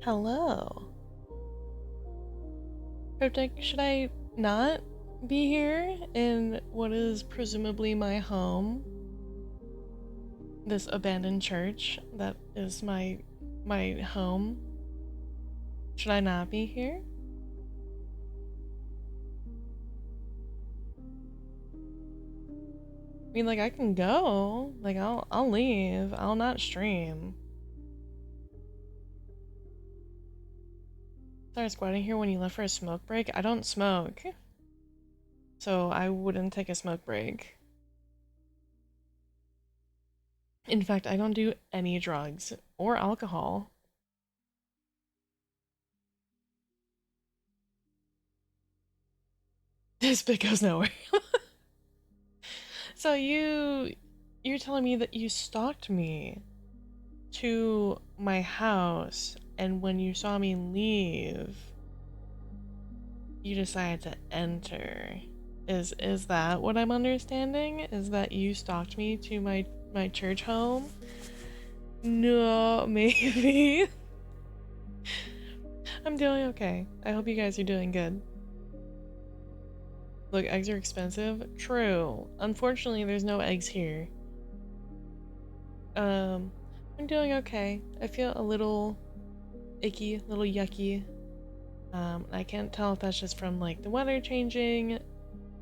Hello. Cryptic, should I not be here in what is presumably my home? This abandoned church that is my home. Should I not be here? I mean, like, I can go. Like, I'll leave. I'll not stream. Started squatting here when you left for a smoke break. I don't smoke, so I wouldn't take a smoke break. In fact, I don't do any drugs or alcohol. This bit goes nowhere. So you're telling me that you stalked me to my house, and when you saw me leave, you decided to enter. Is that what I'm understanding? Is that you stalked me to my church home? No, maybe. I'm doing okay. I hope you guys are doing good. Look, eggs are expensive. True. Unfortunately, there's no eggs here. Um, I'm doing okay. I feel a little icky, a little yucky. I can't tell if that's just from like the weather changing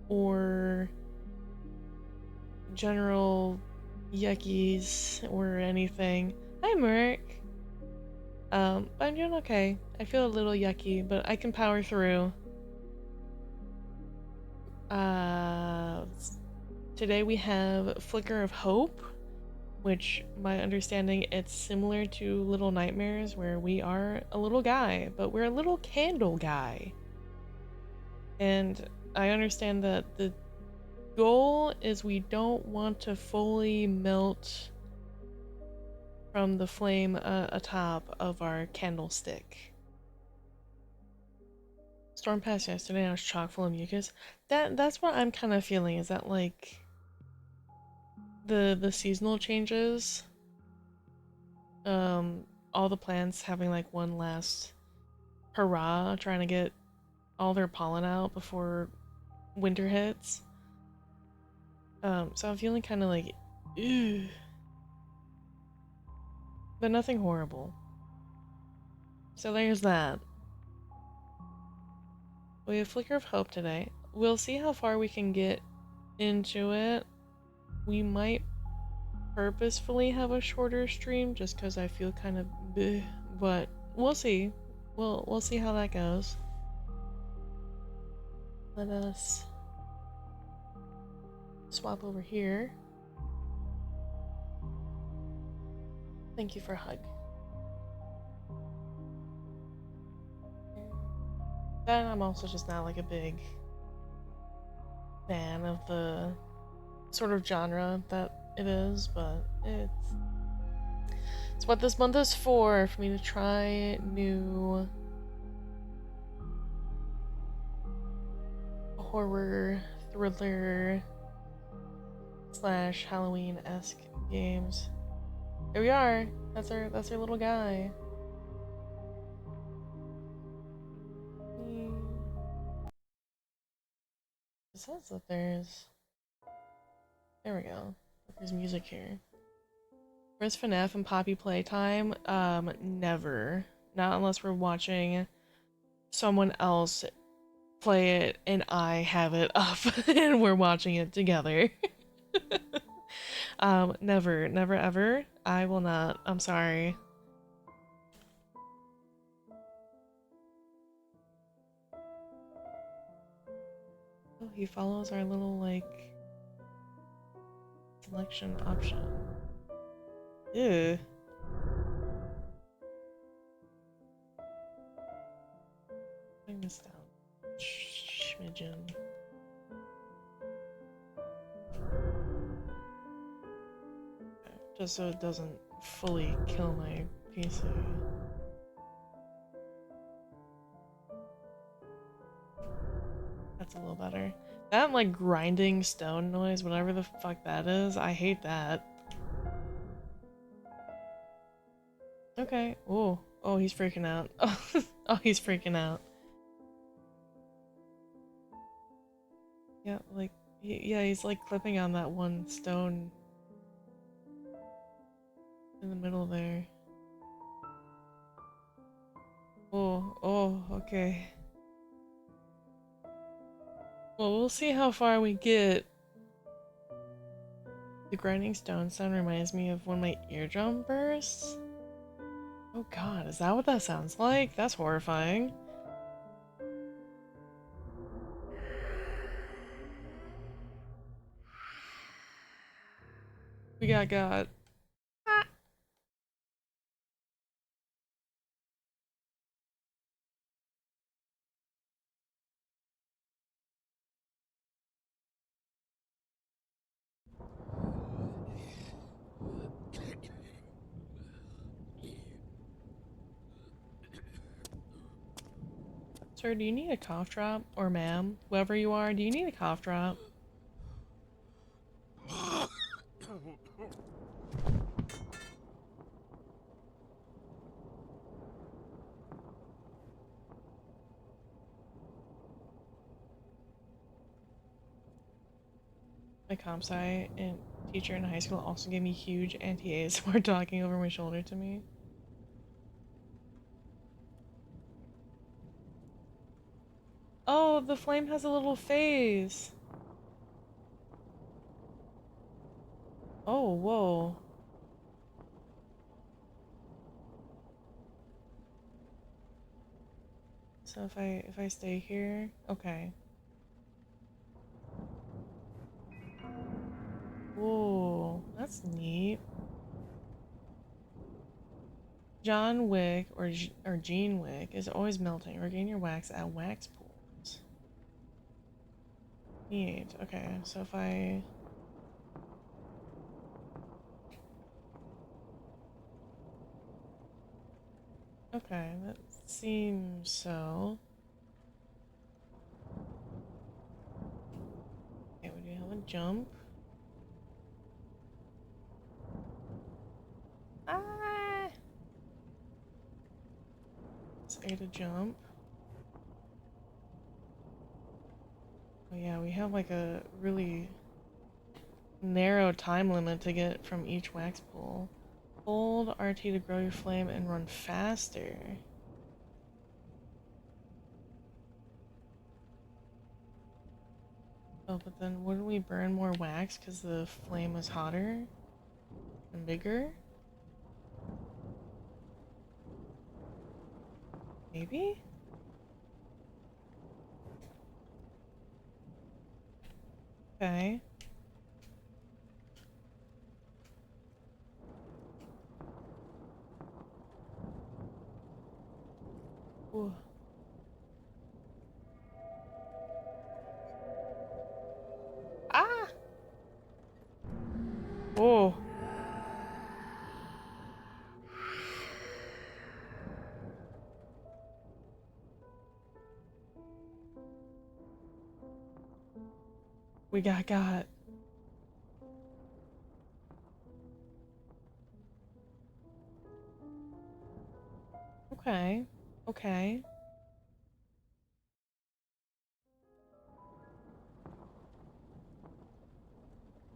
or general yuckies or anything. Hi, Merc. But I'm doing okay. I feel a little yucky, but I can power through. Uh, Today we have Flicker of Hope, which, my understanding, it's similar to Little Nightmares, where we are a little guy, but we're a little candle guy. And I understand that the goal is we don't want to fully melt from the flame atop of our candlestick. Storm passed yesterday and I was chock full of mucus. That's what I'm kind of feeling, is that like the seasonal changes, all the plants having like one last hurrah trying to get all their pollen out before winter hits. So I'm feeling kind of like, ew. But nothing horrible. So there's that. We have Flicker of Hope today. We'll see how far we can get into it. We might purposefully have a shorter stream just because I feel kind of bleh, but we'll see. We'll see how that goes. Let us swap over here. Thank you for a hug. Then I'm also just not like a big fan of the sort of genre that it is, but it's what this month is for me to try new horror, thriller, slash Halloween-esque games. Here we are. That's our little guy. It says that there's... There we go. There's music here. Where's FNAF and Poppy Playtime? Never. Not unless we're watching someone else play it and I have it up and we're watching it together. Never, never ever. I will not. I'm sorry. Oh, he follows our little, like, selection option. Ew. Bring this down. Schmidgen. Okay, just so it doesn't fully kill my PC. That's a little better. That, like, grinding stone noise, whatever the fuck that is, I hate that. Okay. Okay. Oh, oh, he's freaking out. Oh, he's freaking out. Yeah, like, yeah, he's like clipping on that one stone in the middle there. Oh, oh, okay. Well, we'll see how far we get. The grinding stone sound reminds me of when my eardrum bursts. Oh god, is that what that sounds like? That's horrifying. We got God. Ah. Sir, do you need a cough drop? Or ma'am, whoever you are, do you need a cough drop? My comp sci and teacher in high school also gave me huge anti-ASMR talking over my shoulder to me. Oh, the flame has a little face. Oh, whoa. So if I stay here, okay. Whoa, that's neat. John Wick or Gene Wick is always melting. Regain your wax at wax pools. Neat. Okay, so if I okay, that seems so. Okay, we do have a jump. Ah! Let's A to jump. Oh yeah, we have like a really narrow time limit to get from each wax pool. Hold RT to grow your flame and run faster. Oh, but then wouldn't we burn more wax because the flame was hotter and bigger? Maybe? Okay. Ooh. Ah! Oh. We got. Okay. Okay.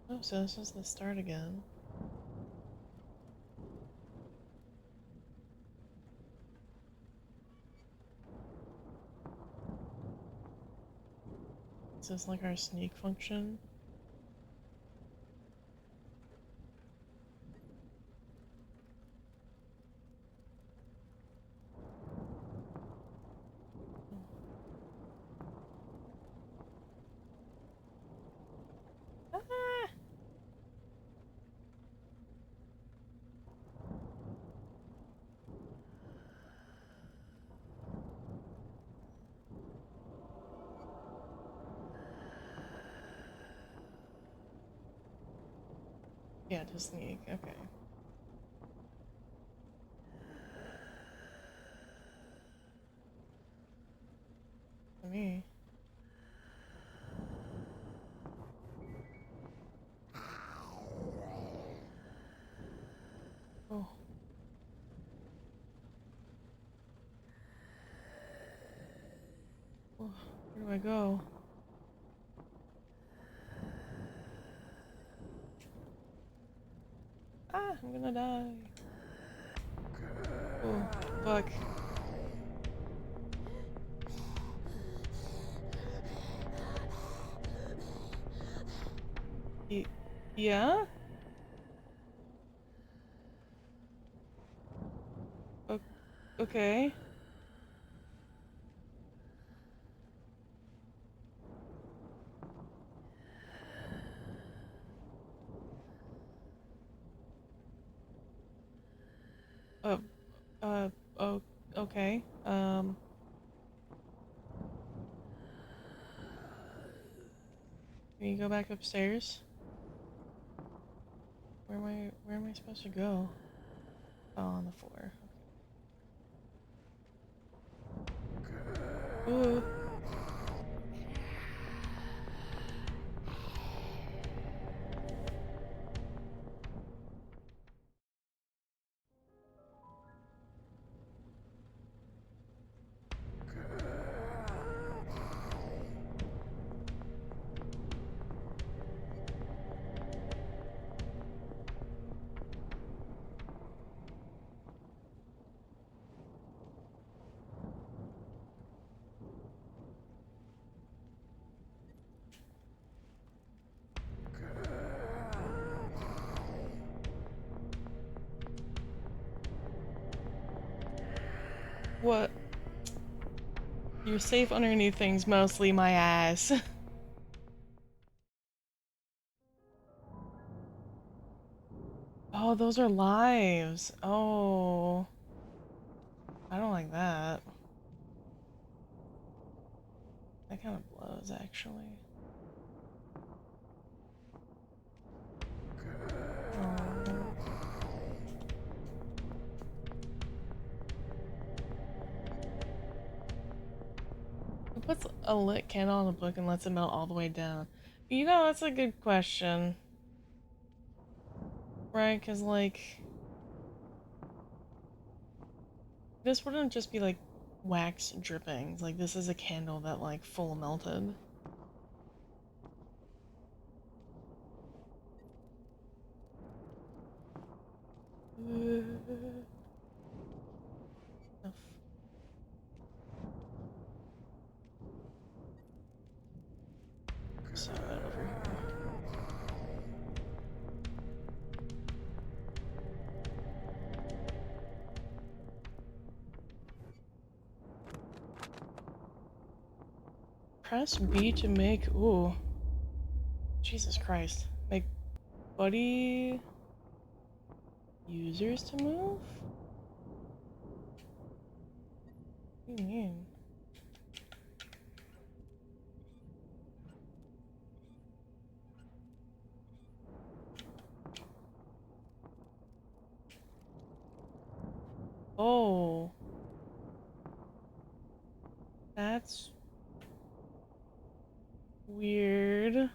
Oh, so this is the start again. Is this like our sneak function? Ah! Yeah, to sneak. Okay. For me. Oh. Where do I go? Ah, I'm gonna die. Oh, fuck. Yeah? Okay. Uh, oh, okay. Can you go back upstairs? Where am I supposed to go? Oh, on the floor. Okay. Ooh. What? You're safe underneath things, mostly my ass. Oh, those are lives. Oh. I don't like that. That kind of blows, actually. Oh. Who puts a lit candle on a book and lets it melt all the way down? You know, that's a good question. Right, because, like, this wouldn't just be, like, wax drippings. Like, this is a candle that, like, full melted. So that over here. Press B to make. Ooh. Jesus Christ. Make buddy users to move? What do you mean? Oh. That's weird.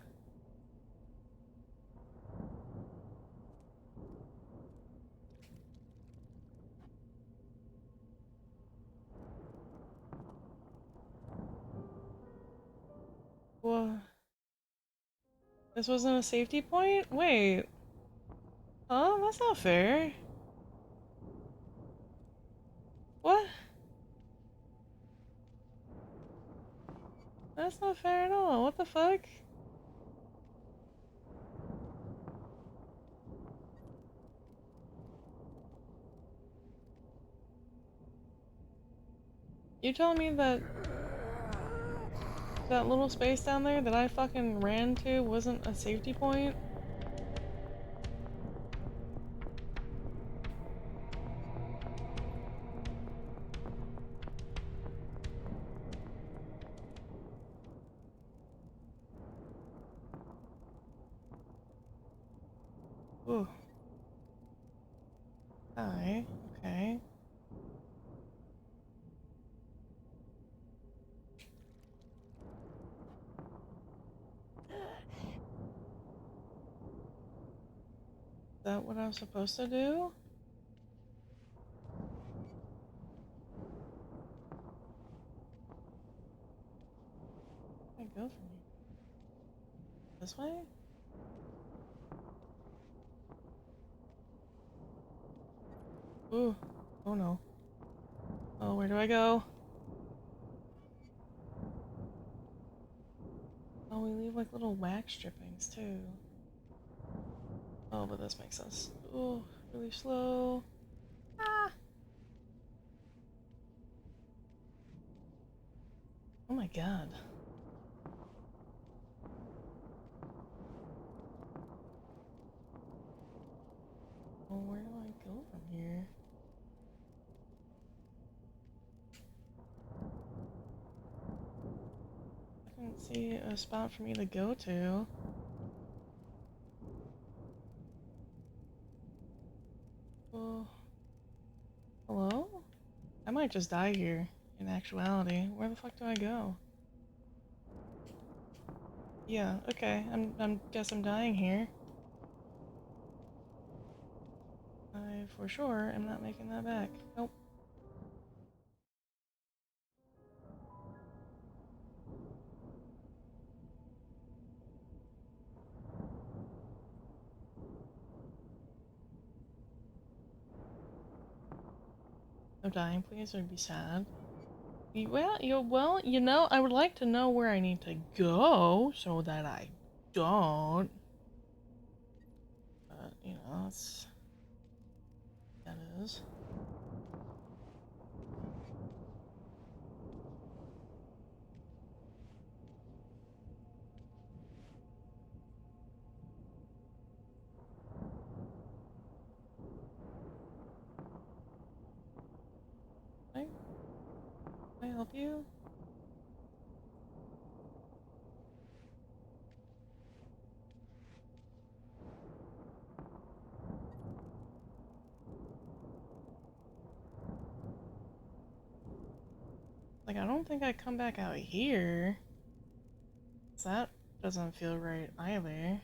What? This wasn't a safety point? Wait. Huh? That's not fair. What? That's not fair at all. What the fuck? You telling me that that little space down there that I fucking ran to wasn't a safety point? Ooh. Hi. Okay. Is that what I was supposed to do? I go from here? This way? Ooh. Oh no. Oh, where do I go? Oh, we leave like little wax drippings too. Oh, but this makes sense. Ooh, really slow. Ah! Oh my god. Well, where do I go from here? I don't see a spot for me to go to. Oh, hello? I might just die here, in actuality. Where the fuck do I go? Yeah, okay. Guess I'm dying here. I for sure am not making that back. Nope. No dying, please. It would be sad. Well, you know, I would like to know where I need to go so that I don't. But, you know, that is. Can can I help you? Like, I don't think I come back out here. That doesn't feel right either.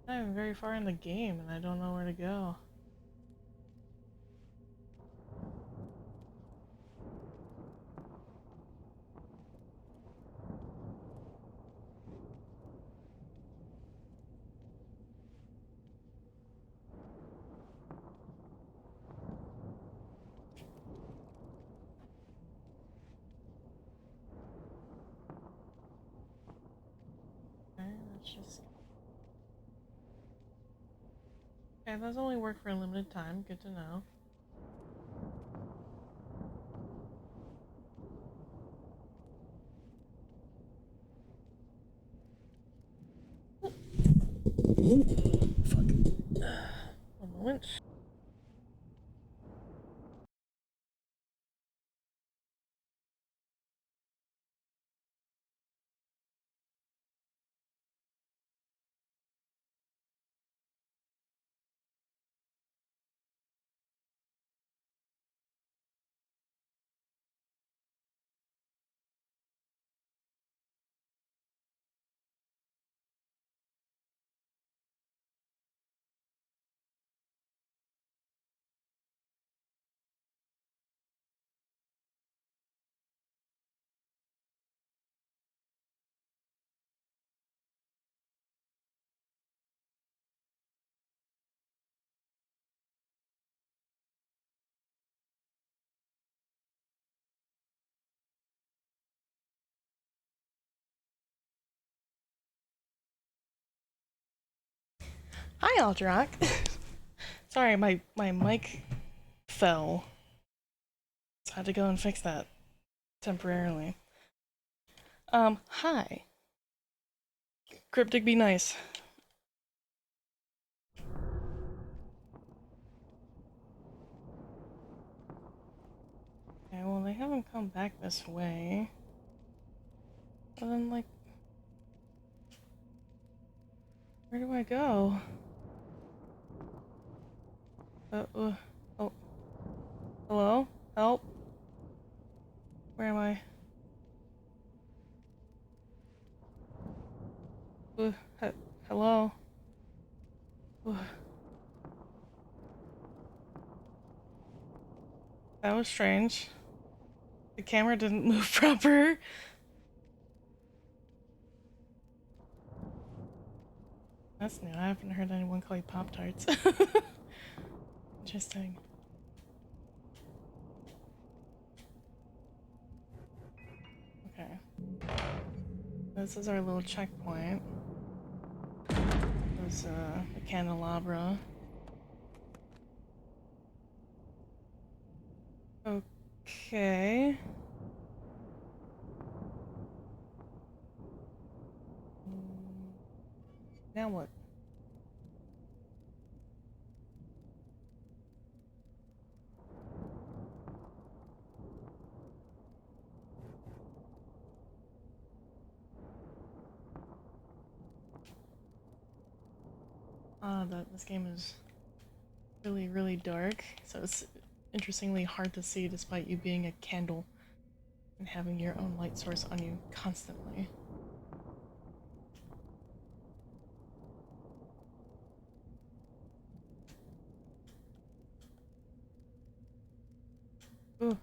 I'm very far in the game and I don't know where to go. Okay, let's just. Okay, those only work for a limited time. Good to know. Fuck. One moment. Hi, Aldrock. Sorry, my mic fell. So I had to go and fix that temporarily. Hi. Cryptic be nice. Okay, well, they haven't come back this way. But then, like, where do I go? Oh, hello? Help? Where am I? Uh, he hello? That was strange. The camera didn't move proper. That's new. I haven't heard anyone call you Pop-Tarts. Interesting. Okay. This is our little checkpoint. There's a candelabra. Okay. Now what? This game is really, really dark, so it's interestingly hard to see despite you being a candle and having your own light source on you constantly. Ooh.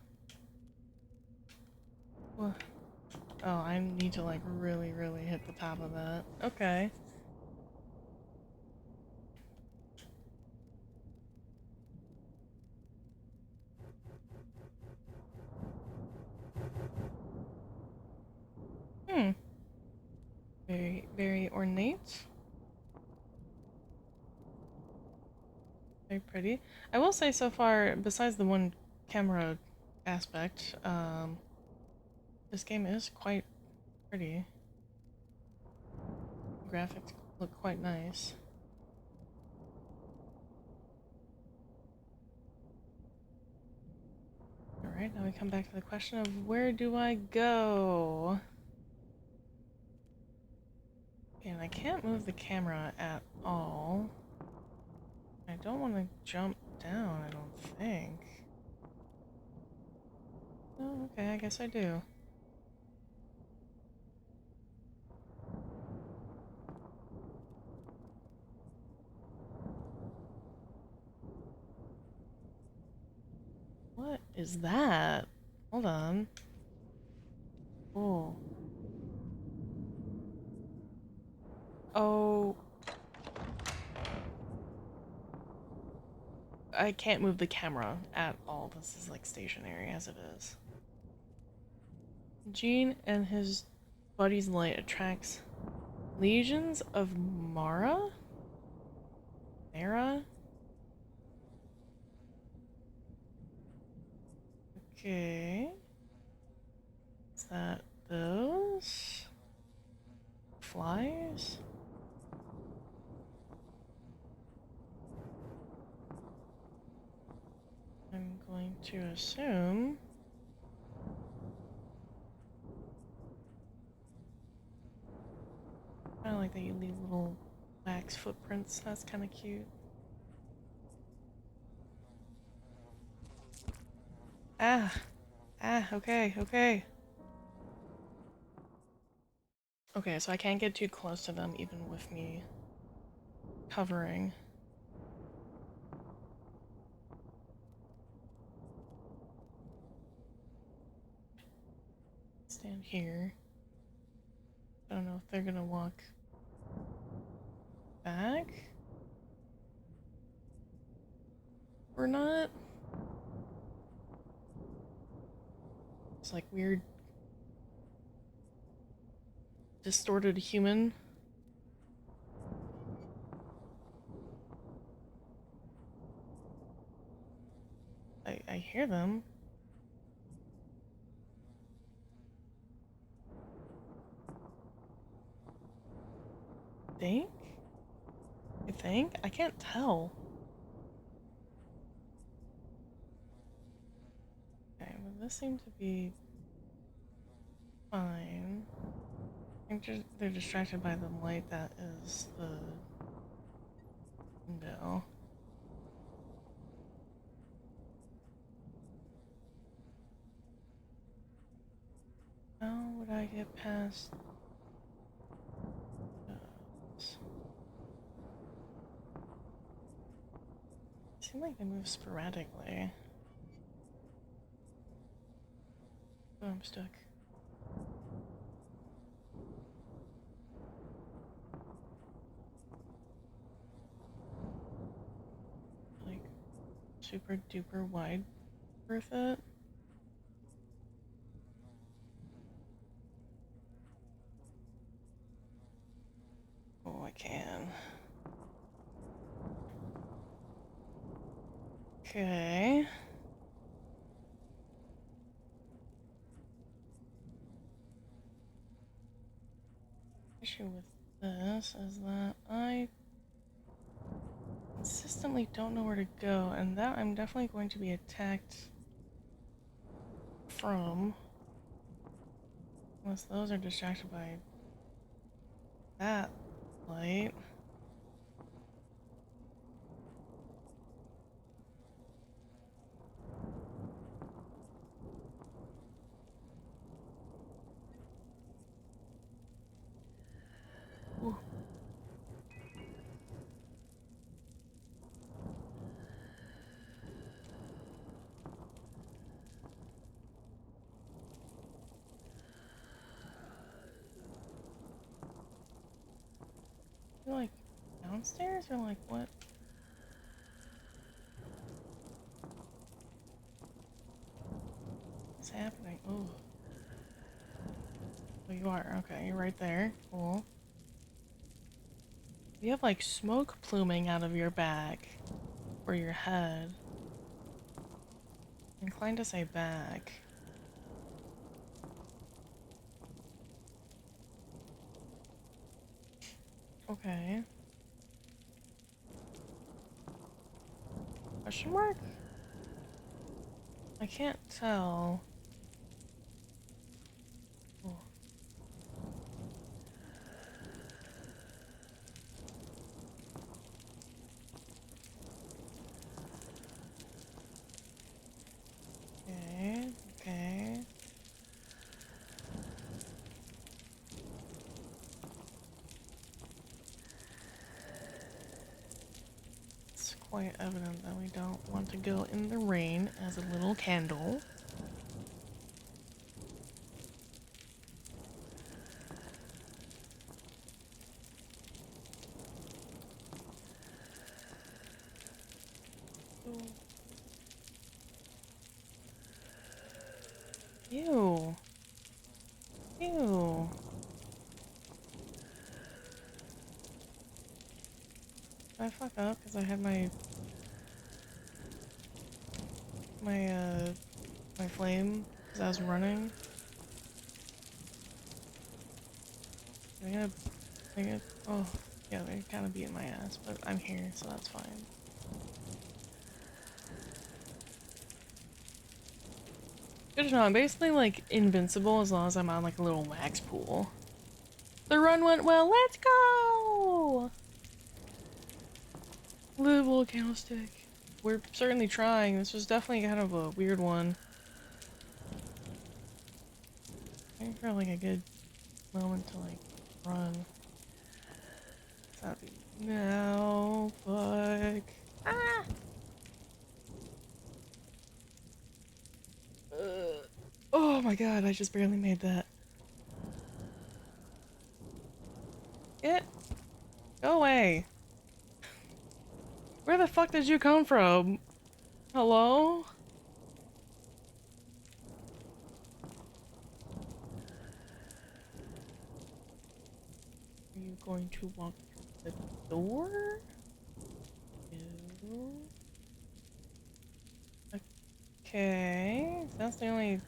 What? Oh, I need to like really, really hit the top of that. Okay. Hmm. Very, very ornate. Very pretty. I will say so far, besides the one camera aspect, this game is quite pretty. The graphics look quite nice. Alright, now we come back to the question of where do I go? And I can't move the camera at all. I don't want to jump down, I don't think. Oh, okay, I guess I do. What is that? Hold on. Oh. Oh. I can't move the camera at all. This is like stationary as it is. Gene and his buddy's light attracts legions of Mara? Mara? Okay. Is that those? Flies? I'm going to assume. I like that you leave little wax footprints. That's kind of cute. Ah! Ah, okay, okay. Okay, so I can't get too close to them even with me covering. Stand here. I don't know if they're gonna walk back or not. It's like weird distorted human. I hear them. Think? I think? I can't tell. Okay, well this seemed to be fine. I think they're distracted by the light that is the window. How would I get past those? seem like they move sporadically. Oh, I'm stuck. Like, super duper wide worth it. Oh, I can. Okay. Issue with this is that I consistently don't know where to go, and that I'm definitely going to be attacked from. Unless those are distracted by that light. Ooh. You're like downstairs or like what? What's happening? Oh. Oh, you are. Okay, you're right there. Cool. You have like smoke pluming out of your back or your head. I'm inclined to say back. Okay. Question mark? I can't tell. Oh. Okay, okay. It's quite evident that we don't want to go in the rain as a little candle. Ew. Ew. Did I fuck up because I had my flame as I was running? I gotta, oh, yeah, they're kind of beating my ass, but I'm here, so that's fine. Good to know, I'm basically like invincible as long as I'm on like a little wax pool. The run went well, let's go! Little candlestick. We're certainly trying. This was definitely kind of a weird one. Waiting for like a good moment to like run. That'd be now, fuck. Ah! Oh my god, I just barely made that. Get Go away. Where the fuck did you come from? Hello? Are you going to walk through the door? No. Okay, that's the only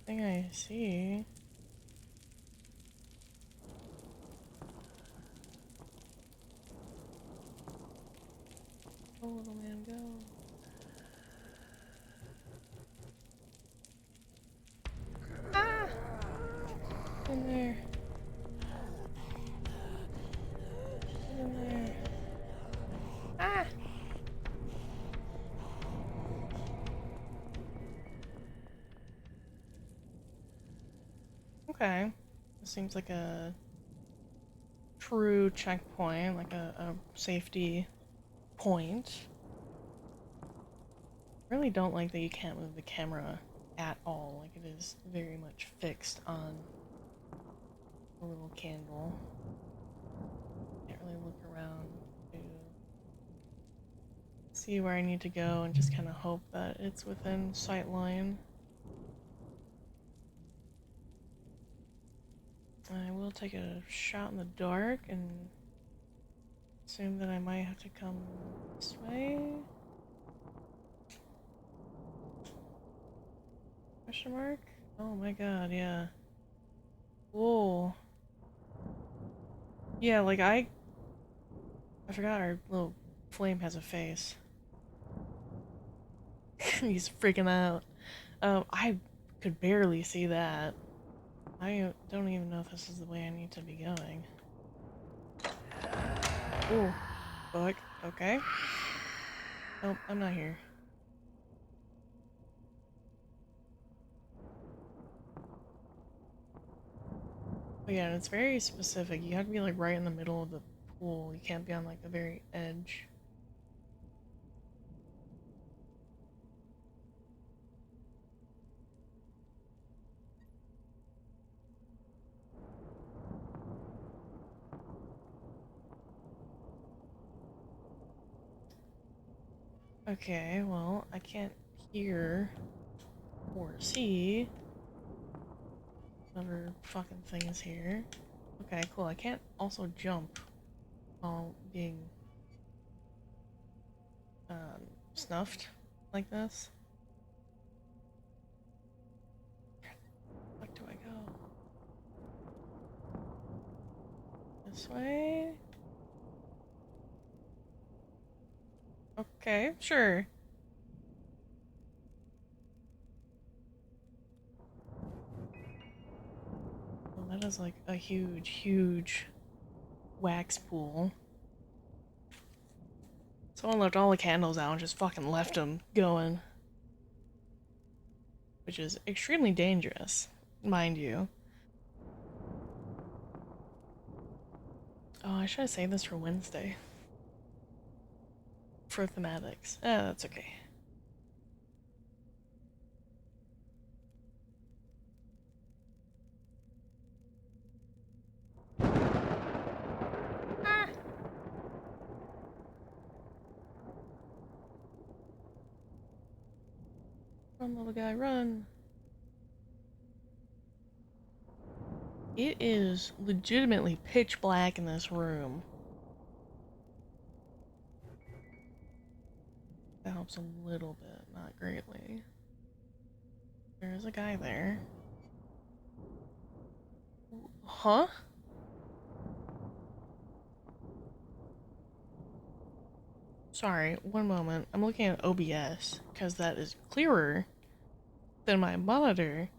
thing I see. Go, little man, go. Ah! In there. Get in there. Ah! Okay. This seems like a true checkpoint, like a safety point. Really don't like that you can't move the camera at all. Like it is very much fixed on the little candle. Can't really look around to see where I need to go and just kind of hope that it's within sight line. I will take a shot in the dark and assume that I might have to come this way. Question mark? Oh my god, yeah. Whoa. Yeah, like I forgot our little flame has a face. He's freaking out. I could barely see that. I don't even know if this is the way I need to be going. Ooh. Fuck. Okay. Nope, I'm not here. But yeah, it's very specific. You have to be like right in the middle of the pool. You can't be on like the very edge. Okay, well, I can't hear or see whatever fucking thing is here. Okay, cool. I can't also jump while being snuffed like this. Where do I go? This way? Okay, sure. Well, that is like a huge, huge wax pool. Someone left all the candles out and just fucking left them going. Which is extremely dangerous, mind you. Oh, I should have saved this for Wednesday. For thematics. That's okay. Ah! Run, little guy, run. It is legitimately pitch black in this room. That helps a little bit, not greatly. There's a guy there. Huh? Sorry, one moment. I'm looking at OBS, because that is clearer than my monitor.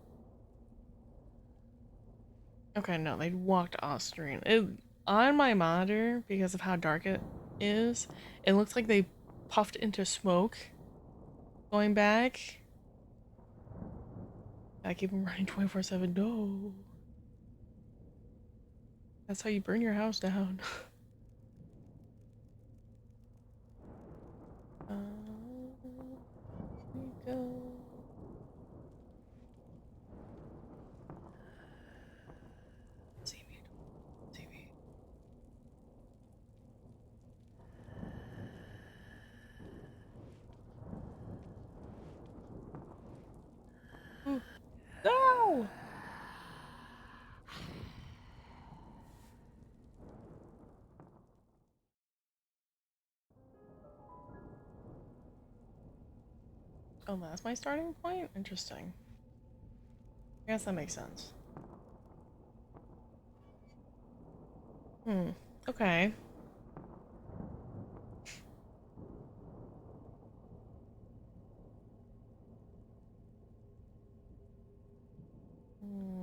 Okay, no, they walked off screen. On my monitor, because of how dark it is, it looks like they puffed into smoke going back. I keep them running 24/7. No. That's how you burn your house down. Here we go. See me. See me. Ooh. No! Oh, that's my starting point? Interesting. I guess that makes sense. Hmm. Okay. Hmm.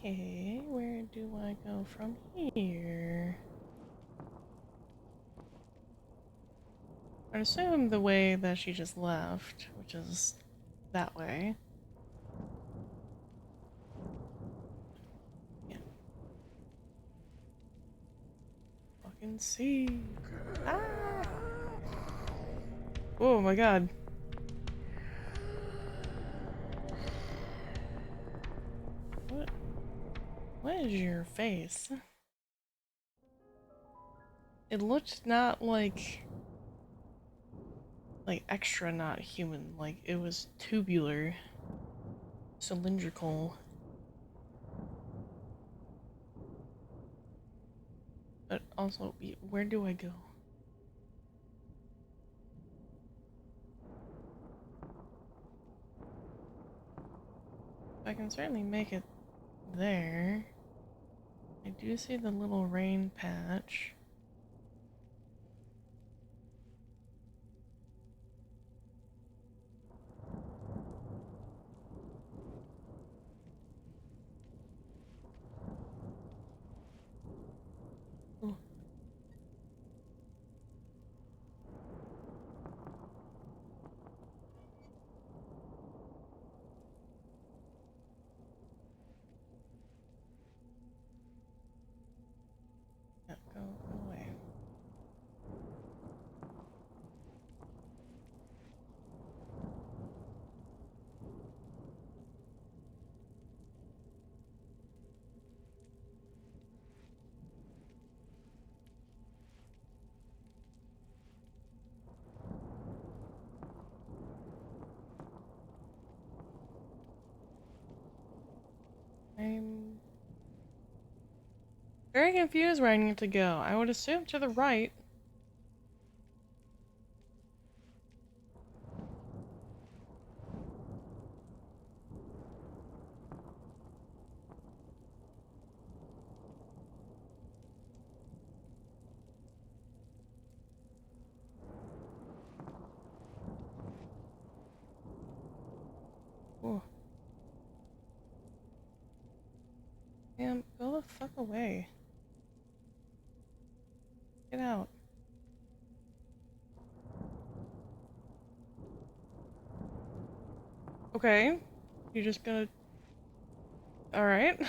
Okay, where do I go from here? I'd assume the way that she just left, which is that way. Yeah. Fucking see. Ah! Oh my god. What? What is your face? It looked not like extra not human, like it was tubular, cylindrical. But also, where do I go? I can certainly make it there. I do see the little rain patch. Ooh. Yeah, go away. I'm very confused where I need to go. I would assume to the right. Ooh. Damn, go the fuck away. Get out. Okay. You're just gonna... Alright.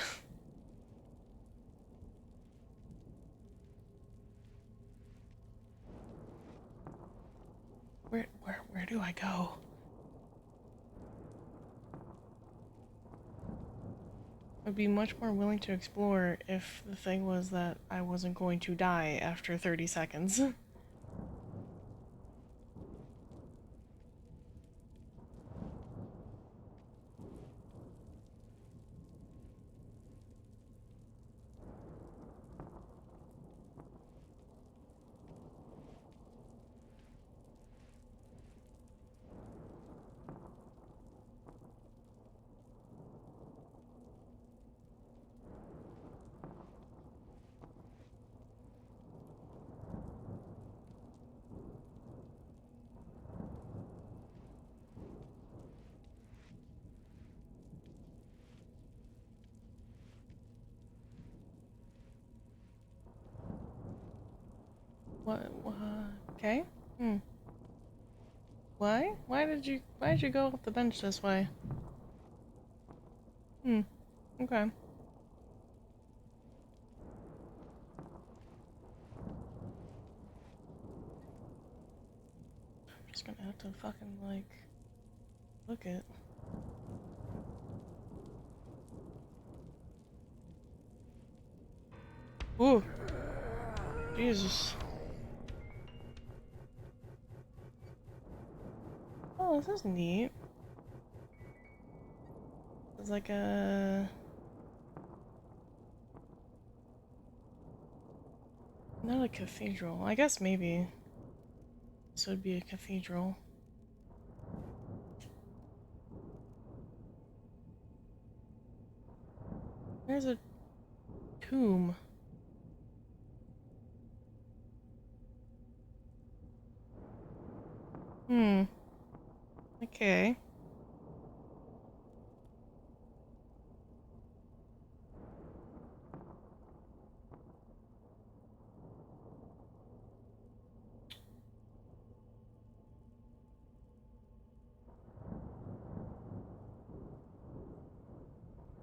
Where do I go? I'd be much more willing to explore if the thing was that I wasn't going to die after 30 seconds. What? Okay. Hmm. Why? Why did you go off the bench this way? Hmm. Okay. I'm just gonna have to fucking, like, look it. Ooh. Jesus. Oh, this is neat. It's like a... Not a cathedral. I guess maybe this would be a cathedral. There's a tomb. Hmm. Okay.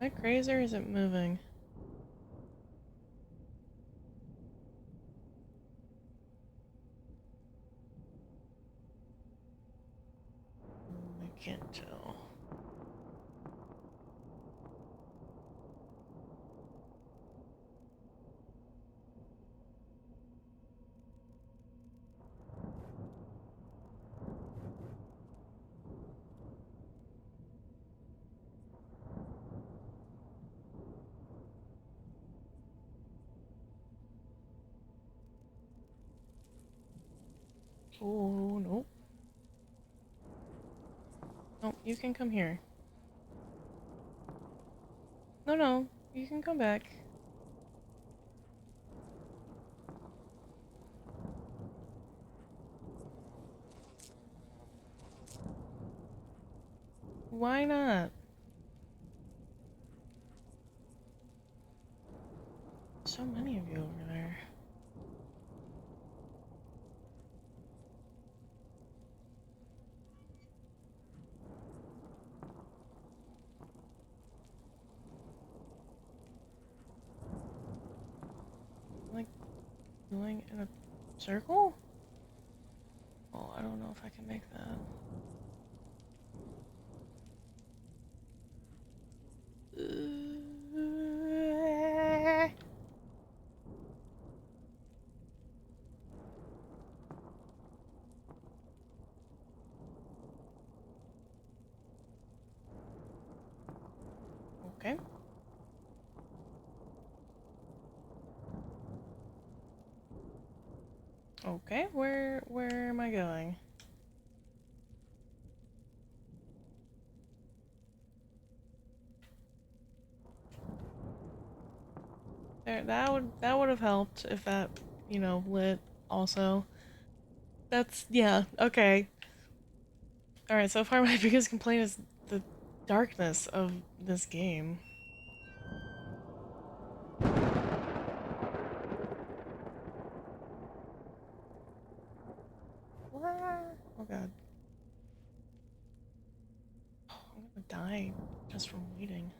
that crazy or is it moving? I can't tell. Oh, nope. Nope, you can come here. No, no, you can come back. Why not? So many of you over there. Like, going in a circle? Oh, I don't know if I can make that. Okay. Okay, where am I going? There, that would have helped if that, you know, lit also. That's yeah, okay. Alright, so far my biggest complaint is the darkness of this game. What? Oh god. Oh, I'm gonna die just from waiting.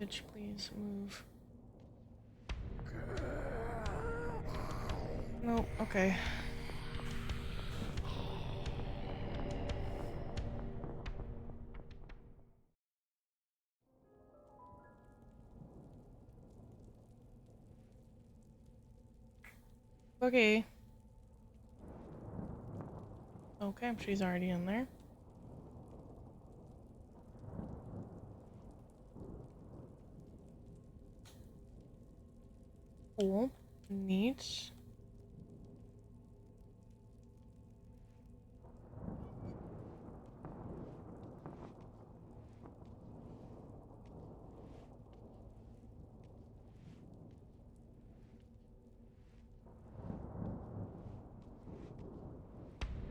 Bitch, please move. No, okay. Okay. Okay, she's already in there. Cool. Neat.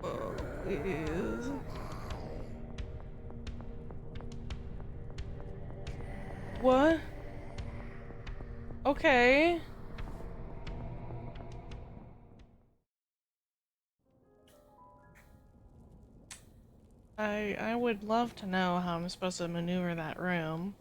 Oh, please. What? Okay. I would love to know how I'm supposed to maneuver that room.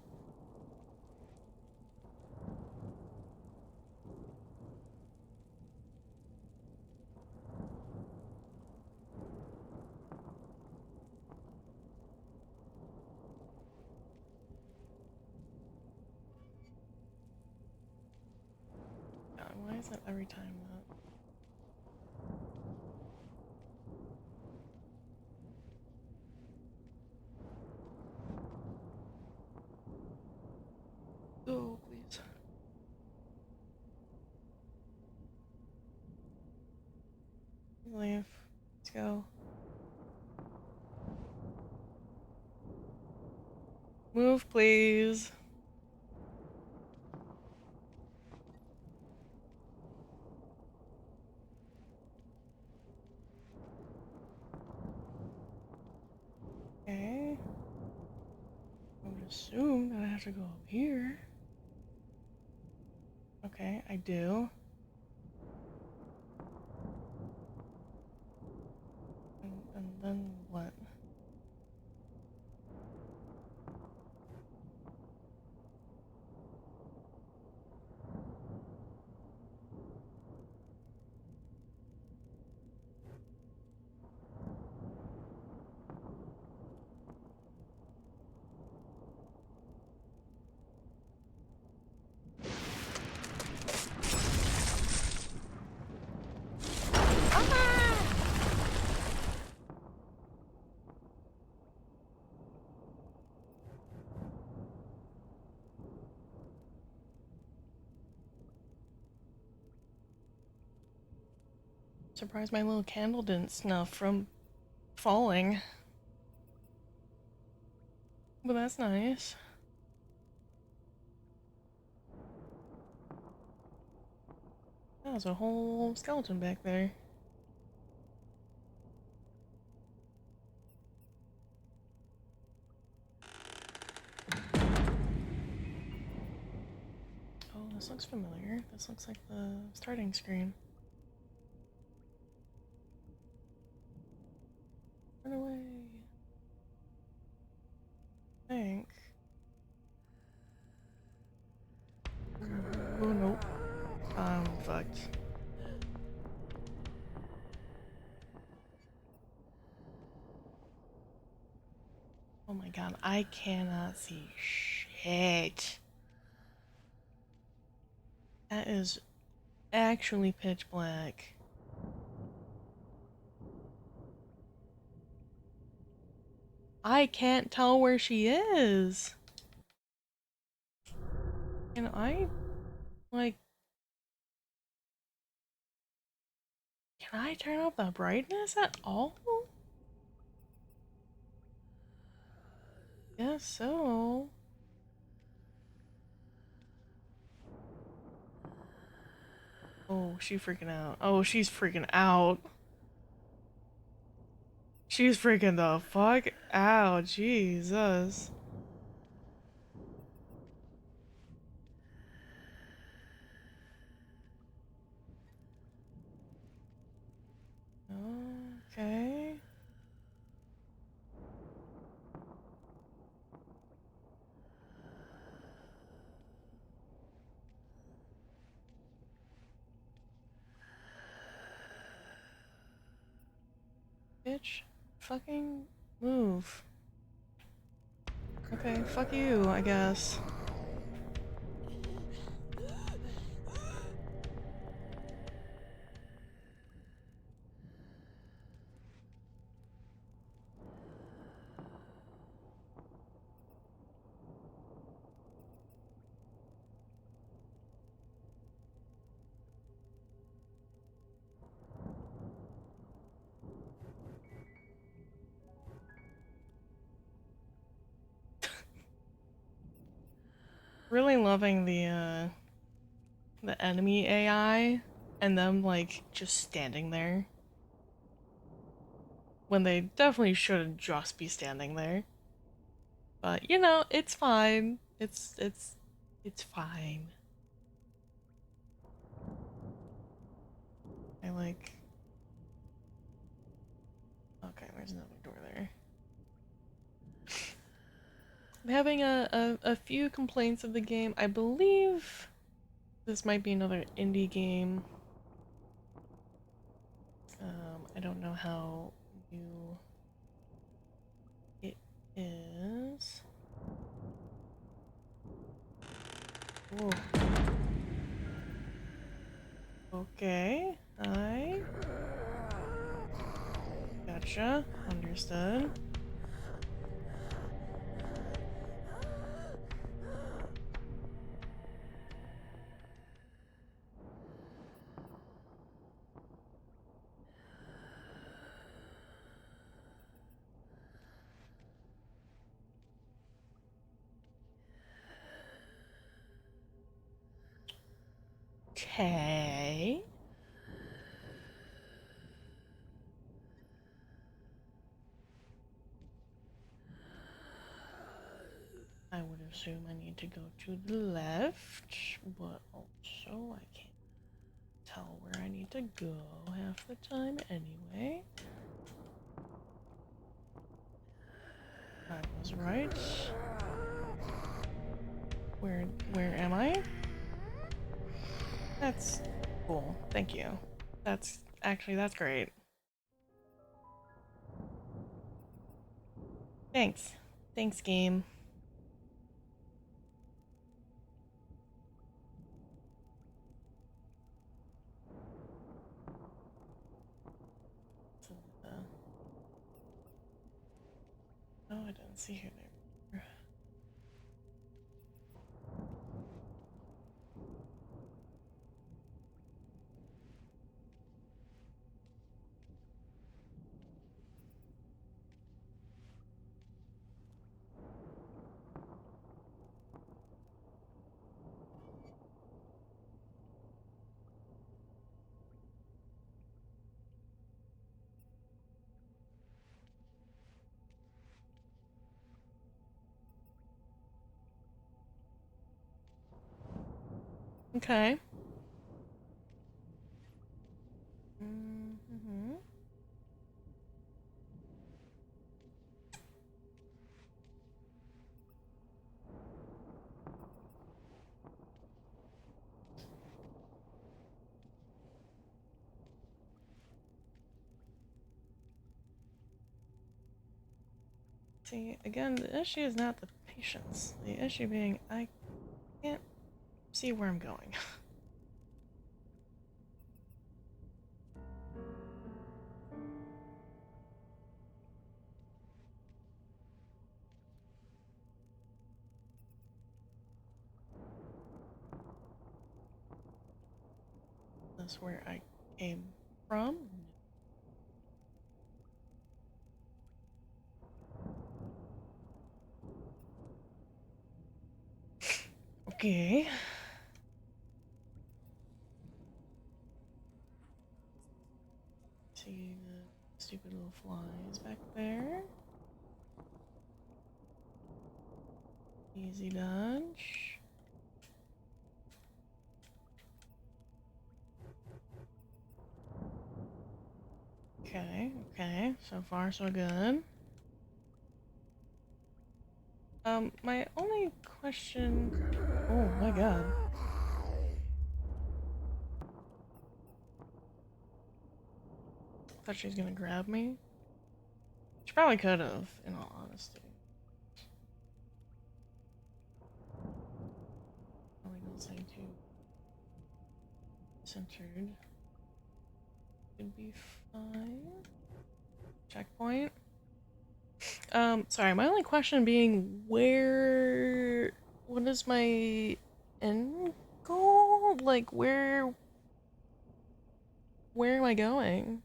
God, why is that every time that? Oh, please. Leave. Let's go. Move, please. Okay. I would assume that I have to go up here. Okay, I do. And And then what? Surprised my little candle didn't snuff from falling. But that's nice. There's a whole skeleton back there. Oh, this looks familiar. This looks like the starting screen. Run away. I think. Oh, nope. I'm fucked. Oh my god, I cannot see shit. That is actually pitch black. I can't tell where she is. Can I, like, can I turn up the brightness at all? Guess so. Oh, she's freaking out. Oh, she's freaking out. She's freaking the fuck out. Jesus. Okay. Bitch. Fucking move. Okay, fuck you, I guess. Really loving the enemy AI and them like just standing there when they definitely shouldn't just be standing there. But you know, it's fine. It's fine. I like. Okay, there's another door there. I'm having a few complaints of the game. I believe this might be another indie game. I don't know how new it is. Whoa. Okay, I gotcha. Understood. Okay. I would assume I need to go to the left, but also I can't tell where I need to go half the time anyway. I was right. Where am I? That's cool. Thank you. That's great. Thanks. Thanks, game. Oh, I didn't see her there. Okay. Mm-hmm. See, again, the issue is not the patience. The issue being I can't see where I'm going. That's where I came from. Okay. See the stupid little flies back there. Easy dodge. Okay, okay. So far, so good. My only question. Oh my god. Thought she was gonna grab me. She probably could have, in all honesty. Probably don't say too centered. Could be fine. Checkpoint. Sorry, my only question being what is my end goal? Like, where am I going?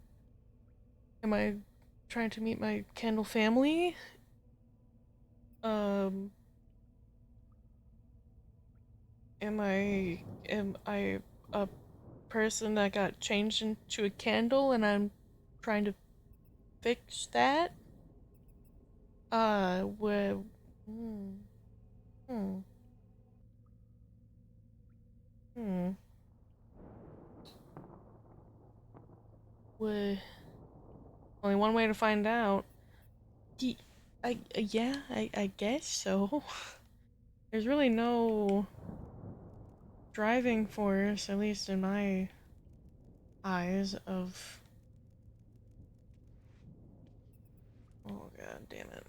Am I trying to meet my candle family? Um, am I a person that got changed into a candle and I'm trying to fix that? What? Hmm. Hmm. Hmm. What? Only one way to find out. Yeah, I guess so. There's really no driving force, at least in my eyes, of. Oh god damn it.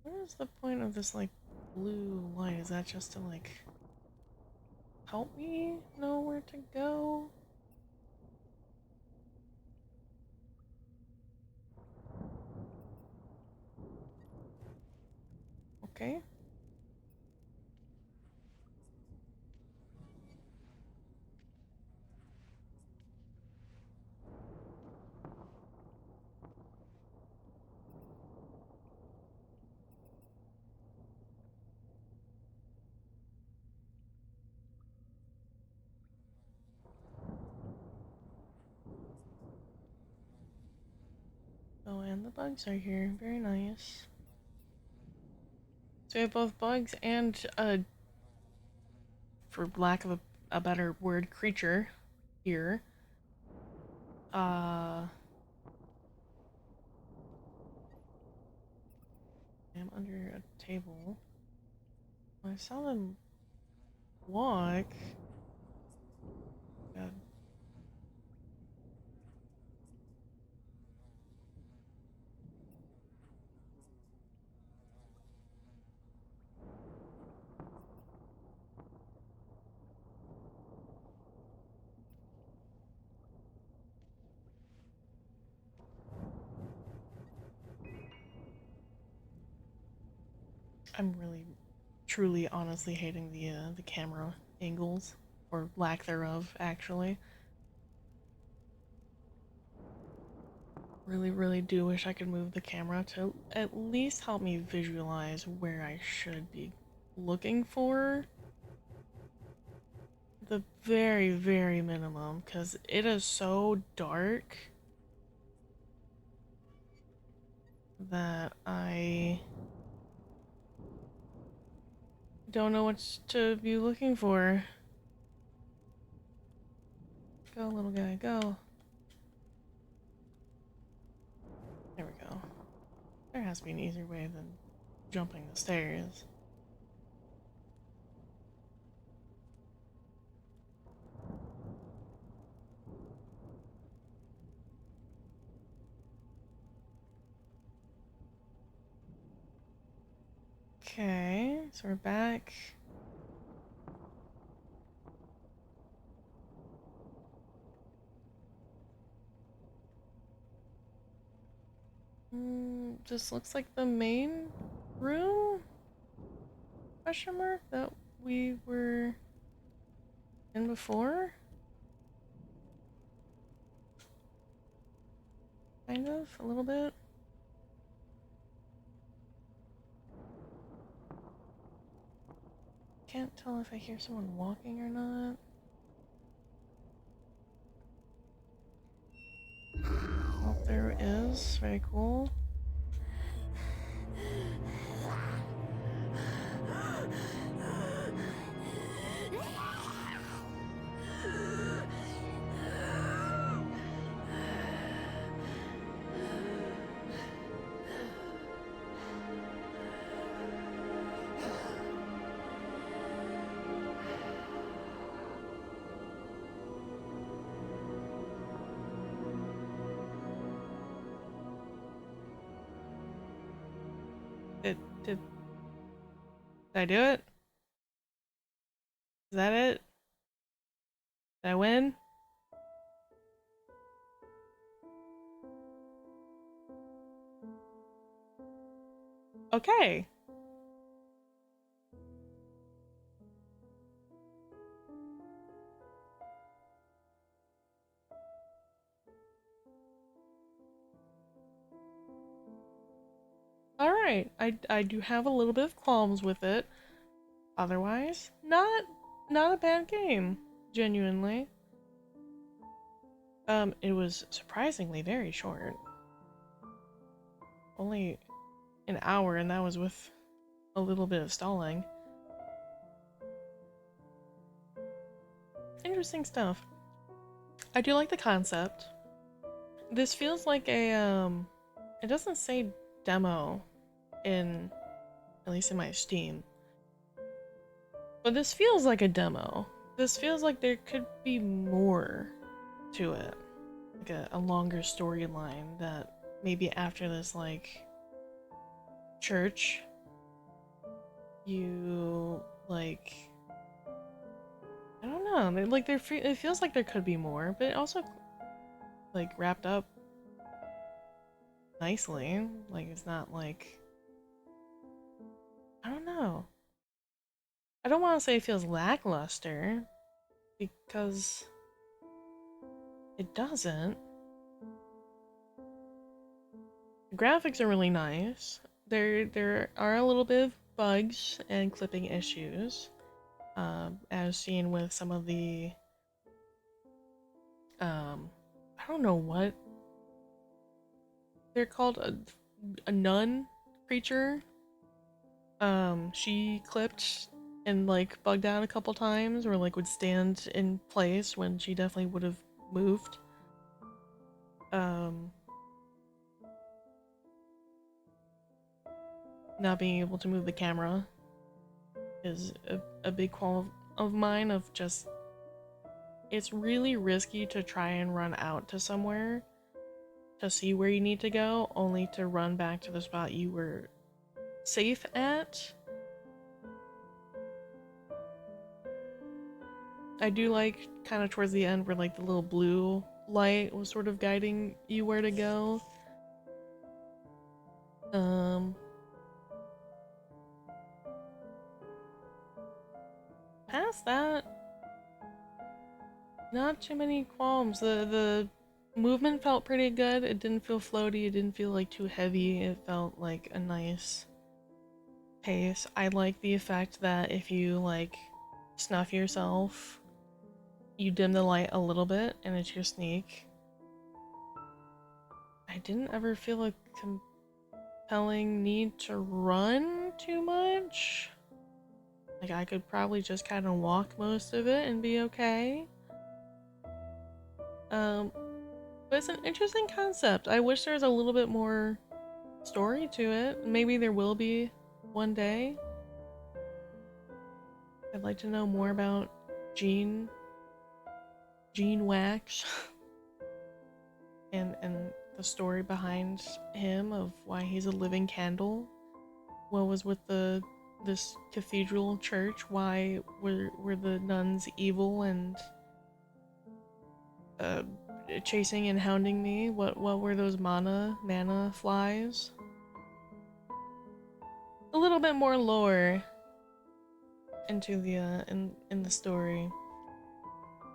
What is the point of this, like, blue light? Is that just to, like, help me know where to go? Okay. Oh, and the bugs are here. Very nice. So we have both bugs and, for lack of a better word, creature here. Uh, I'm under a table. I saw them walk. God. I'm really, truly, honestly hating the camera angles, or lack thereof, actually. Really, really do wish I could move the camera to at least help me visualize where I should be looking for. The very, very minimum, because it is so dark that I don't know what to be looking for. Go, little guy, go. There we go. There has to be an easier way than jumping the stairs. Okay, so we're back. This looks like the main room? Question mark? That we were in before? Kind of, a little bit. Can't tell if I hear someone walking or not. Oh, there is. Very cool. Did I do it? Is that it? Did I win? Okay. Alright. I do have a little bit of qualms with it. Otherwise, not a bad game. Genuinely. It was surprisingly very short. Only an hour, and that was with a little bit of stalling. Interesting stuff. I do like the concept. This feels like a, it doesn't say demo in, at least in my Steam. But this feels like a demo. This feels like there could be more to it. Like a longer storyline that maybe after this, like, church, you, like, I don't know, like, it feels like there could be more, but it also, like, wrapped up nicely. Like, it's not like, I don't know. I don't want to say it feels lackluster, because it doesn't. The graphics are really nice. There are a little bit of bugs and clipping issues, as seen with some of the, I don't know what they're called, a nun creature. She clipped and like bugged out a couple times, or like would stand in place when she definitely would have moved. Um, not being able to move the camera is a big qual of mine of just it's really risky to try and run out to somewhere to see where you need to go, only to run back to the spot you were safe at. I do like kind of towards the end where like the little blue light was sort of guiding you where to go. Um, Past that, not too many qualms. The movement felt pretty good. It didn't feel floaty. It didn't feel like too heavy. It felt like a nice pace. I like the effect that if you like snuff yourself, you dim the light a little bit and it's your sneak. I didn't ever feel a compelling need to run too much. Like I could probably just kind of walk most of it and be okay. Um, but it's an interesting concept. I wish there was a little bit more story to it. Maybe there will be one day. I'd like to know more about Gene Wax and the story behind him of why he's a living candle. What was with this cathedral church? Why were the nuns evil and uh, chasing and hounding me? What were those mana flies? A little bit more lore into the in the story.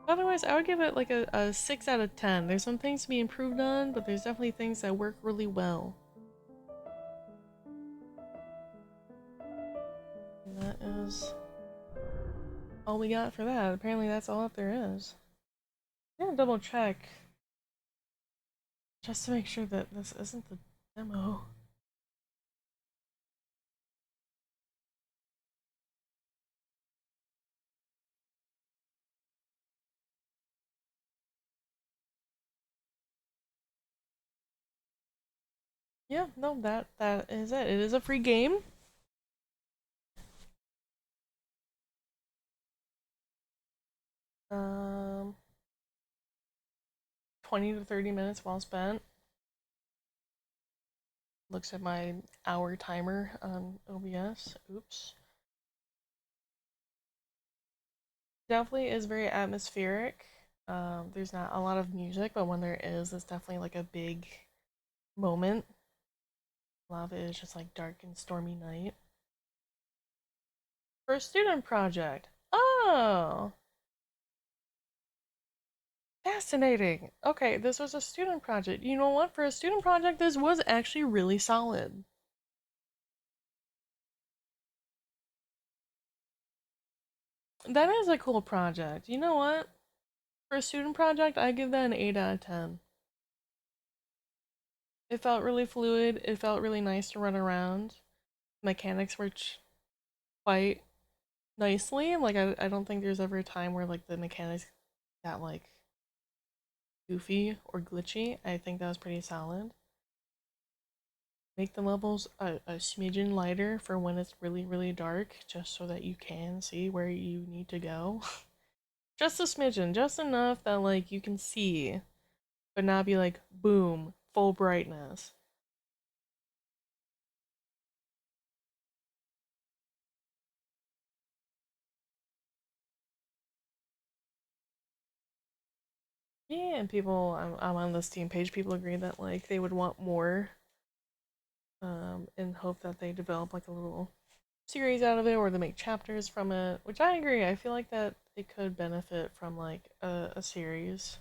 Otherwise, I would give it like a 6 out of 10. There's some things to be improved on, but there's definitely things that work really well. And that is all we got for that. Apparently that's all that there is. I'm gonna double check just to make sure that this isn't the demo. Yeah, no, that is it. It is a free game. Um, 20 to 30 minutes well spent. Looks at my hour timer on OBS. Oops. Definitely is very atmospheric. There's not a lot of music, but when there is, it's definitely like a big moment. A lot of it is just like dark and stormy night. For a student project. Oh, fascinating. Okay, this was a student project. You know what? For a student project, this was actually really solid. That is a cool project. You know what? For a student project, I give that an 8 out of 10. It felt really fluid. It felt really nice to run around. Mechanics were quite nicely. Like I don't think there's ever a time where like the mechanics got like goofy or glitchy. I think that was pretty solid. Make the levels a smidgen lighter for when it's really dark, just so that you can see where you need to go. Just a smidgen, just enough that like you can see, but not be like boom, full brightness. Yeah, and people, I'm on the Steam page. People agree that like they would want more, and hope that they develop like a little series out of it or they make chapters from it, which I agree. I feel like that it could benefit from like a series,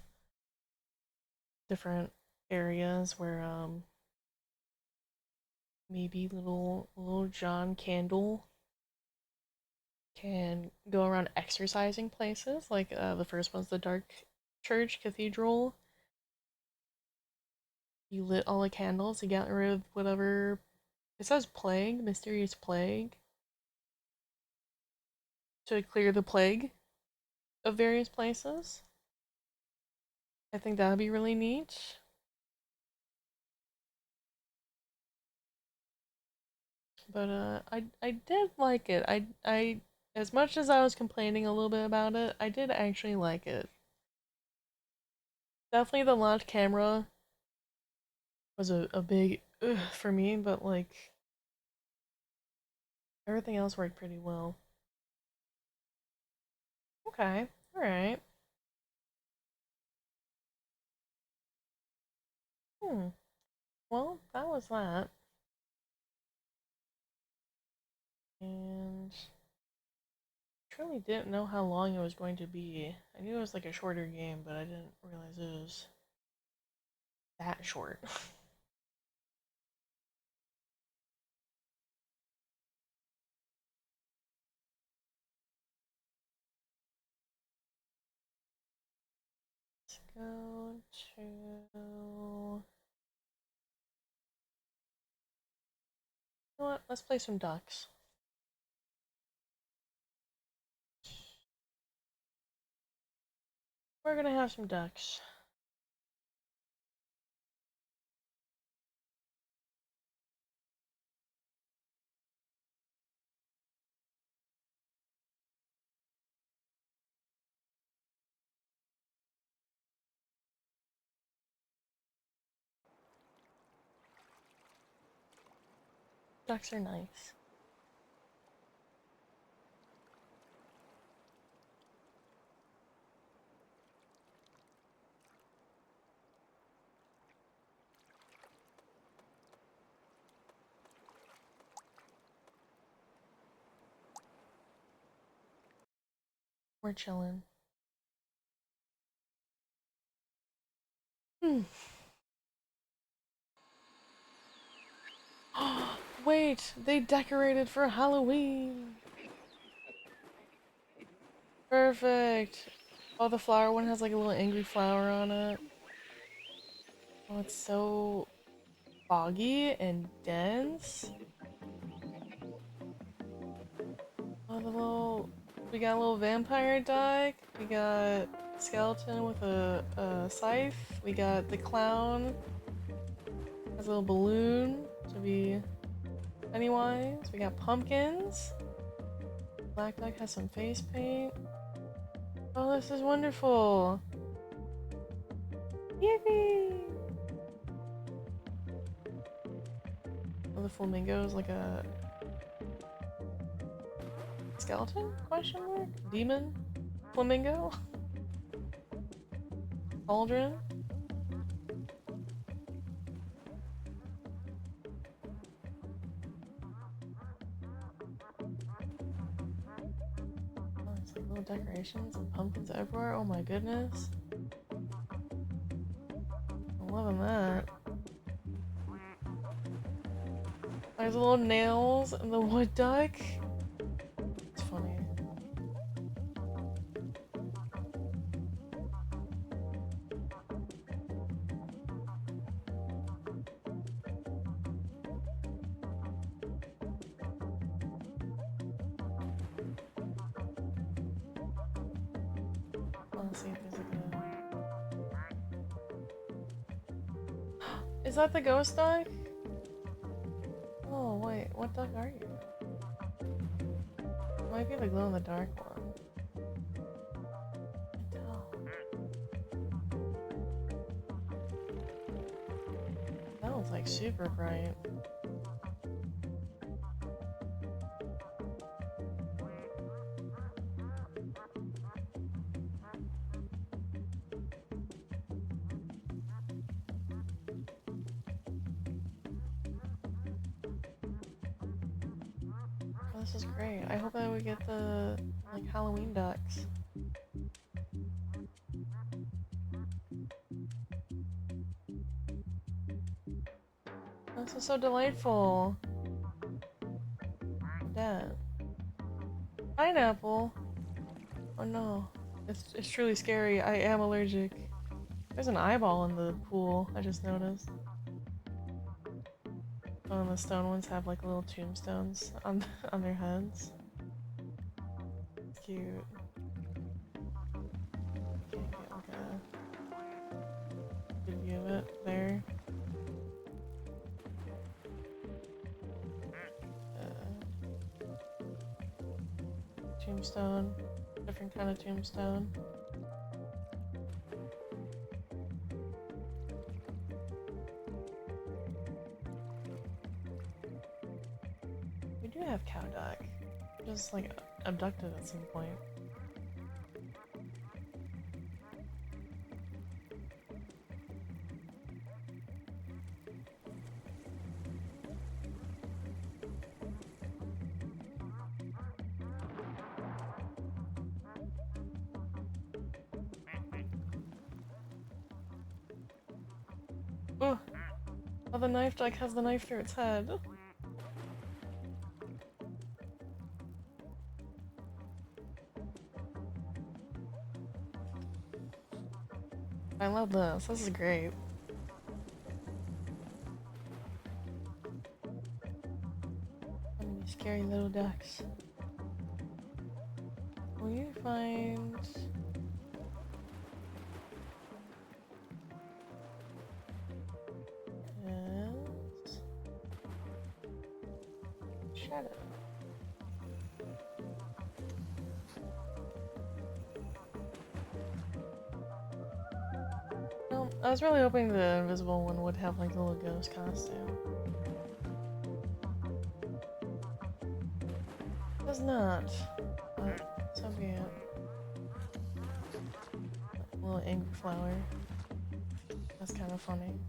different areas where maybe little John Candle can go around exercising places. Like the first one's the Dark Church Cathedral. You lit all the candles. You got rid of whatever it says plague, mysterious plague, to clear the plague of various places. I think that would be really neat. But I did like it. I as much as I was complaining a little bit about it, I did actually like it. Definitely the launch camera was a big ugh for me, but like everything else worked pretty well. Okay, alright. Hmm. Well, that was that. And truly didn't know how long it was going to be. I knew it was like a shorter game, but I didn't realize it was that short. Let's go to. You know what? Let's play some ducks. We're gonna have some ducks. Ducks are nice. We're chilling. Hmm. Wait, they decorated for Halloween. Perfect. Oh, the flower one has like a little angry flower on it. Oh, it's so foggy and dense. Oh, we got a little vampire duck. We got skeleton with a scythe. We got the clown has a little balloon to be Pennywise. We got pumpkins. Black duck has some face paint. Oh, this is wonderful. Yippee! Oh, the flamingo is like a skeleton? Question mark? Demon? Flamingo? Cauldron? Oh, it's like little decorations and pumpkins everywhere. Oh my goodness. I'm loving that. There's little nails in the wood duck. It's funny. Let's see if there's like a... Is that the ghost duck? Oh wait, what duck are you? It might be the glow in the dark one. I don't. That one's like super bright. Oh, this is great. I hope that we get the like Halloween ducks. This is so delightful. Dad. Pineapple? Oh no. It's truly scary. I am allergic. There's an eyeball in the pool, I just noticed. Oh, and the stone ones have like little tombstones on on their heads. It's cute. Can't get like a good view of it there. tombstone. Different kind of tombstone. We do have cow duck. Just like abducted at some point. Oh, the knife duck has the knife through its head. I love this. This is great. Scary little ducks. Will you find... Shadow. Well, I was really hoping the invisible one would have like a little ghost costume. It does not, but so be it. A little angry flower. That's kind of funny.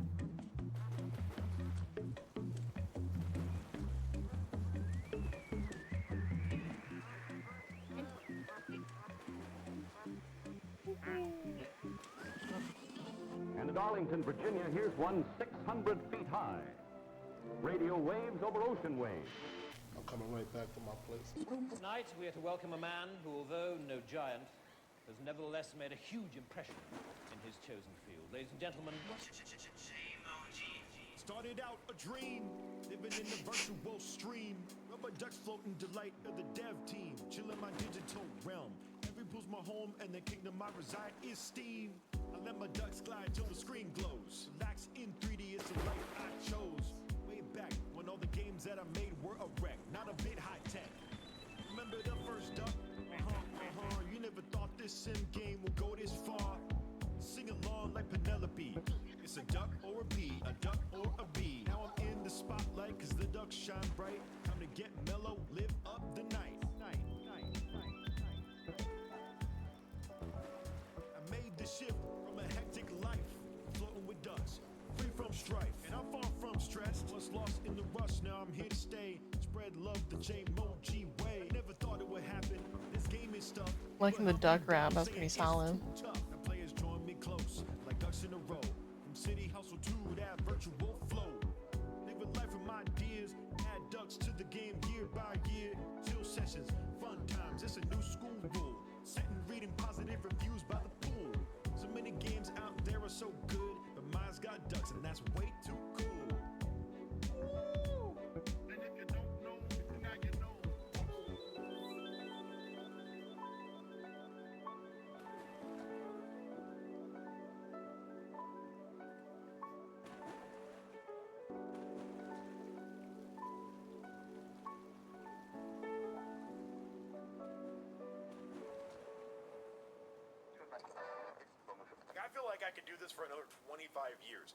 And in Arlington, Virginia, here's one 600 feet high. Radio waves over ocean waves. I'm coming right back to my place. Tonight, we are to welcome a man who, although no giant, has nevertheless made a huge impression in his chosen field. Ladies and gentlemen, started out a dream, living in the virtual stream. Rubber ducks floating, delight of the dev team. Chilling my digital realm. Every pool's my home, and the kingdom I reside is Steam. I let my ducks glide till the screen glows. Relax in 3D, it's a life I chose. Way back when all the games that I made were a wreck, not a bit high tech. Remember the first duck? You never thought this sim game would go this far. Sing along like Penelope. It's a duck or a bee, a duck or a bee. Now I'm in the spotlight cause the ducks shine bright. Time to get mellow, live up the night. I made the shift from a hectic life, floating with ducks, free from strife. And I'm far from stressed, was lost in the rush, now I'm here to stay. Spread love the J-Moji way. Never thought it would happen, this game is stuff. Liking the duck rap, that's pretty solid. Now players join me close, like ducks in a row. From city hustle to that virtual flow. Live a life of my ideas, add ducks to the game year by year. Chill sessions, fun times, it's a new school rule. Sitting reading positive reviews by the pool. So many games out there are so good, but mine's got ducks and that's way too cool. And if you don't know, now you know. I feel like I could do this for another 25 years.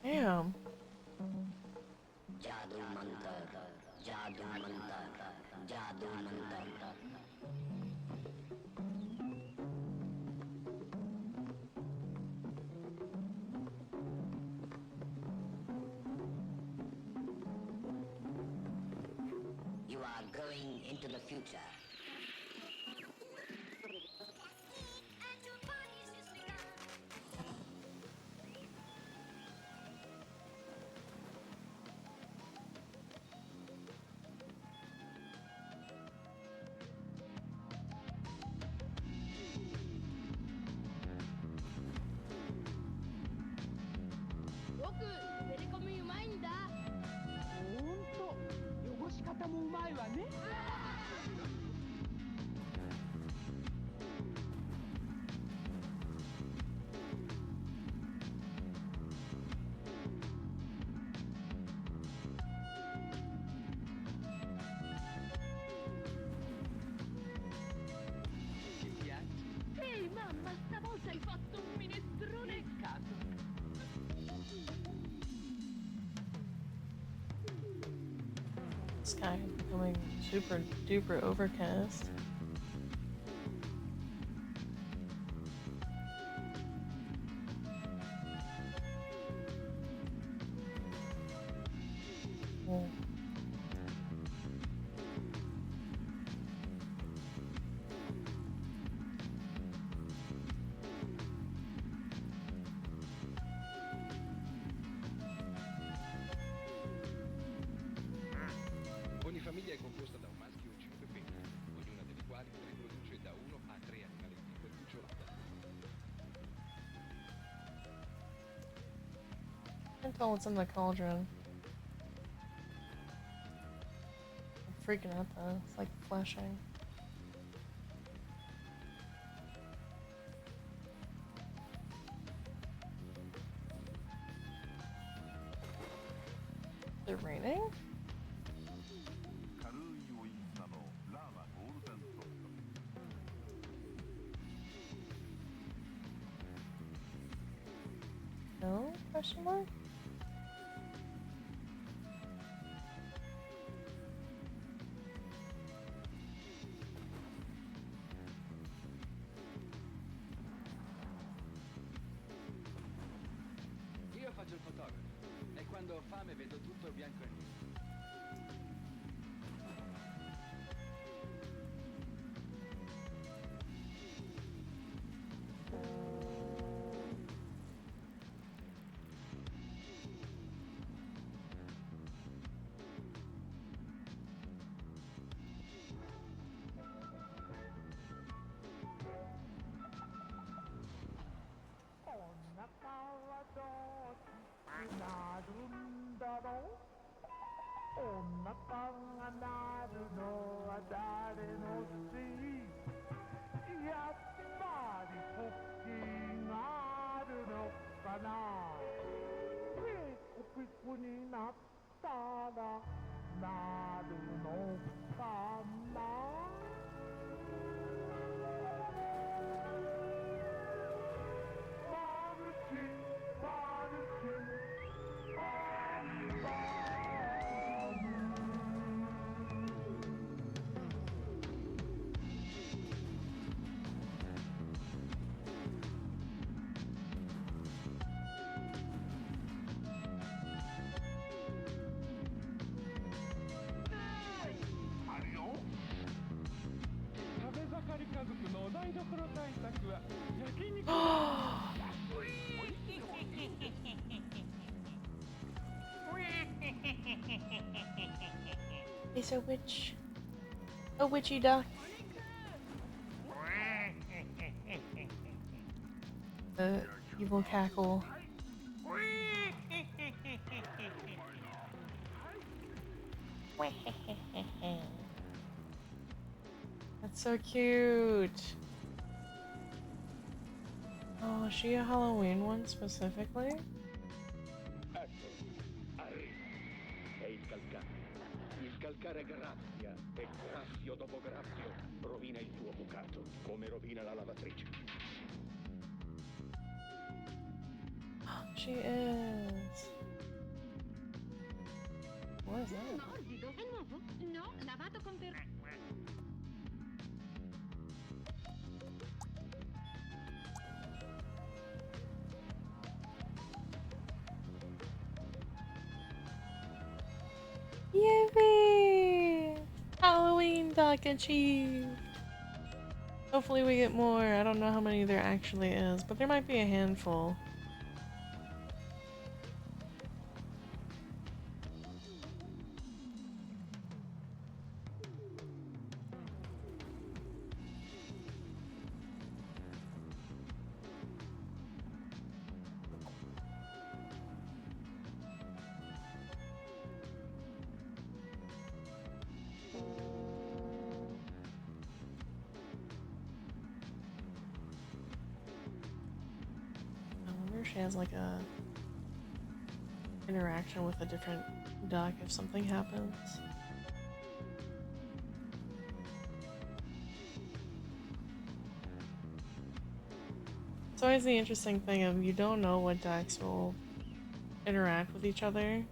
Damn. You are going into the future. Sky becoming super duper overcast. Oh. Ogni famiglia è composta da un maschio e 5 femmine, ognuna delle quali riproduce da 1 a 3 animaletti per cucciolata. Can't tell what's in the cauldron. I'm freaking out though. It's like flashing. Is it raining? No? Question mark? Io faccio il fotografo e quando ho fame vedo tutto bianco e nero. He's a witch. A witchy duck. The evil cackle. That's so cute. Oh, is she a Halloween one specifically? Ecco, è il calcare. Il calcare grazia e grazio dopo grazio rovina il tuo bucato, come rovina la lavatrice. She is. What is that? Morbido, è nuovo? No, lavato con Yippee! Halloween duck achieved! Hopefully we get more. I don't know how many there actually is, but there might be a handful. She has like a interaction with a different duck if something happens. It's always the interesting thing of you don't know what ducks will interact with each other.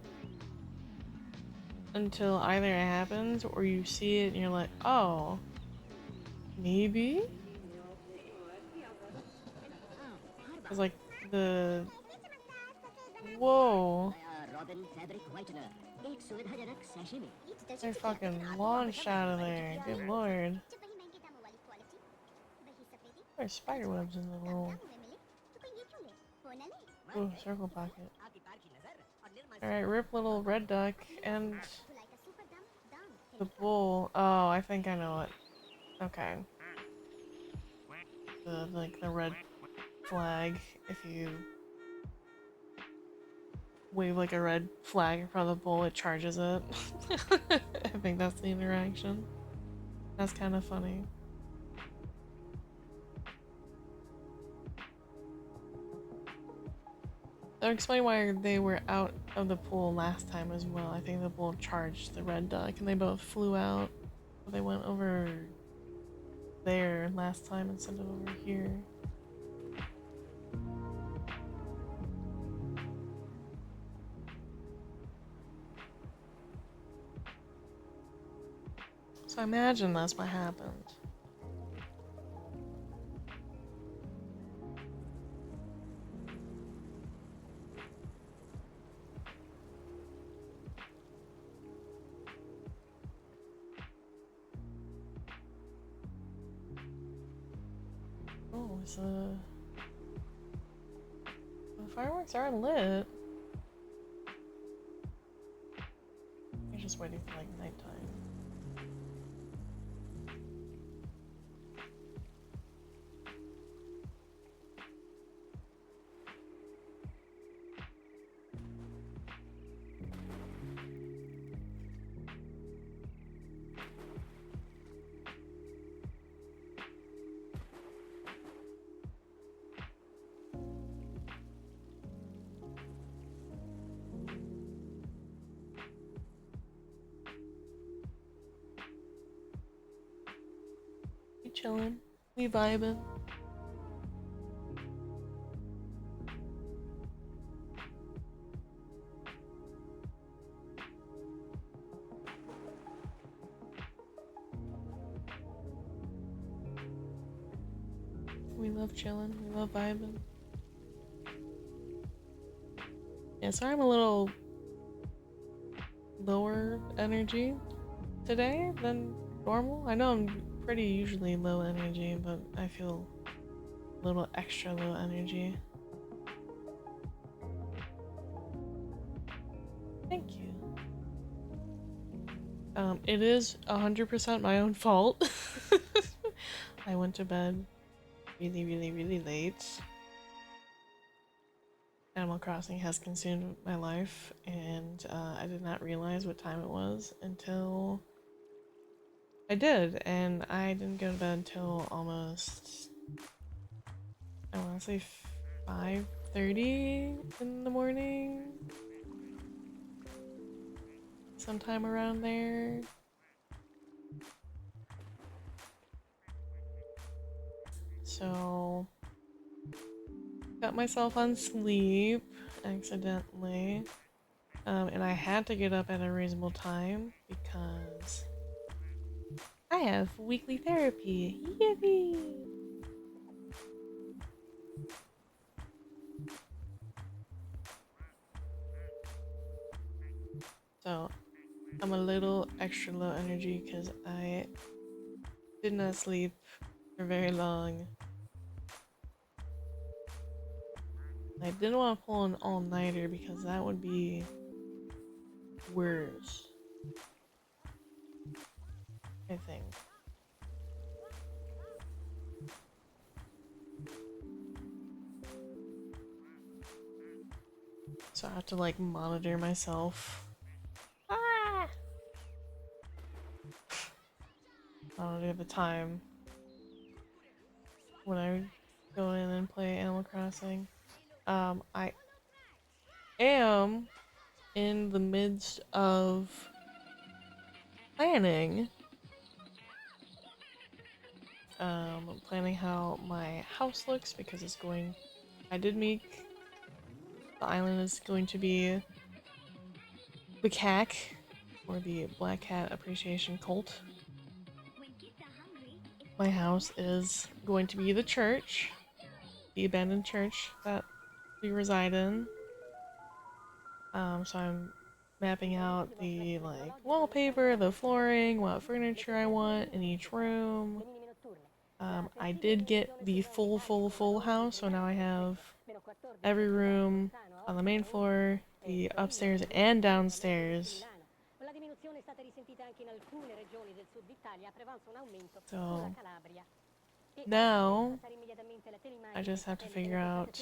until either it happens or you see it and you're like, oh, maybe? It's like the... Whoa. They're fucking launched out of there. Good lord. There's spider webs in the little... Ooh, circle pocket. Alright, rip little red duck and the bull. Oh, I think I know it. Okay. The red flag, if you wave like a red flag in front of the bull, it charges it. I think that's the interaction. That's kind of funny. That would explain why they were out of the pool last time as well. I think the bull charged the red duck and they both flew out. But they went over there last time instead of over here. So I imagine that's what happened. Oh, the fireworks are lit. You're just waiting for like nighttime. We chillin', we vibing. We love chilling, we love vibing. Yeah, sorry I'm a little lower energy today than normal. I know I'm pretty usually low energy, but I feel a little extra low energy. Thank you. It is 100% my own fault. I went to bed really late. Animal Crossing has consumed my life, and I did not realize what time it was until I did, and I didn't go to bed until almost, I want to say 5:30 in the morning, sometime around there. So, got myself on sleep accidentally, and I had to get up at a reasonable time because I have weekly therapy. Yippee! So, I'm a little extra low energy because I did not sleep for very long. I didn't want to pull an all-nighter because that would be worse, I think. So I have to like monitor myself. Ah! Monitor the time when I go in and play Animal Crossing. I am in the midst of planning. Planning how my house looks because it's going. I did make the island is going to be the CAC for the Black Cat Appreciation Cult. My house is going to be the church, the abandoned church that we reside in. So I'm mapping out the like wallpaper, the flooring, what furniture I want in each room. I did get the full house, so now I have every room on the main floor, the upstairs and downstairs. So now I just have to figure out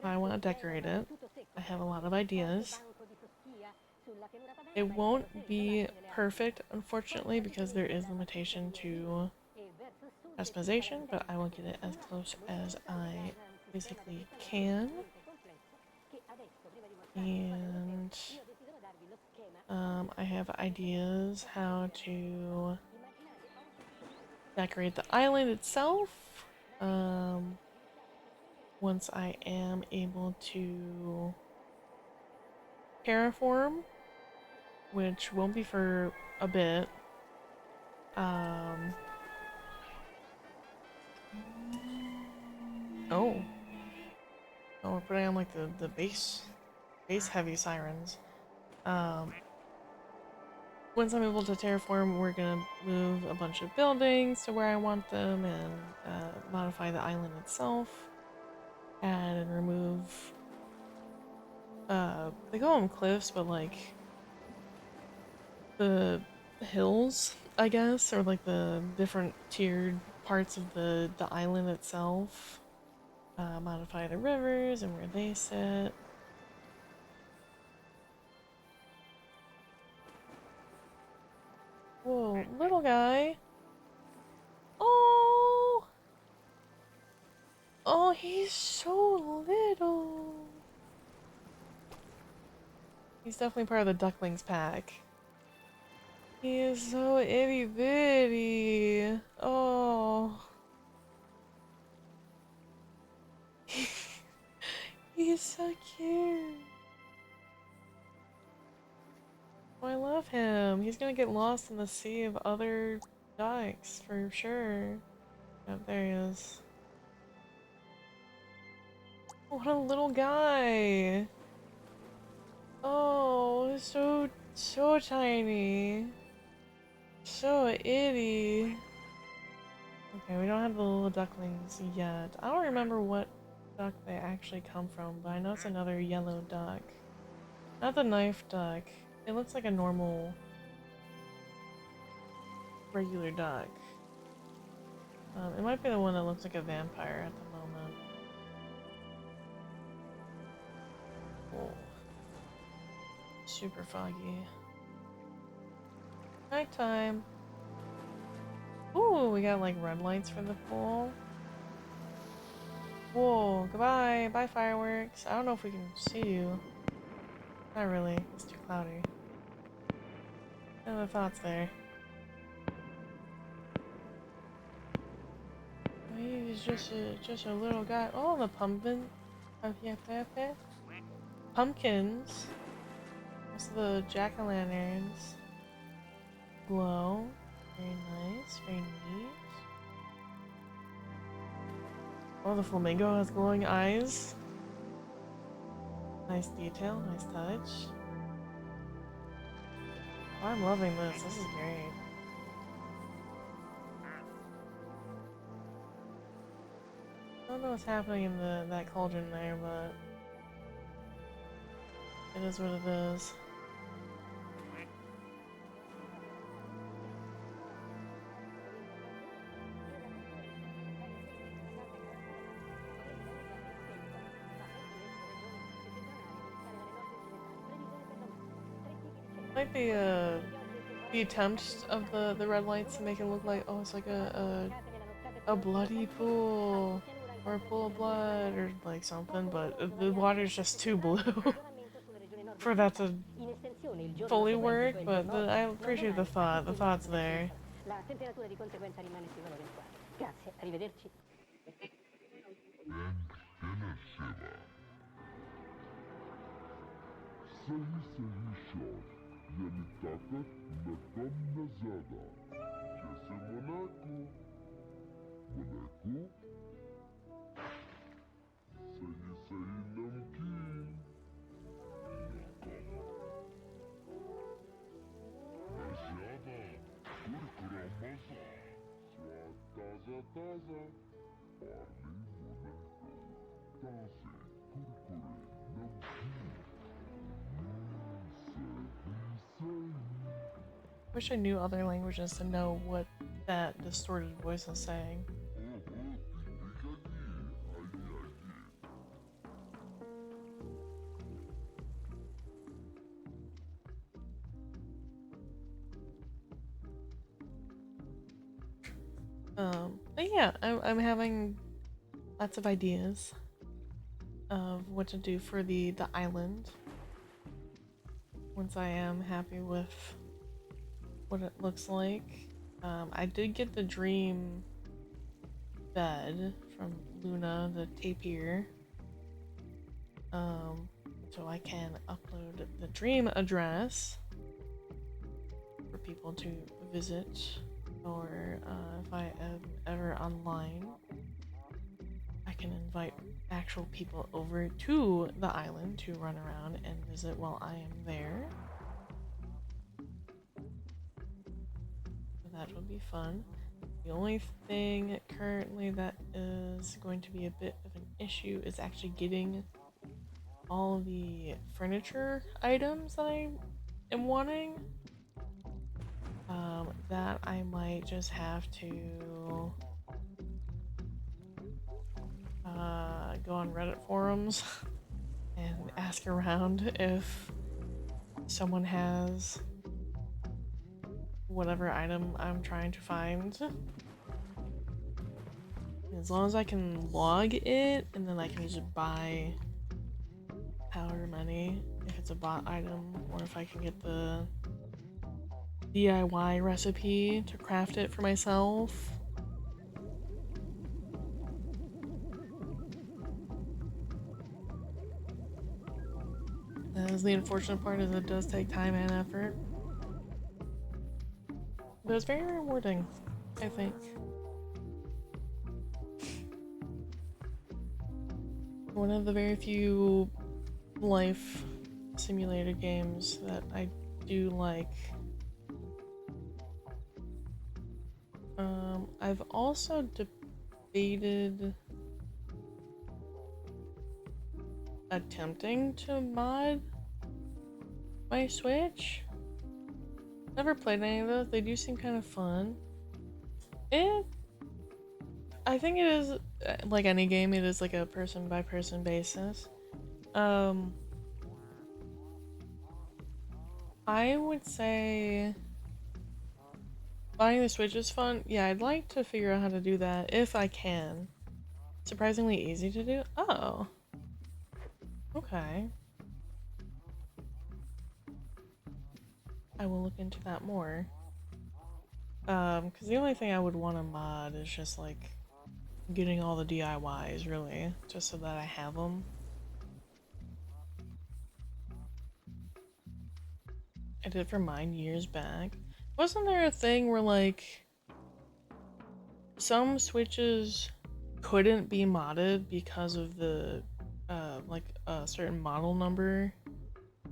how I want to decorate it. I have a lot of ideas. It won't be perfect, unfortunately, because there is limitation to customization, but I will get it as close as I physically can. And I have ideas how to decorate the island itself. Once I am able to terraform, which won't be for a bit. Oh. Oh, we're putting on like the bass heavy sirens. Once I'm able to terraform, we're gonna move a bunch of buildings to where I want them and modify the island itself. Add and remove, they call them cliffs, but like the hills, I guess, or like the different tiered parts of the island itself. Modify the rivers and where they sit. Whoa, little guy. Oh! Oh, he's so little. He's definitely part of the ducklings pack. He is so itty bitty. Oh. He's so cute. Oh, I love him. He's gonna get lost in the sea of other ducks for sure. Oh, there he is. What a little guy. Oh, so tiny. So itty. Okay, we don't have the little ducklings yet. I don't remember what duck they actually come from, but I know it's another yellow duck. Not the knife duck. It looks like a normal, regular duck. It might be the one that looks like a vampire at the moment. Oh. Super foggy. Nighttime. Ooh, we got like red lights for the pool. Whoa, goodbye. Bye, fireworks. I don't know if we can see you. Not really. It's too cloudy. No other thoughts there. He's just a little guy. Oh, the pumpkin. Pumpkins. Most of the jack-o'-lanterns. Glow. Very nice. Very neat. Oh, the flamingo has glowing eyes. Nice detail. Nice touch. Oh, I'm loving this. This is great. I don't know what's happening in that cauldron there, but it is what it is. Like the attempt of the red lights to make it look like, oh, it's like a bloody pool or a pool of blood or like something, but the water's just too blue for that to fully work. But I appreciate the thought. The thought's there. Wish I knew other languages to know what that distorted voice is saying. But yeah, I'm having lots of ideas of what to do for the island once I am happy with what it looks like. I did get the dream bed from Luna, the tapir. So I can upload the dream address for people to visit, or if I am ever online, I can invite actual people over to the island to run around and visit while I am there. So that would be fun. The only thing currently that is going to be a bit of an issue is actually getting all the furniture items that I am wanting. That I might just have to go on Reddit forums and ask around if someone has whatever item I'm trying to find. As long as I can log it, and then I can just buy however many, if it's a bot item, or if I can get the DIY recipe to craft it for myself. That is the unfortunate part, is it does take time and effort. But it's very rewarding, I think. One of the very few life simulator games that I do like. I've also debated attempting to mod my Switch. Never played any of those. They do seem kind of fun. I think it is, like any game, it is like a person by person basis. I would say buying the Switch is fun. Yeah, I'd like to figure out how to do that if I can. Surprisingly easy to do. Oh. Okay. I will look into that more. Because the only thing I would want to mod is just like getting all the DIYs, really, just so that I have them. I did it for mine years back. Wasn't there a thing where like some Switches couldn't be modded because of the like a certain model number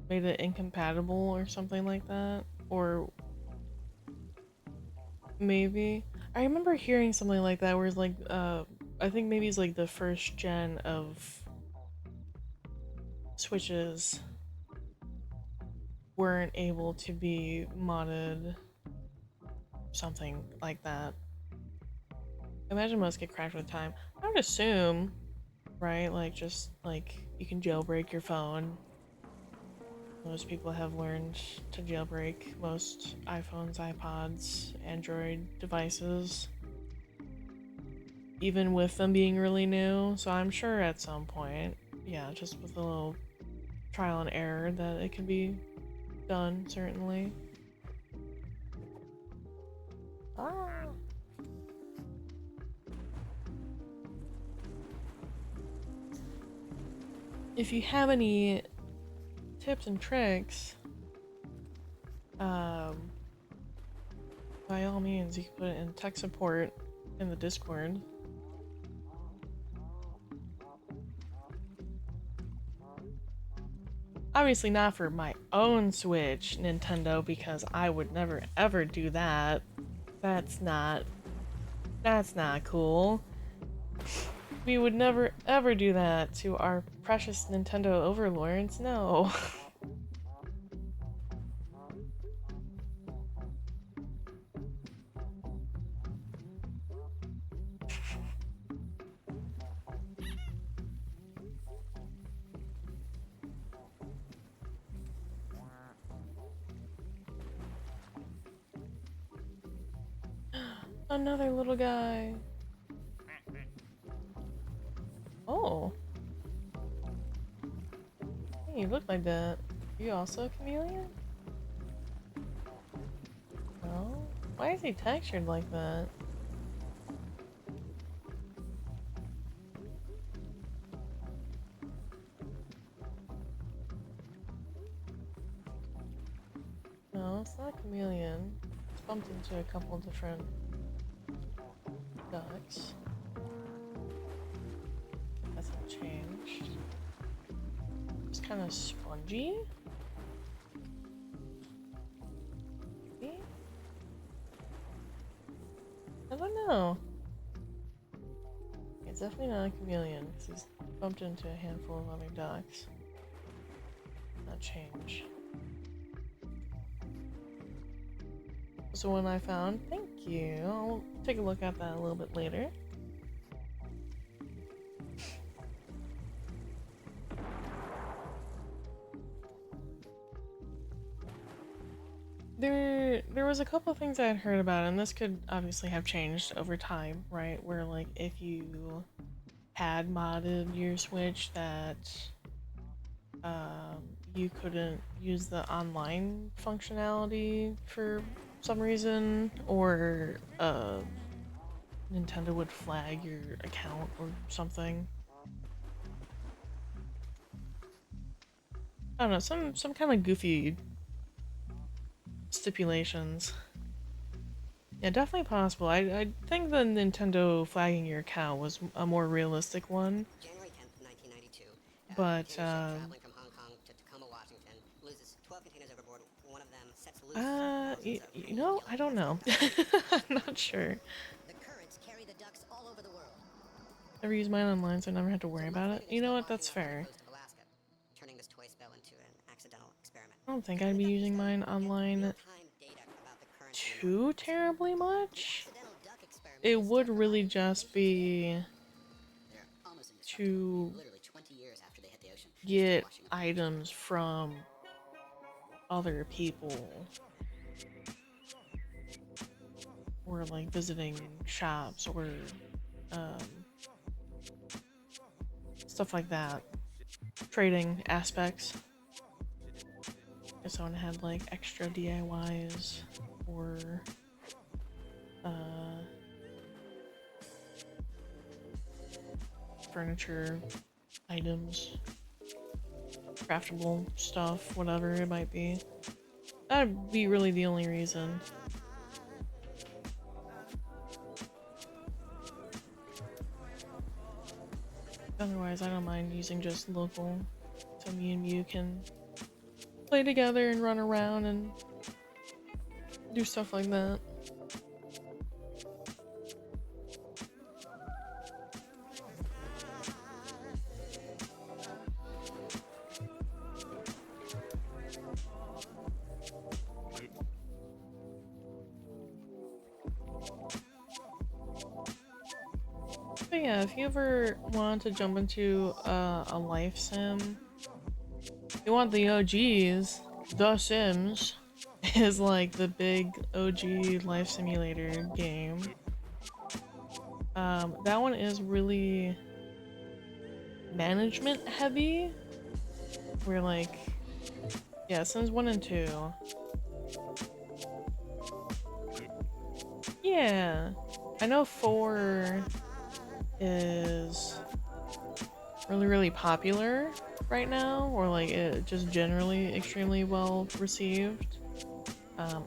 made it incompatible or something like that? Or maybe I remember hearing something like that where it's like I think maybe it's like the first gen of Switches weren't able to be modded, something like that. Imagine most get cracked with time. I would assume, right? Like just like you can jailbreak your phone. Most people have learned to jailbreak most iPhones, iPods, Android devices, even with them being really new. So I'm sure at some point, yeah, just with a little trial and error, that it can be done, certainly. If you have any tips and tricks, by all means, you can put it in tech support in the Discord. Obviously not for my own Switch, Nintendo, because I would never ever do that. That's not cool. We would never ever do that to our precious Nintendo overlords, no. Another little guy. Oh. Hey, you look like that. You also a chameleon? No? Why is he textured like that? No, it's not a chameleon. It's bumped into a couple different ducks. That's not changed. It's kind of spongy. Maybe? I don't know. It's definitely not a chameleon because he's bumped into a handful of other ducks. Not change. That's the one I found. Thank you. I'll take a look at that a little bit later. There was a couple of things I had heard about, and this could obviously have changed over time, right? Where like if you had modded your Switch that you couldn't use the online functionality for some reason, or Nintendo would flag your account or something. I don't know, some kind of goofy stipulations. Yeah, definitely possible. I think the Nintendo flagging your account was a more realistic one. January 10th, 1992. But, Traveling from Hong Kong to Tacoma, Washington, loses 12 containers overboard. One of them sets loose. You know, I don't know. I'm not sure. The currents carry the ducks all over the world. Never used mine online, so I never had to worry about it. You know what? That's fair. Alaska, turning this toy spell into an accidental experiment. I don't think I'd be using mine online too terribly much. It would really just be to get items from other people, or like visiting shops, or stuff like that. Trading aspects. If someone had like extra DIYs, or furniture items, craftable stuff, whatever it might be. That'd be really the only reason. Otherwise, I don't mind using just local, so me and you can play together and run around and do stuff like that. But yeah, if you ever want to jump into a life sim, you want the OGs, The Sims is like the big OG life simulator game. That one is really management heavy. We're like, yeah, Sims 1 and 2. Yeah, I know 4 is really, really popular, right now, or like it just generally extremely well received.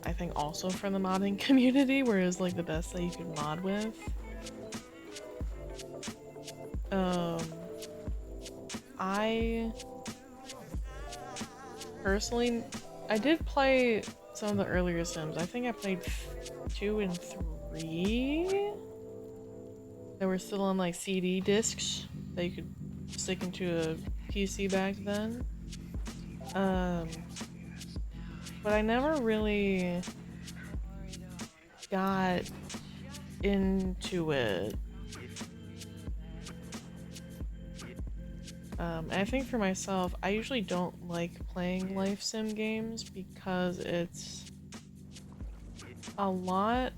I think also from the modding community, where it's like the best that you could mod with. I personally, I did play some of the earlier Sims. I think I played 2 and 3. They were still on like CD discs that you could stick into a PC back then. But I never really got into it. And I think for myself, I usually don't like playing life sim games because it's a lot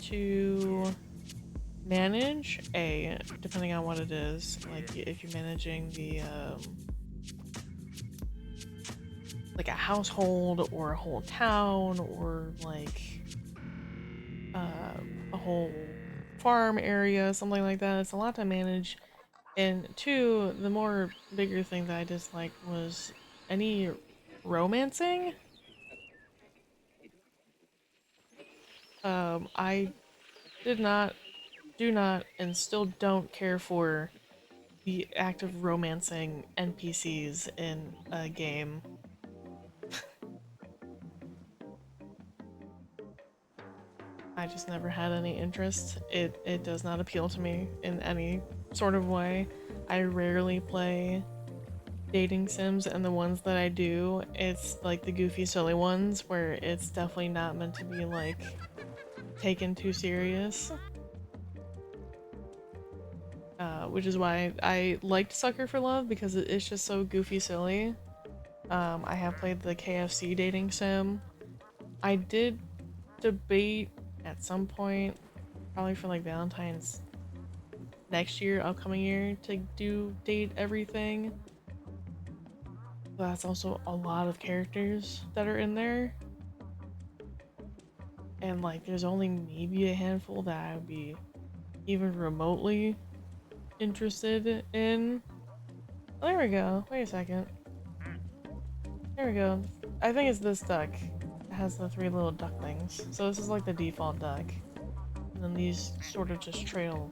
to manage, depending on what it is. Like if you're managing the like a household or a whole town or like a whole farm area, something like that. It's a lot to manage. And 2, the more bigger thing that I disliked was any romancing. I do not, and still don't care for the act of romancing NPCs in a game. I just never had any interest. It does not appeal to me in any sort of way. I rarely play dating sims, and the ones that I do, it's like the goofy silly ones where it's definitely not meant to be like taken too serious. Which is why I liked Sucker for Love, because it's just so goofy silly. I have played the KFC dating sim. I did debate at some point, probably for like Valentine's next year, upcoming year, to do date everything. But that's also a lot of characters that are in there. And like there's only maybe a handful that I would be even remotely interested in. Oh, there we go. Wait a second. There we go. I think it's this duck. It has the 3 little duck things. So this is like the default duck. And then these sort of just trail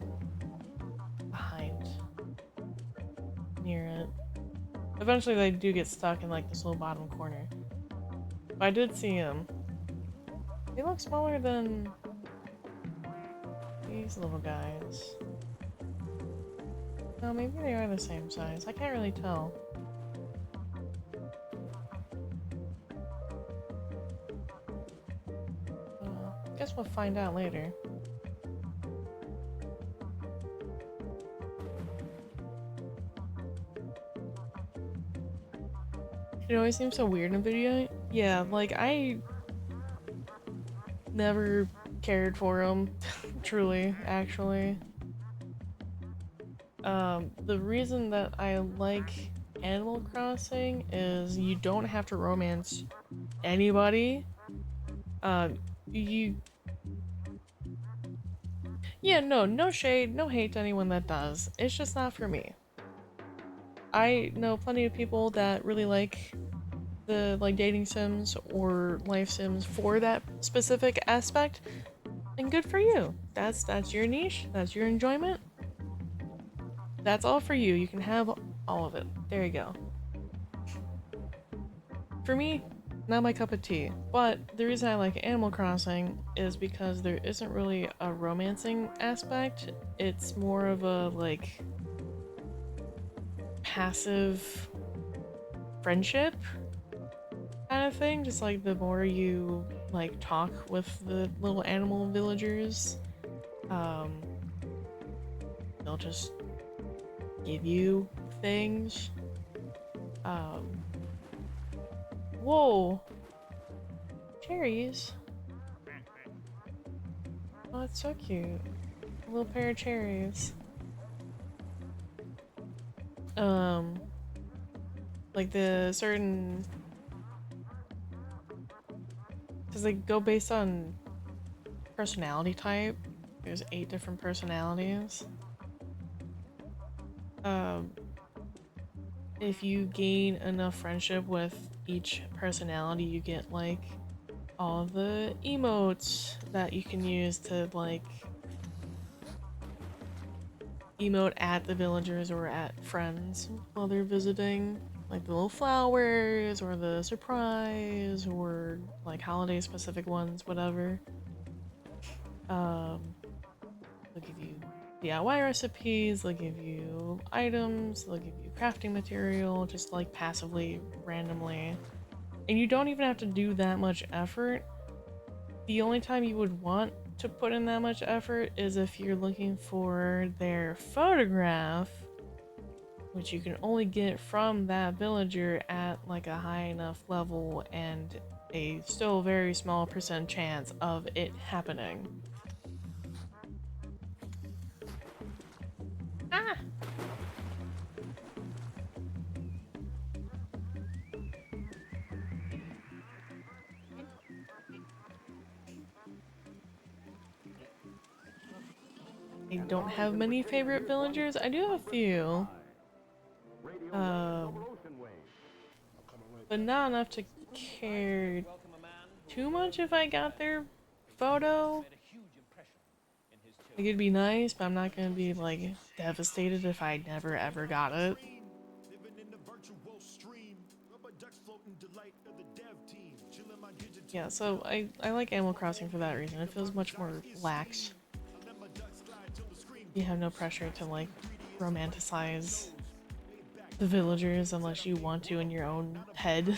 behind near it. Eventually they do get stuck in like this little bottom corner. But I did see him. They look smaller than these little guys. No, maybe they are the same size. I can't really tell. Guess we'll find out later. It always seems so weird in a video. Yeah, like I never cared for him, truly, actually. The reason that I like Animal Crossing is you don't have to romance anybody. You... Yeah, no shade, no hate to anyone that does. It's just not for me. I know plenty of people that really like the dating sims or life sims for that specific aspect, and good for you. That's your niche, that's your enjoyment. That's all for you. You can have all of it. There you go. For me, not my cup of tea. But the reason I like Animal Crossing is because there isn't really a romancing aspect. It's more of a like passive friendship kind of thing. Just like the more you like talk with the little animal villagers, they'll just give you things. Whoa! Cherries? Oh, that's so cute. A little pair of cherries. Like the certain... Does they go based on personality type? There's 8 different personalities. if you gain enough friendship with each personality, you get like all the emotes that you can use to like emote at the villagers or at friends while they're visiting. Like the little flowers or the surprise or like holiday specific ones, whatever. They'll give you DIY recipes, they'll give you items, they'll give you crafting material, just like passively, randomly. And you don't even have to do that much effort. The only time you would want to put in that much effort is if you're looking for their photograph, which you can only get from that villager at like a high enough level and a still very small % chance of it happening. Ah! I don't have many favorite villagers. I do have a few. But not enough to care too much if I got their photo. Like, it'd be nice, but I'm not gonna be like devastated if I never ever got it. Yeah, so I like Animal Crossing for that reason. It feels much more lax. You have no pressure to like romanticize the villagers unless you want to in your own head.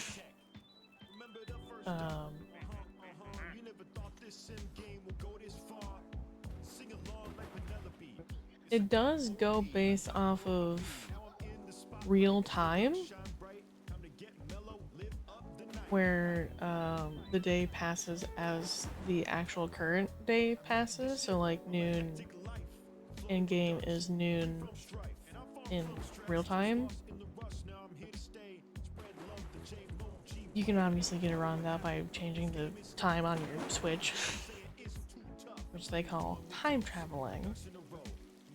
It does go based off of real time, where the day passes as the actual current day passes. So like noon in game is noon in real time. You can obviously get around that by changing the time on your Switch, which they call time traveling.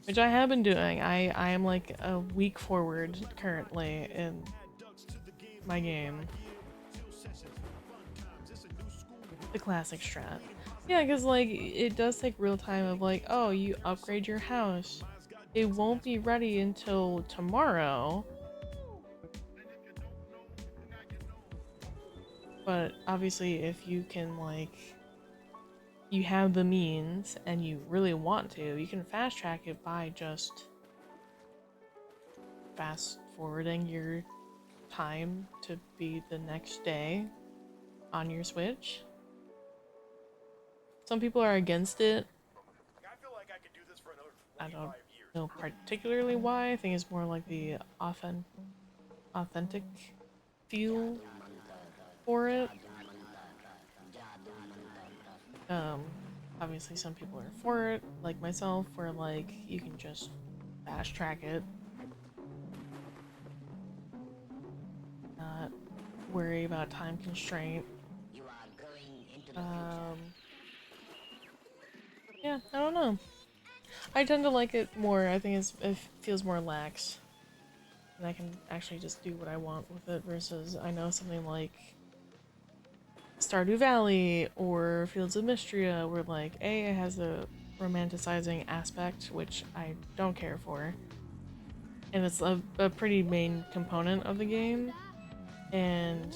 Which I have been doing. I am like a week forward currently in my game. The classic strat. Yeah, because like it does take real time of like, oh, you upgrade your house. It won't be ready until tomorrow. But obviously if you can like you have the means and you really want to, you can fast track it by just fast forwarding your time to be the next day on your Switch. Some people are against it. I don't know particularly why. I think it's more like the authentic feel for it. Obviously some people are for it, like myself, where like you can just fast track it. Not worry about time constraint. Yeah, I don't know. I tend to like it more. I think it feels more lax. And I can actually just do what I want with it versus I know something like Stardew Valley or Fields of Mystria where like it has a romanticizing aspect which I don't care for. And it's a pretty main component of the game. And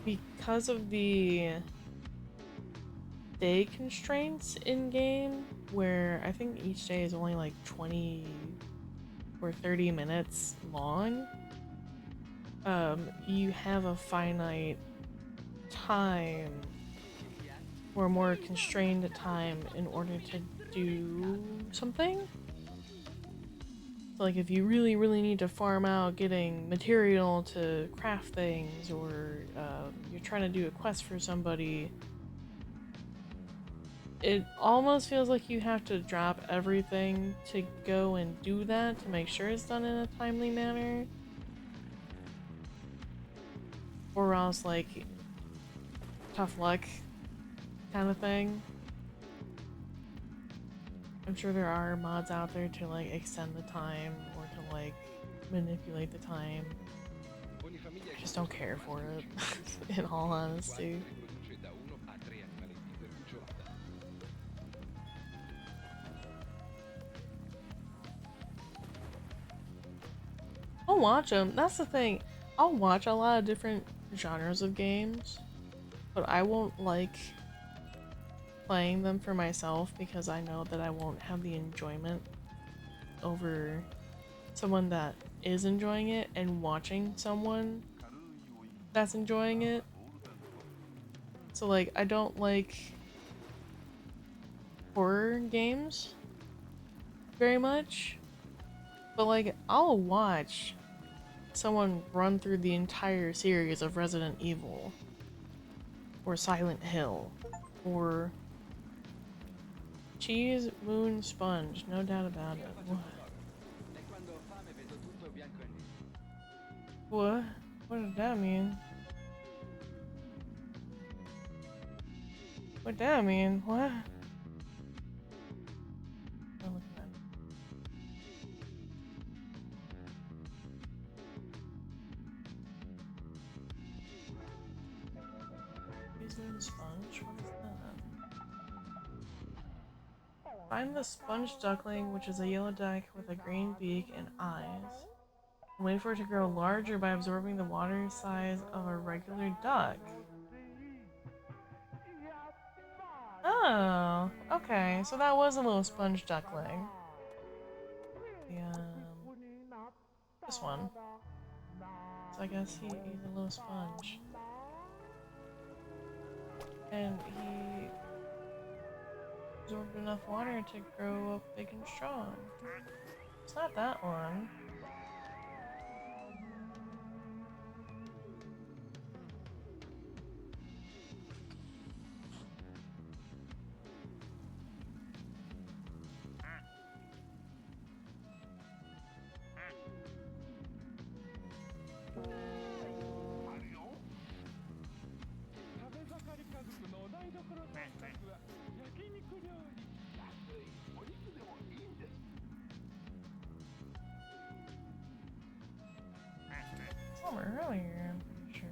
because of the day constraints in game, where I think each day is only like 20 or 30 minutes long, you have a finite time or more constrained time in order to do something. So like if you really need to farm out getting material to craft things, or you're trying to do a quest for somebody, it almost feels like you have to drop everything to go and do that to make sure it's done in a timely manner. Or else, like, tough luck kind of thing. I'm sure there are mods out there to like extend the time or to like manipulate the time. Ogni famiglia I è just don't composta da care un for maschio e it, 5 femmine. in all Il quale honesty. riproduce da 1 a 3 animaletti per cucciolata. I'll watch them. That's the thing. I'll watch a lot of different genres of games, but I won't like playing them for myself because I know that I won't have the enjoyment over someone that is enjoying it and watching someone that's enjoying it. So like I don't like horror games very much, but like I'll watch someone run through the entire series of Resident Evil or Silent Hill or Cheese Moon Sponge, no doubt about it. What? What did that mean? What did that mean? What? Oh, look at that. Cheese Moon Sponge? What is that? Find the sponge duckling, which is a yellow duck with a green beak and eyes. And wait for it to grow larger by absorbing the water size of a regular duck. Oh, okay. So that was a little sponge duckling. This one. So I guess he's a little sponge. And he absorbed enough water to grow up big and strong. It's not that one. Somewhere earlier, I'm pretty sure.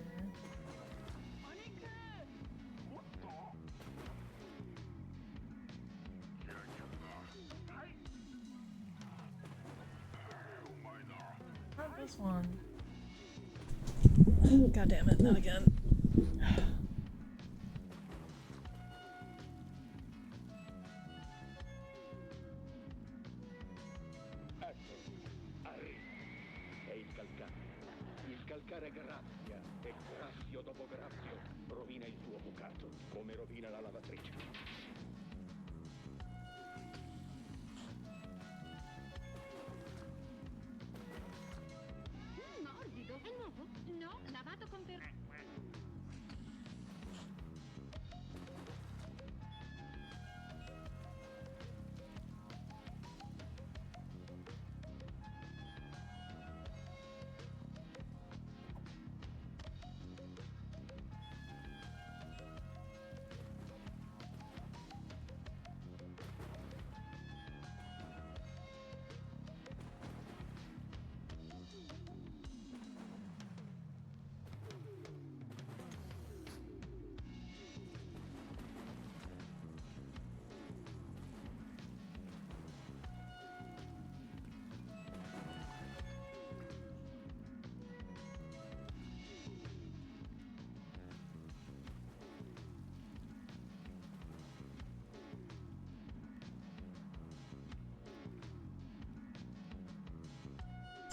Not this one. God damn it, not again. Ecco, è il calcare. Il calcare grazia e graffio dopo graffio rovina il tuo bucato, come rovina la lavatrice. Morbido. È nuovo? No, lavato con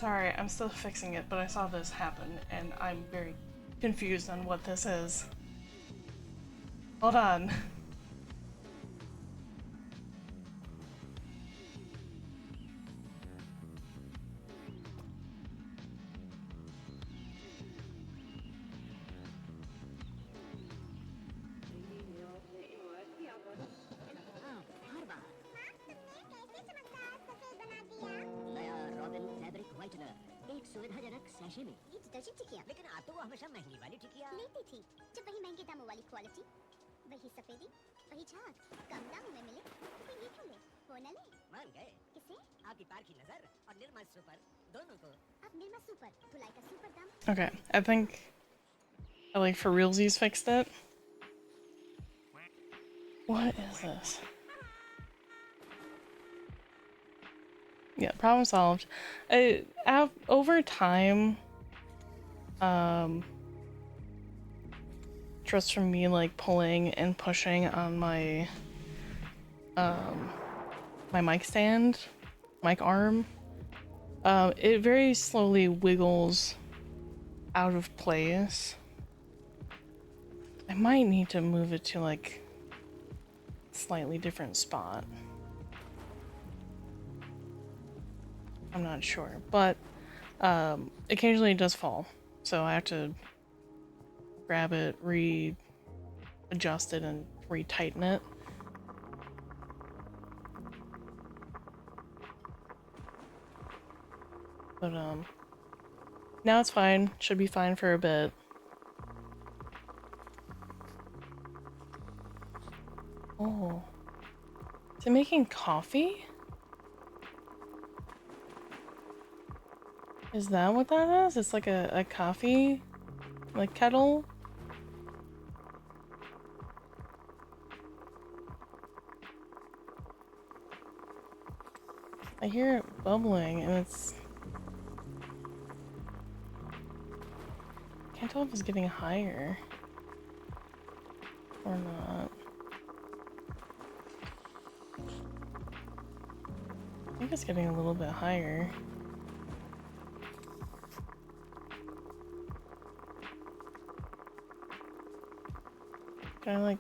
Sorry, I'm still fixing it, but I saw this happen, and I'm very confused on what this is. Hold on. एक सुविधाजनक sachet में ये detergent टिकिया, लेकिन आप तो वो हमेशा महंगी वाली टिकिया लेती थी। जब वही महंगे दामों वाली क्वालिटी, वही सफेदी, वही झाग, कम दामों में मिले तो कोई ये क्यों ले? Okay, I think I like for realsies fixed it. What is this? Yeah, problem solved. Over time, just from me like pulling and pushing on my my mic stand, mic arm, it very slowly wiggles out of place. I might need to move it to like a slightly different spot. I'm not sure, but occasionally it does fall, so I have to grab it, readjust it, and retighten it. But now it's fine. Should be fine for a bit. Oh, is it making coffee? Is that what that is? It's like a coffee, like kettle? I hear it bubbling and it's... Can't tell if it's getting higher or not. I think it's getting a little bit higher. Can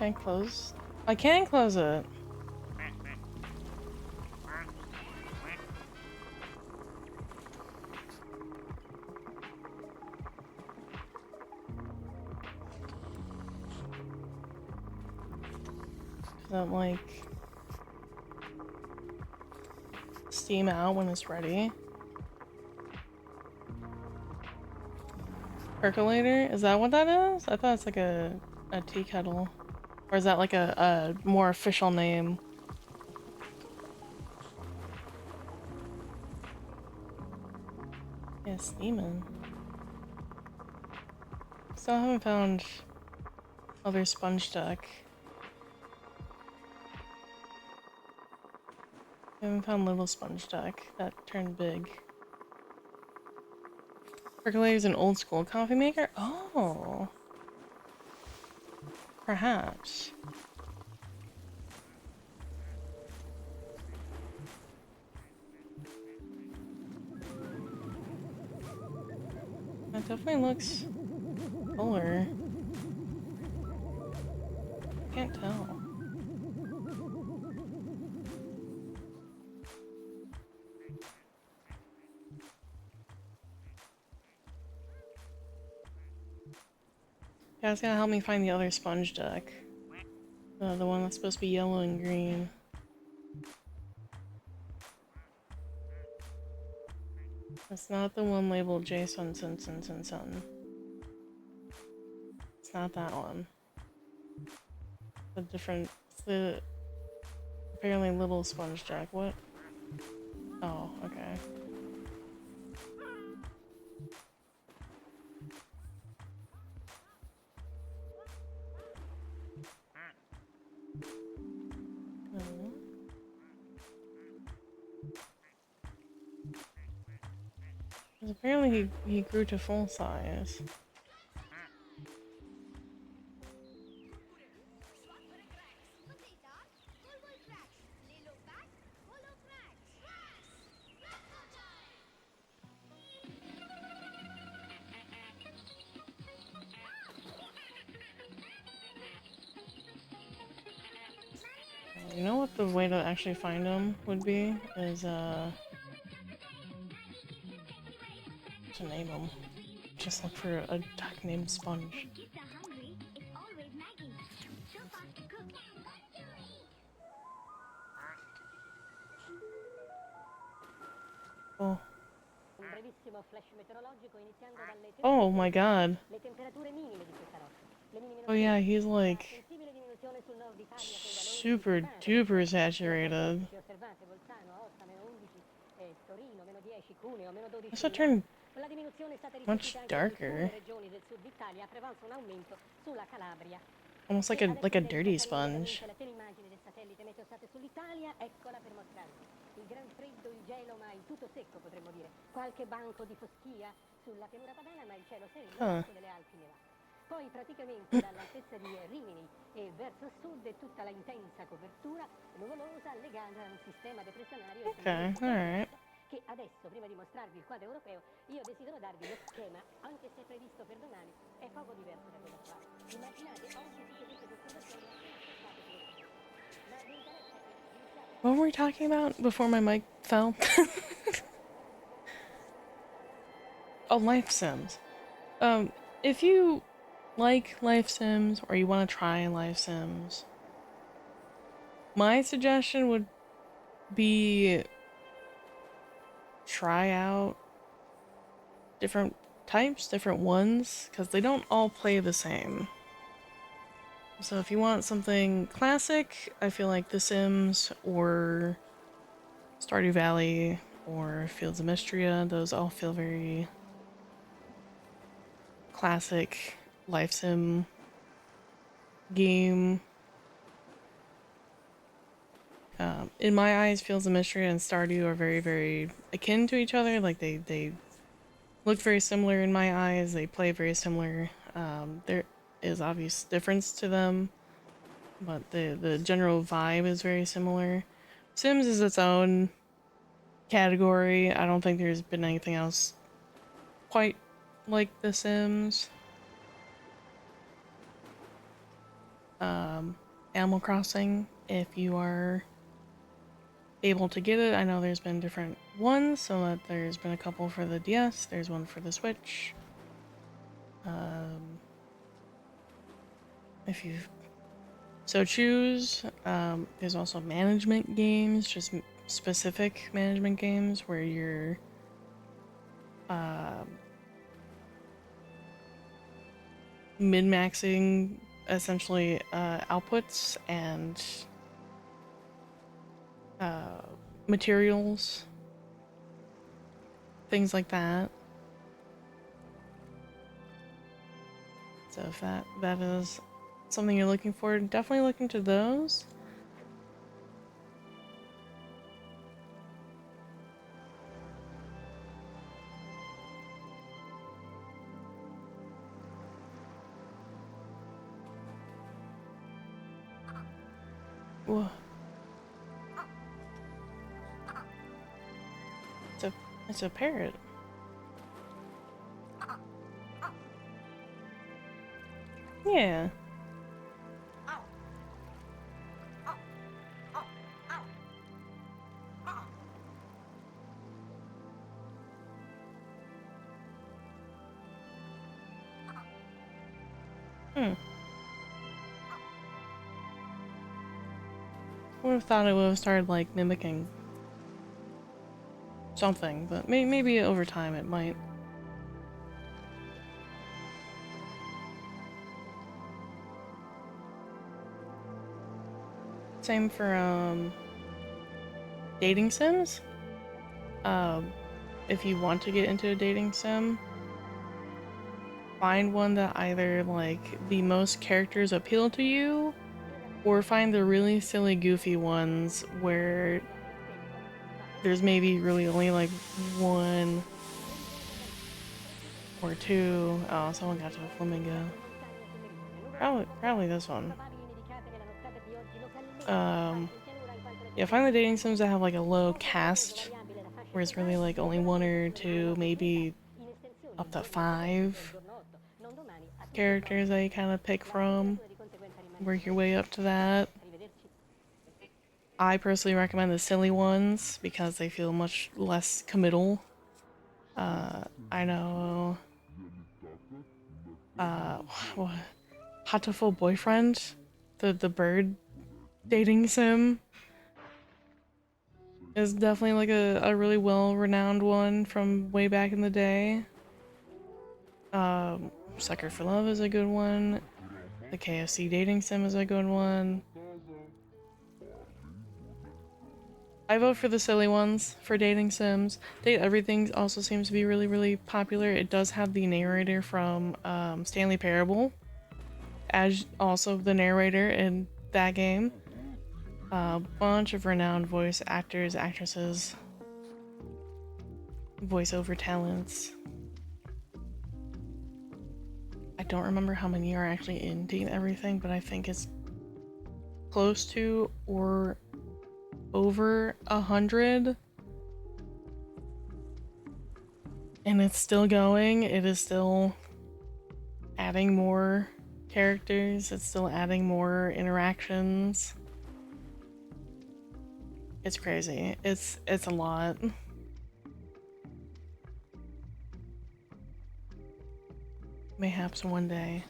I close? I can close it! Does that like steam out when it's ready? Percolator? Is that what that is? I thought it's like a tea kettle. Or is that like a more official name? Yeah, steaming. Still haven't found other sponge duck. I haven't found little sponge duck that turned big. Percolator's an old school coffee maker? Oh. Perhaps. That definitely looks fuller. Can't tell. Yeah, it's gonna help me find the other sponge duck. The one that's supposed to be yellow and green. It's not the one labeled Jason Sun. It's not that one. The different, it's the apparently little sponge duck. What? Oh, okay. Because apparently he grew to full size. You know what the way to actually find him would be? Is, to name him. Just look for a duck named Sponge. Oh. Oh my god. Oh yeah, he's like super duper saturated. This would turn much darker. Almost like a dirty sponge. Il gran freddo, il gelo, ma il tutto secco potremmo dire. Qualche banco di foschia sulla pianura padana, ma il cielo sereno l'alto delle Alpi ne va. Poi praticamente dall'altezza di Rimini e verso sud è tutta la intensa copertura nuvolosa legata a un sistema depressionario Alright. che adesso, prima di mostrarvi il quadro europeo, io desidero darvi lo schema, anche se previsto per domani, è poco diverso da quello qua. Immaginate oggi tutte queste osservazioni appena spostate sulle sinistre. Ma vi interessa che iniziate. What were we talking about before my mic fell? Oh, life sims. If you like life sims or you want to try life sims, my suggestion would be try out different types, different ones, because they don't all play the same. So if you want something classic, I feel like The Sims or Stardew Valley or Fields of Mystria, those all feel very classic life sim game. In my eyes, Fields of Mystria and Stardew are very, very akin to each other. Like they look very similar in my eyes. They play very similar. There is obvious difference to them, but the general vibe is very similar. Sims is its own category. I don't think there's been anything else quite like The Sims. Animal Crossing, if you are able to get it. I know there's been different ones, so that there's been a couple for the DS, there's one for the Switch. If you so choose, there's also management games, just specific management games where you're min-maxing essentially outputs and materials, things like that. So if that is something you're looking for, definitely look into those. Whoa. It's a parrot. Yeah. Would have thought it would have started like mimicking something, but maybe over time it might. Same for dating sims. If you want to get into a dating sim, find one that either like the most characters appeal to you, or find the really silly goofy ones where there's maybe really only like one or two. Oh, someone got to a flamingo. Probably this one. Yeah, find the dating sims that have like a low cast, where it's really like only one or two, maybe up to 5 characters that you kind of pick from. Work your way up to that. I personally recommend the silly ones because they feel much less committal. I know. Hatoful Boyfriend, the bird dating sim, is definitely like a really well-renowned one from way back in the day. Sucker for Love is a good one. The KFC dating sim is a good one. I vote for the silly ones for dating sims. Date Everything also seems to be really, really popular. It does have the narrator from Stanley Parable as also the narrator in that game. A bunch of renowned voice actors, actresses, voiceover talents. I don't remember how many are actually in Date Everything, but I think it's close to or over 100. And it's still going. It is still adding more characters. It's still adding more interactions. It's crazy. It's a lot. Mayhaps one day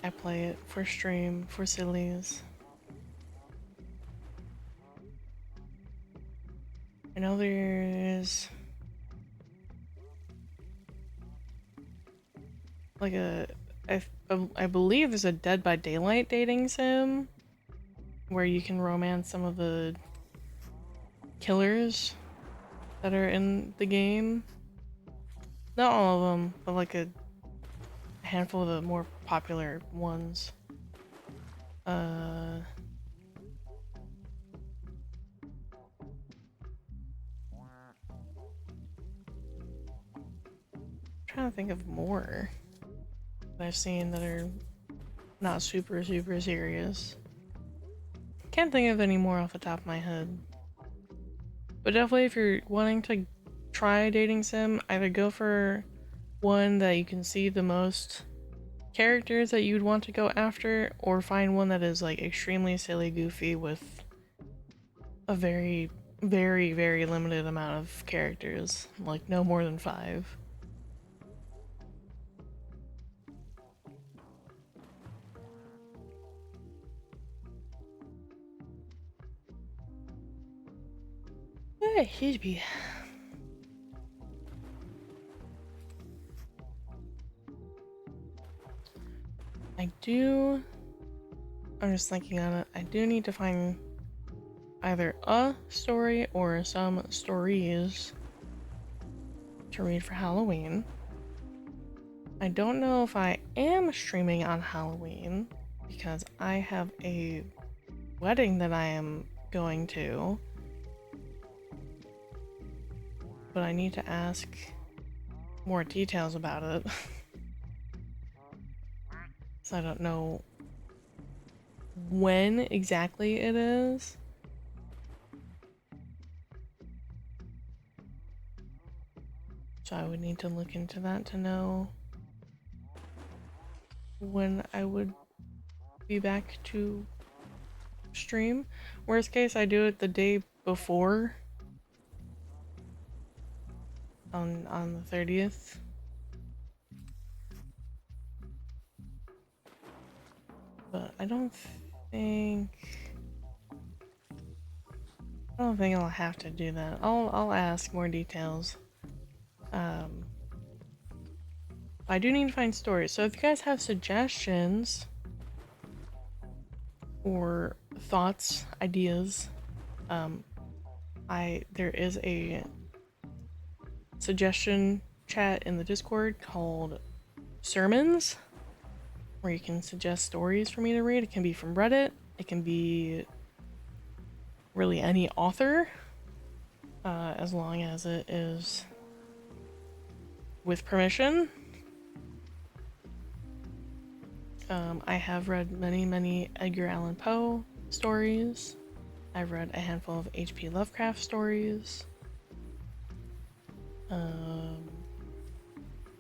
I play it for stream, for sillies. I know there's like I believe there's a Dead by Daylight dating sim where you can romance some of the killers that are in the game. Not all of them, but like a handful of the more popular ones. Trying to think of more that I've seen that are not super serious. Can't think of any more off the top of my head. But definitely if you're wanting to try a dating sim, either go for one that you can see the most characters that you'd want to go after, or find one that is like extremely silly, goofy with a very limited amount of characters, like no more than 5. Excuse me. I'm just thinking on it, I do need to find either a story or some stories to read for Halloween. I don't know if I am streaming on Halloween because I have a wedding that I am going to, but I need to ask more details about it. So I don't know when exactly it is. So I would need to look into that to know when I would be back to stream. Worst case, I do it the day before on the 30th. But I don't think I'll have to do that. I'll ask more details. I do need to find stories. So if you guys have suggestions or thoughts, ideas, there is a suggestion chat in the Discord called Sermons, where you can suggest stories for me to read. It can be from Reddit. It can be really any author, as long as it is with permission. I have read many Edgar Allan Poe stories. I've read a handful of H.P. Lovecraft stories.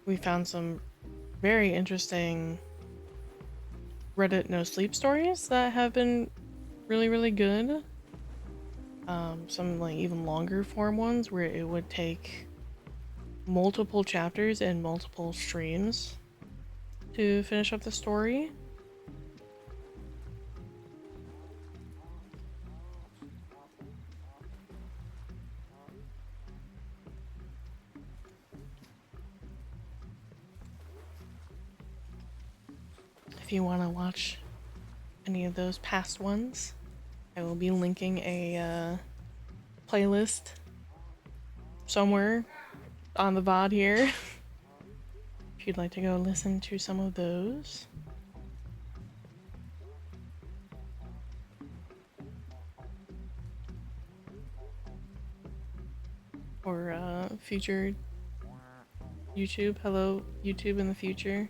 We found some very interesting Reddit no sleep stories that have been really good. Some like even longer form ones where it would take multiple chapters and multiple streams to finish up the story. If you want to watch any of those past ones, I will be linking a playlist somewhere on the VOD here. If you'd like to go listen to some of those. Or future YouTube. Hello, YouTube in the future.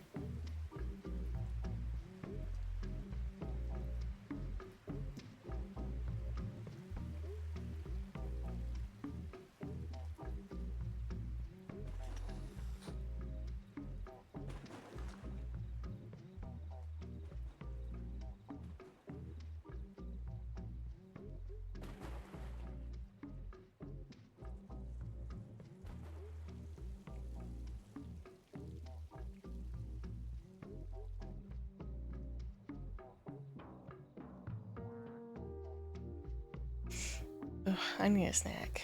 Ugh, I need a snack.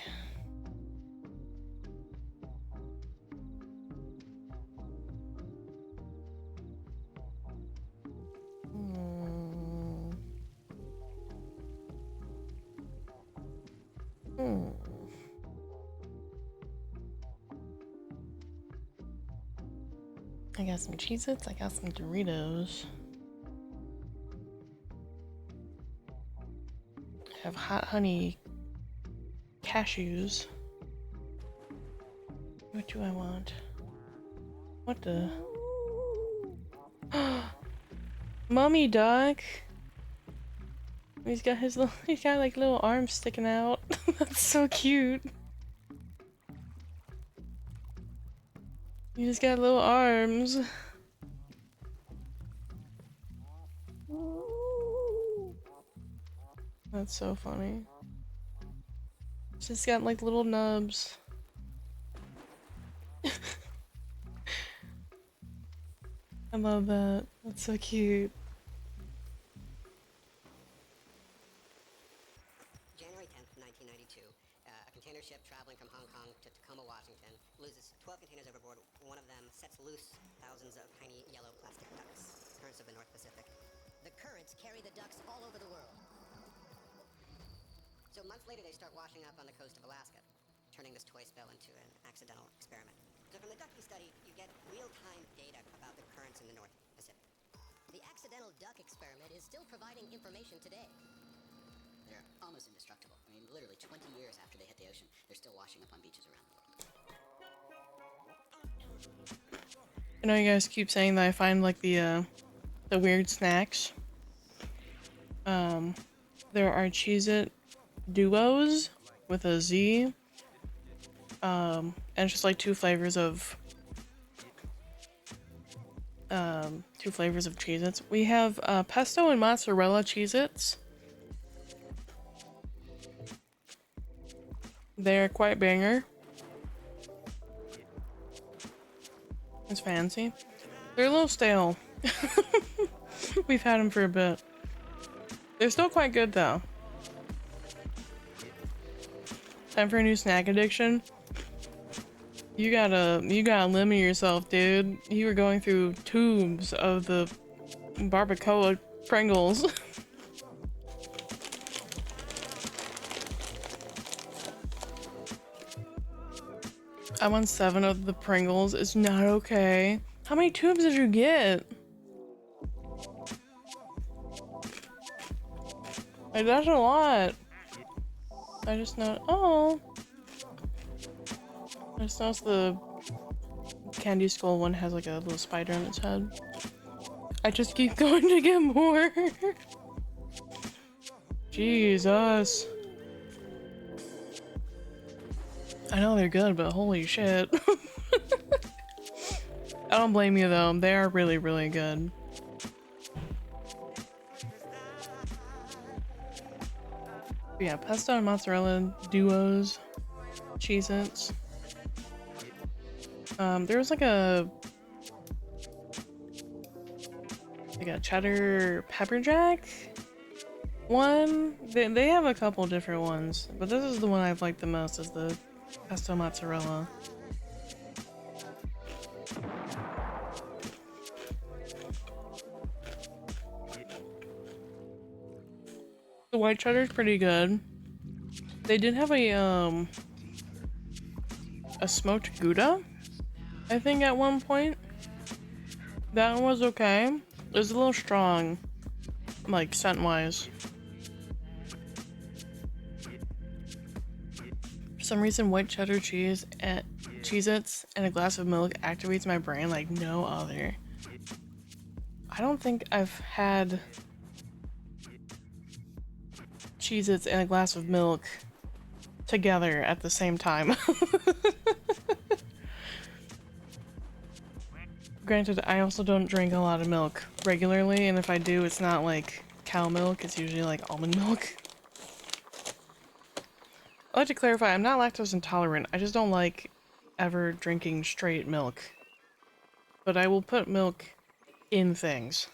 I got some Cheez-Its, I got some Doritos. I have hot honey cashews. What do I want? What the? Mummy duck. He's got like little arms sticking out. That's so cute. He just got little arms. That's so funny. Just got like little nubs. I love that. That's so cute. January 10th, 1992. A container ship traveling from Hong Kong to Tacoma, Washington, loses 12 containers overboard. One of them sets loose thousands of tiny yellow plastic ducks. Currents of the North Pacific. The currents carry the ducks all over the world. So months later, they start washing up on the coast of Alaska, turning this toy spell into an accidental experiment. So from the ducking study, you get real-time data about the currents in the North Pacific. The accidental duck experiment is still providing information today. They're almost indestructible. I mean, literally 20 years after they hit the ocean, they're still washing up on beaches around the world. I know you guys keep saying that I find like the weird snacks. There are Cheez-It Duos with a Z. And it's just like two flavors of Cheez-Its. We have pesto and mozzarella Cheez-Its. They're quite banger. It's fancy. They're a little stale. We've had them for a bit. They're still quite good though. Time for a new snack addiction. You gotta limit yourself, dude. You were going through tubes of the barbacoa Pringles. I want 7 of the Pringles. It's not okay. How many tubes did you get? Like, that's a lot. I just know. Oh. I just noticed the Candy Skull one has like a little spider on its head. I just keep going to get more. Jesus. I know they're good, but holy shit. I don't blame you though. They are really, really good. But yeah, pesto and mozzarella duos, Cheez-Its. There was like a cheddar pepper jack one. They have a couple different ones, but this is the one I've liked the most, is the pesto mozzarella. The white cheddar is pretty good. They did have a smoked Gouda, I think, at one point. That one was okay. It was a little strong, like, scent-wise. For some reason, white cheddar cheese and Cheez-Its and a glass of milk activates my brain like no other. I don't think I've had Cheez-Its and a glass of milk together at the same time. Granted, I also don't drink a lot of milk regularly, and if I do, it's not like cow milk, it's usually like almond milk. I'd like to clarify, I'm not lactose intolerant, I just don't like ever drinking straight milk. But I will put milk in things.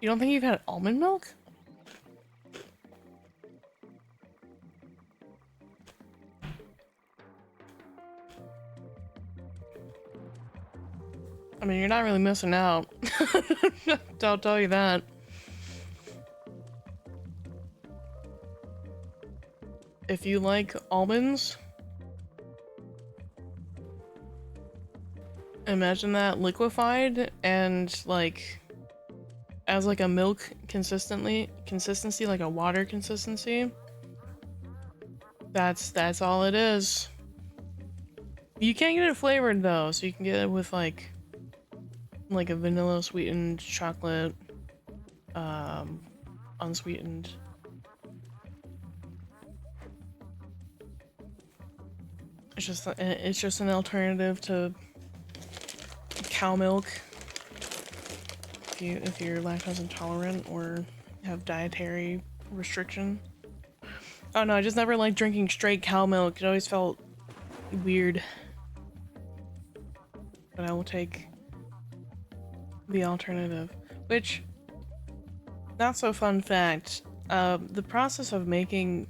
You don't think you've had almond milk? I mean, you're not really missing out. I'll tell you that. If you like almonds, imagine that liquefied and like as like a milk consistency, like a water consistency. That's all it is. You can't get it flavored though, so you can get it with like a vanilla sweetened chocolate, unsweetened. It's just an alternative to cow milk if you're lactose intolerant or have dietary restriction. Oh no, I just never liked drinking straight cow milk. It always felt weird. But I will take the alternative. Which, not so fun fact, the process of making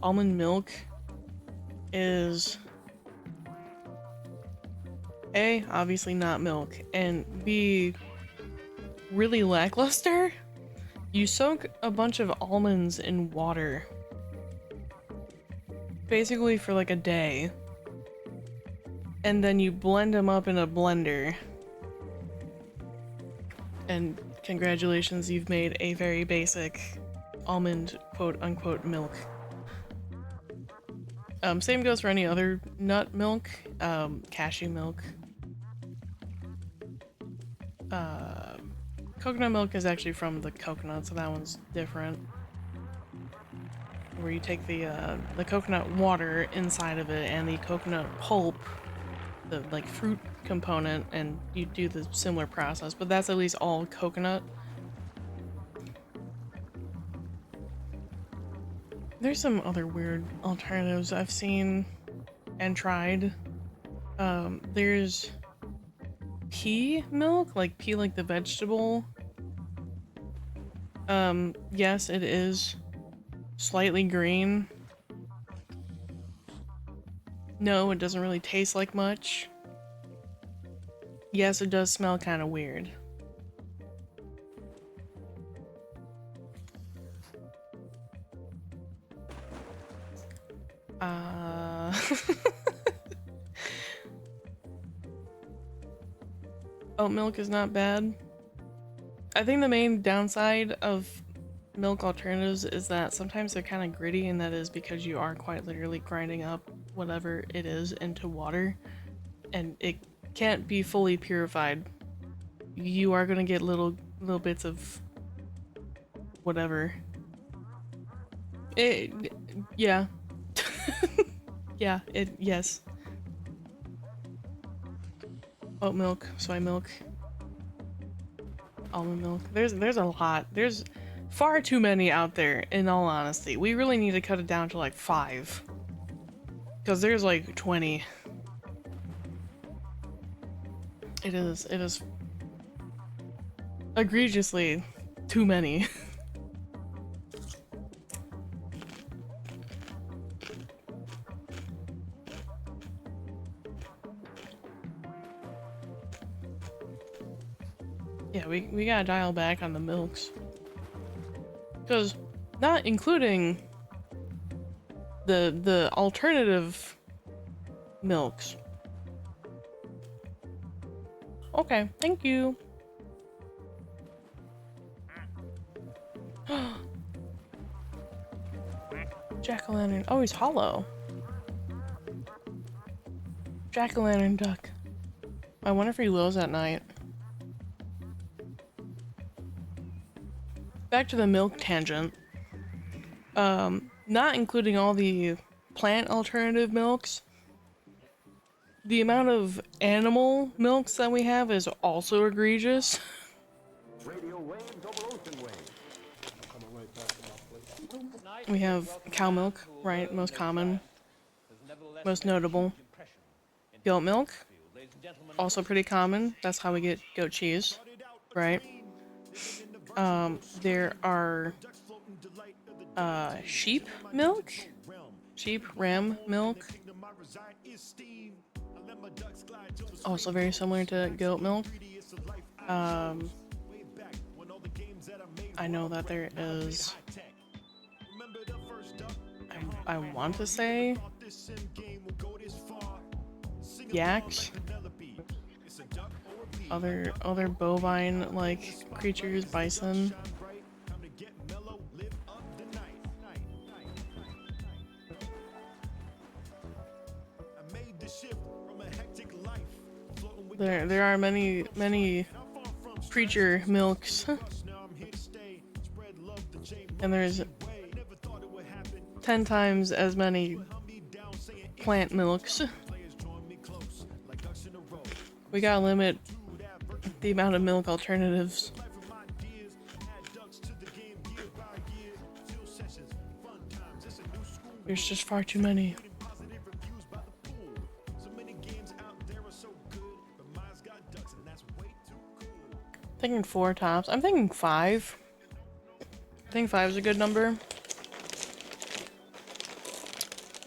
almond milk is A, obviously not milk, and B, really lackluster. You soak a bunch of almonds in water, basically for like a day, and then you blend them up in a blender, and congratulations, you've made a very basic almond quote-unquote milk. Same goes for any other nut milk, cashew milk. Coconut milk is actually from the coconut, so that one's different. Where you take the coconut water inside of it and the coconut pulp, the like fruit component, and you do the similar process, but that's at least all coconut. There's some other weird alternatives I've seen and tried. There's pea milk, like pea like the vegetable. Yes, it is slightly green. No, it doesn't really taste like much. Yes, it does smell kind of weird. Oat milk is not bad. I think the main downside of milk alternatives is that sometimes they're kind of gritty, and that is because you are quite literally grinding up whatever it is into water, and it can't be fully purified. You are gonna get little bits of whatever. Yeah. Yeah, yes. Oat milk, soy milk, almond milk. There's a lot. There's far too many out there, in all honesty. We really need to cut it down to like 5. Because there's like 20. It is egregiously too many. Yeah, we gotta dial back on the milks. Because not including the alternative milks. Okay, thank you. Jack-o'-lantern. Oh, he's hollow. Jack-o'-lantern duck. I wonder if he glows at night. Back to the milk tangent. Not including all the plant alternative milks, the amount of animal milks that we have is also egregious. Radio waves over ocean waves. I'm coming right back to my place. Tonight, We have welcome a cow man milk, who, right? although Most no common. giant, has nevertheless Most made a notable. huge impression in Goat his milk, chosen field. Ladies and gentlemen, also pretty common. That's how we get goat cheese, right? There are sheep milk, sheep ram milk, also very similar to goat milk. I know that there is, I want to say, yaks, other bovine like creatures, bison. There are many creature milks. And there's 10 times as many plant milks. We gotta limit the amount of milk alternatives. There's just far too many. Thinking 4 tops. I'm thinking 5. I think 5 is a good number.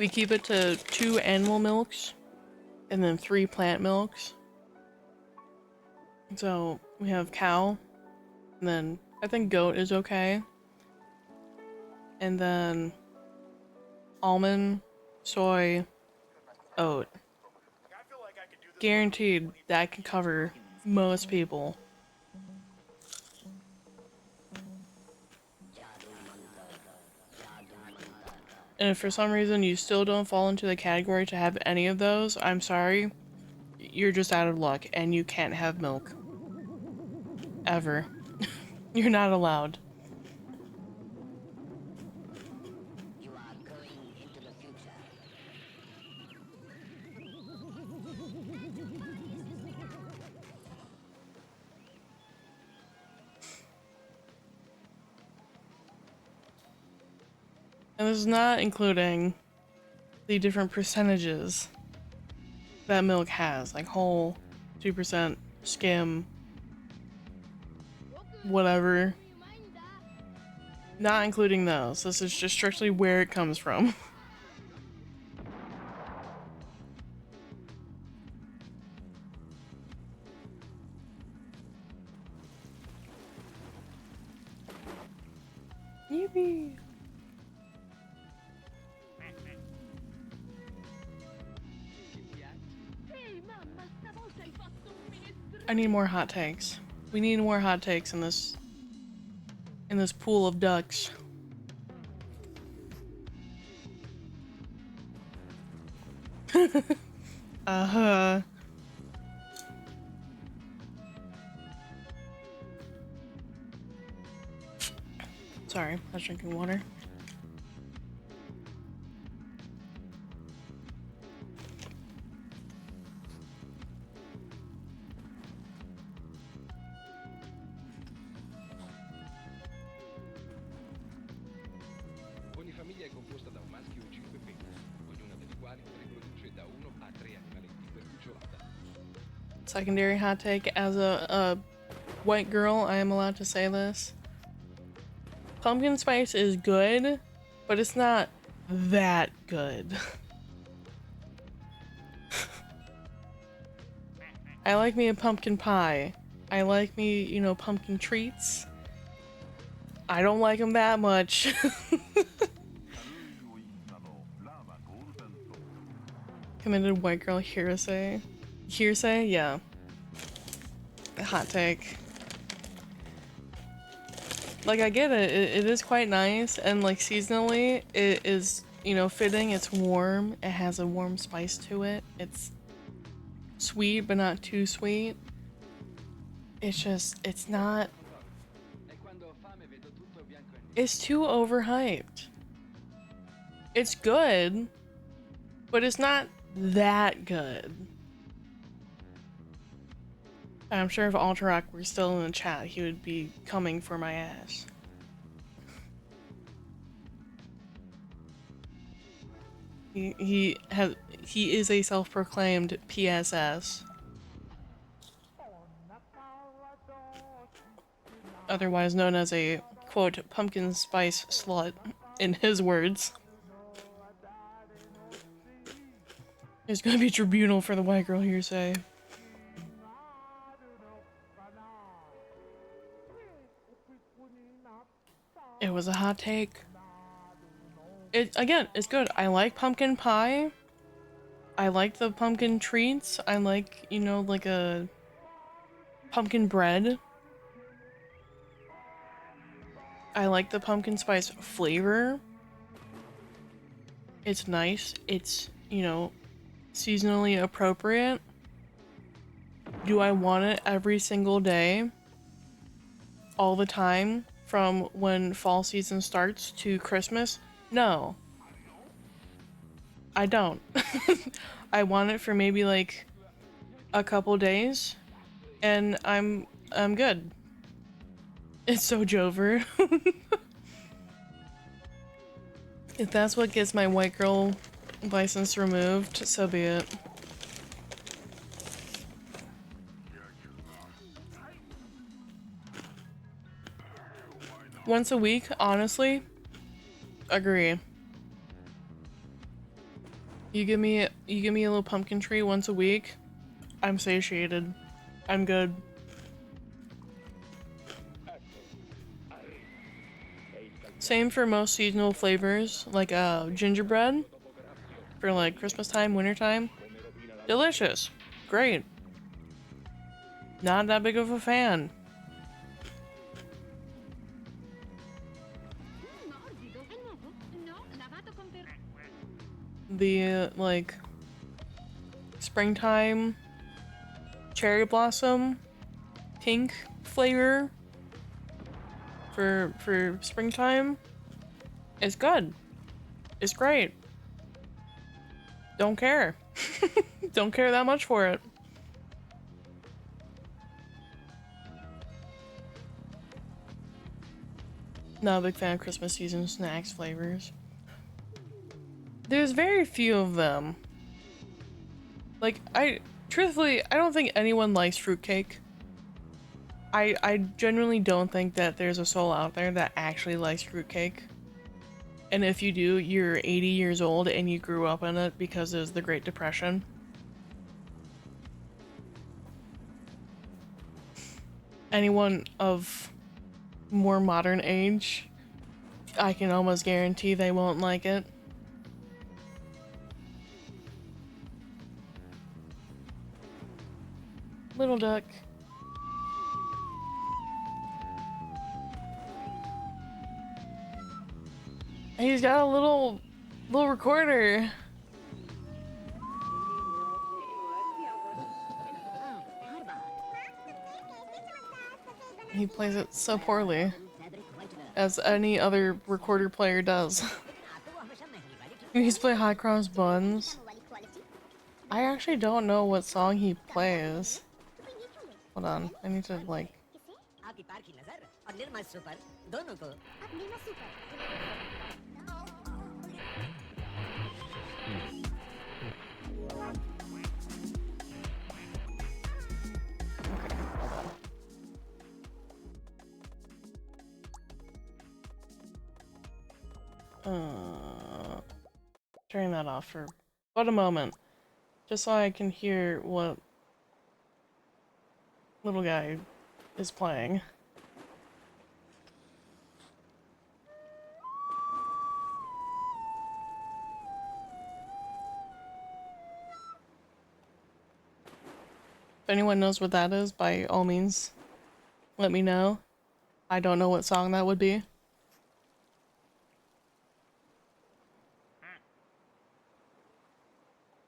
We keep it to 2 animal milks and then 3 plant milks. So we have cow, and then I think goat is okay. And then almond, soy, oat. Guaranteed that can cover most people. And if for some reason you still don't fall into the category to have any of those, I'm sorry. You're just out of luck and you can't have milk. Ever. You're not allowed. And this is not including the different percentages that milk has, like whole, 2%, skim, whatever. Not including those. This is just strictly where it comes from. Yippee! I need more hot takes. We need more hot takes in this pool of ducks. Uh-huh. Sorry, I was drinking water. Ogni famiglia è composta da un maschio e 5 femmine, ognuna delle quali riproduce da 1 a 3 animaletti per cucciolata. Secondary hot take, as a white girl, I am allowed to say this. Pumpkin spice is good, but it's not that good. I like me a pumpkin pie, I like me, you know, pumpkin treats. I don't like them that much. Committed white girl hearsay. Hearsay? Yeah. Hot take. Like, I get it. It is quite nice, and like seasonally, it is, you know, fitting. It's warm. It has a warm spice to it. It's sweet, but not too sweet. It's just, it's not. It's too overhyped. It's good, but it's not that good. I'm sure if Alterock were still in the chat, he would be coming for my ass. He is a self-proclaimed PSS. Otherwise known as a, quote, pumpkin spice slut, in his words. There's gonna be a tribunal for the white girl hearsay. It was a hot take. Again, it's good. I like pumpkin pie. I like the pumpkin treats. I like, you know, like a pumpkin bread. I like the pumpkin spice flavor. It's nice. It's, you know, seasonally appropriate. Do I want it every single day? All the time? From when fall season starts to Christmas? No. I don't. I want it for maybe like a couple days and I'm good. It's so Jover. If that's what gets my white girl license removed, so be it. Once a week, honestly, agree. You give me a little pumpkin tree once a week, I'm satiated. I'm good. Same for most seasonal flavors, like gingerbread for like Christmas time, winter time. Delicious. Great. Not that big of a fan. The like springtime cherry blossom pink flavor for springtime is good. It's great. Don't care. Don't care that much for it. Not a big fan of Christmas season snacks flavors. There's very few of them. Like, truthfully, I don't think anyone likes fruitcake. I genuinely don't think that there's a soul out there that actually likes fruitcake. And if you do, you're 80 years old and you grew up in it because it was the Great Depression. Anyone of more modern age, I can almost guarantee they won't like it. Little duck. He's got a little recorder. He plays it so poorly, as any other recorder player does. He used to play Hot Cross Buns. I actually don't know what song he plays. Hold on, I need to like... Turning that off for but a moment, just so I can hear what little guy is playing. If anyone knows what that is, by all means, let me know. I don't know what song that would be.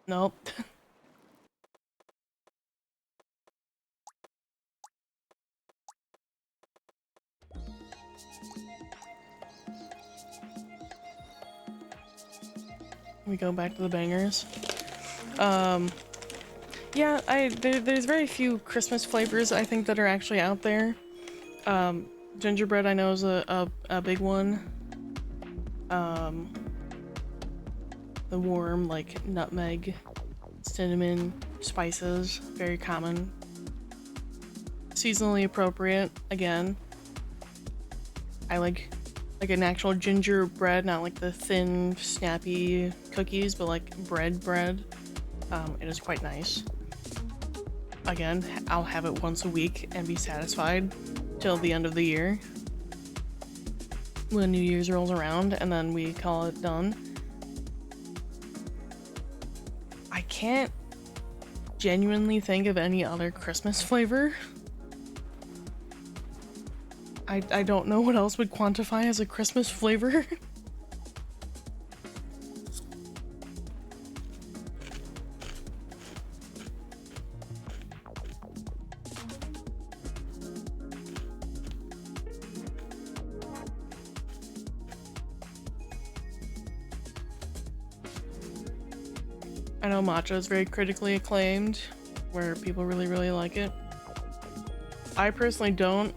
Nope. We go back to the bangers. Yeah, there's very few Christmas flavors I think that are actually out there. Gingerbread I know is a big one. The warm, like nutmeg, cinnamon, spices, very common. Seasonally appropriate, again. I like an actual gingerbread, not like the thin, snappy cookies, but like bread. It is quite nice. Again, I'll have it once a week and be satisfied till the end of the year. When New Year's rolls around, and then we call it done. I can't genuinely think of any other Christmas flavor. I don't know what else would quantify as a Christmas flavor. I know matcha is very critically acclaimed, where people really like it. I personally don't.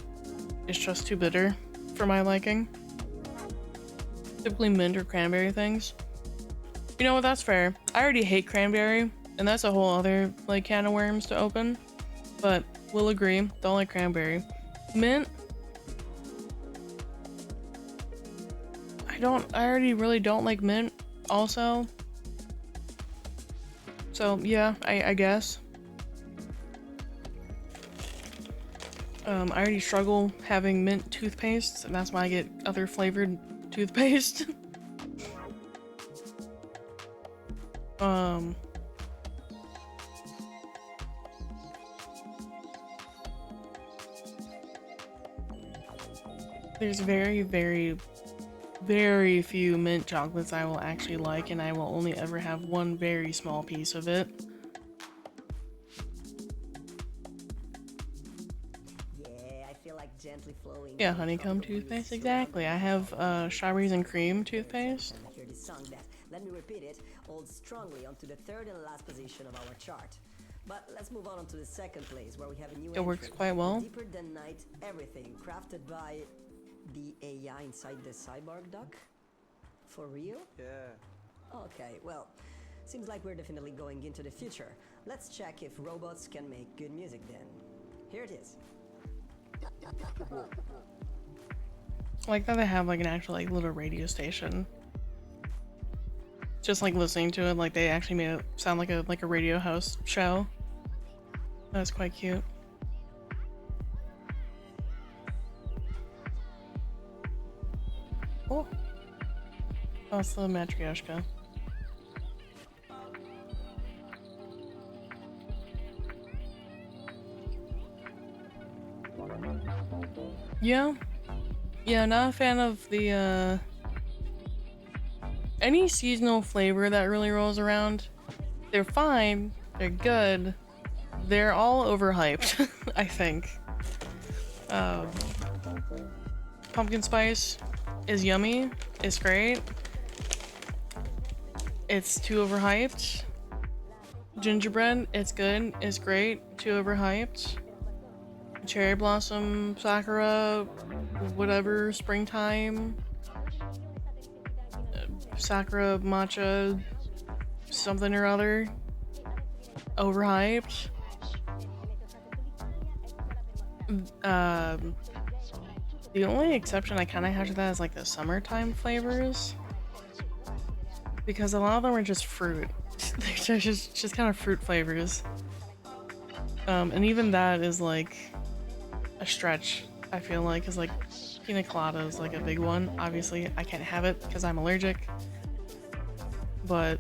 It's just too bitter for my liking. Typically mint or cranberry things. You know what, that's fair. I already hate cranberry, and that's a whole other like can of worms to open. But we'll agree, don't like cranberry. Mint, I already really don't like mint also. So yeah, I guess. I already struggle having mint toothpaste, and that's why I get other flavored toothpaste. There's very few mint chocolates I will actually like, and I will only ever have one very small piece of it. Yeah, honeycomb toothpaste, exactly. I have strawberries and cream toothpaste. Hear this song that, let me repeat it, holds strongly onto the third and last position of our chart. But let's move on to the second place, where we have a new It works entrant, quite well. Deeper Than Night Everything, crafted by the AI inside the cyborg duck? For real? Yeah. Okay, well, seems like we're definitely going into the future. Let's check if robots can make good music then. Here it is. I like that they have like an actual like little radio station. Just like listening to it, like they actually made it sound like a radio host show. That's quite cute. Oh, it's the Matryoshka. Yeah, not a fan of the any seasonal flavor that really rolls around. They're fine, they're good, they're all overhyped. I think pumpkin spice is yummy, it's great, it's too overhyped. Gingerbread, it's good, it's great, too overhyped. Cherry blossom, sakura, whatever, springtime, sakura matcha, something or other, overhyped. The only exception I kind of have to that is like the summertime flavors, because a lot of them are just fruit. They're just kind of fruit flavors. And even that is like a stretch, I feel like, because like pina colada is like a big one. Obviously, I can't have it because I'm allergic. But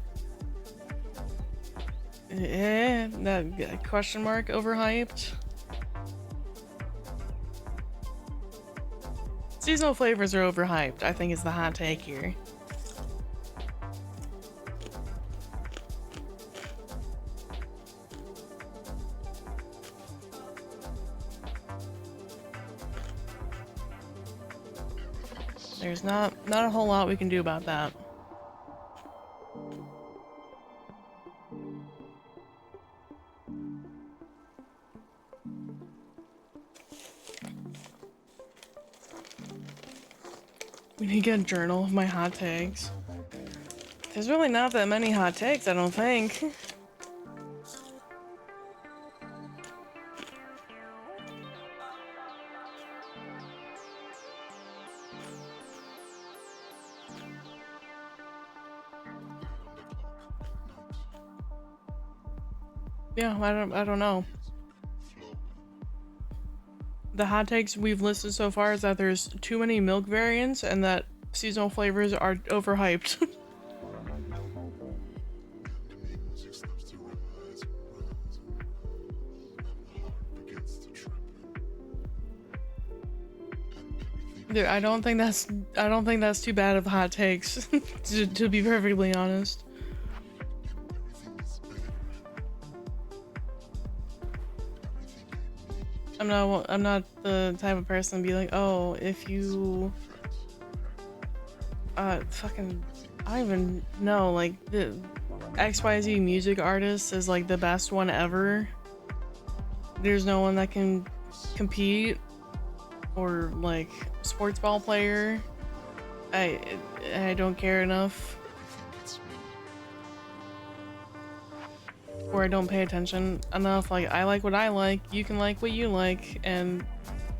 that question mark overhyped. Seasonal flavors are overhyped, I think is the hot take here. There's not a whole lot we can do about that. We need to get a journal of my hot takes. There's really not that many hot takes, I don't think. Yeah, I don't know. The hot takes we've listed so far is that there's too many milk variants and that seasonal flavors are overhyped. Dude, I don't think that's too bad of hot takes, to be perfectly honest. I'm not the type of person to be like, oh, if you fucking, I don't even know, like the XYZ music artist is like the best one ever. There's no one that can compete, or like sports ball player. I don't care enough, or I don't pay attention enough. Like, I like what I like, you can like what you like, and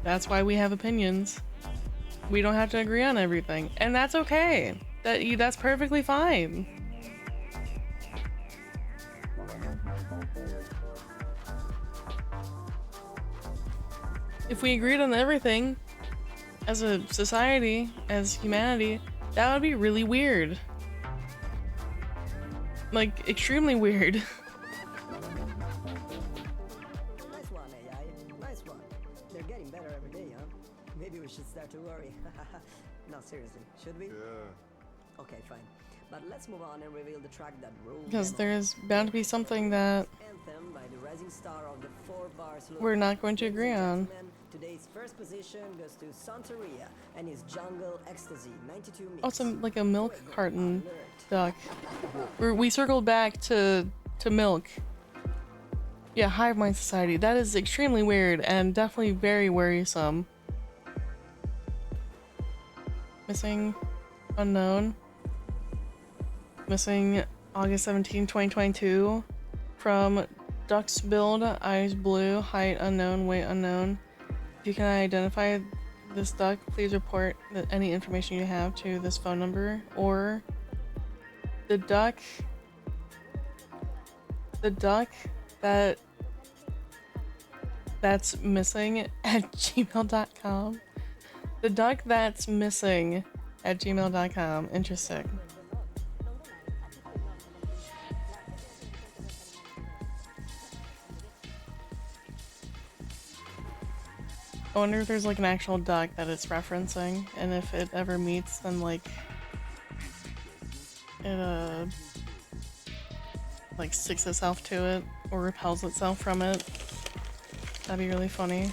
that's why we have opinions. We don't have to agree on everything, and that's okay. That's perfectly fine. If we agreed on everything as a society, as humanity, that would be really weird. Like, extremely weird. Nice one, AI. Nice one. They're getting better every day, huh? Maybe we should start to worry. No, seriously. Should we? Yeah. Okay, fine. But let's move on and reveal the track that ruled. Because there's bound to be something that Anthem by the rising star of the 4 bars. we're not going to agree on. Today's first position goes to Santeria and his Jungle Ecstasy 92 mix. Oh, it's like a milk carton duck. We circled back to milk. Yeah, Hive Mind Society. That is extremely weird and definitely very worrisome. Missing unknown. Missing August 17, 2022. From Ducks Build, Eyes Blue, Height Unknown, Weight Unknown. If you can identify this duck, please report any information you have to this phone number, or the duck that's missing at gmail.com. The duck that's missing at gmail.com. Interesting. I wonder if there's like an actual duck that it's referencing, and if it ever meets, then like it like sticks itself to it or repels itself from it. That'd be really funny.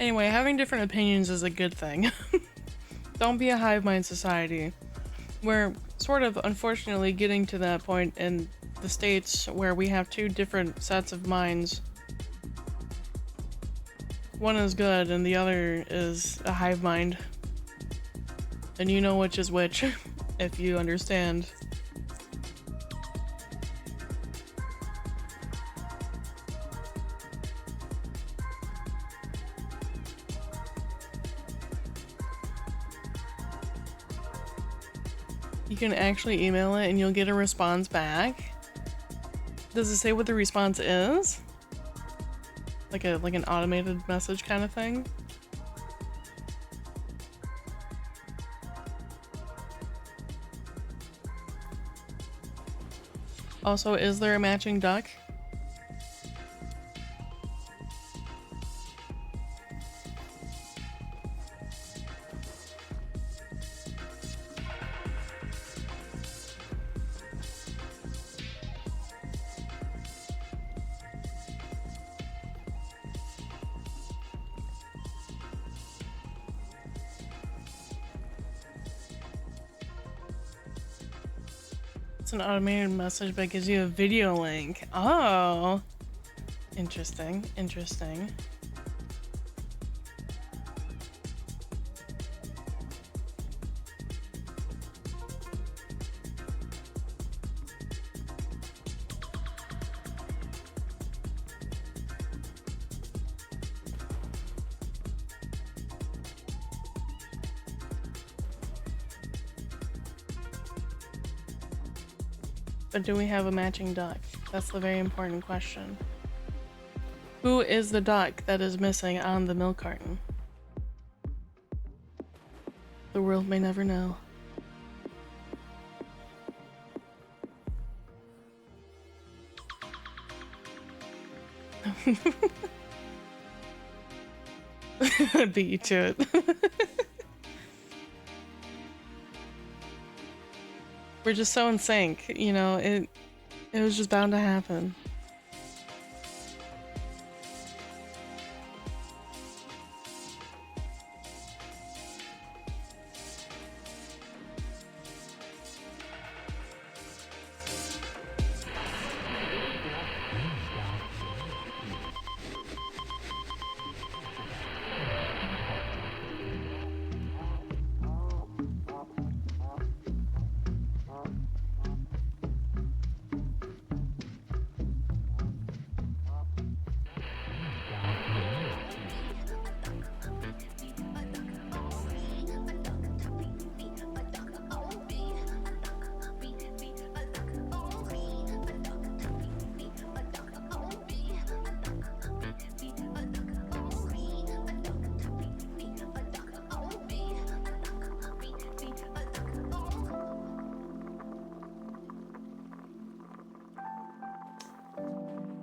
Anyway, having different opinions is a good thing. Don't be a hive mind society. We're sort of unfortunately getting to that point in the States where we have two different sets of minds. One is good and the other is a hive mind. And you know which is which, if you understand. You can actually email it and you'll get a response back. Does it say what the response is? Like an automated message kind of thing? Also, is there a matching duck? It's an automated message, but it gives you a video link. Oh, interesting, interesting. But do we have a matching duck? That's the very important question. Who is the duck that is missing on the milk carton? The world may never know. I beat you to it. We're just so in sync, you know, it was just bound to happen.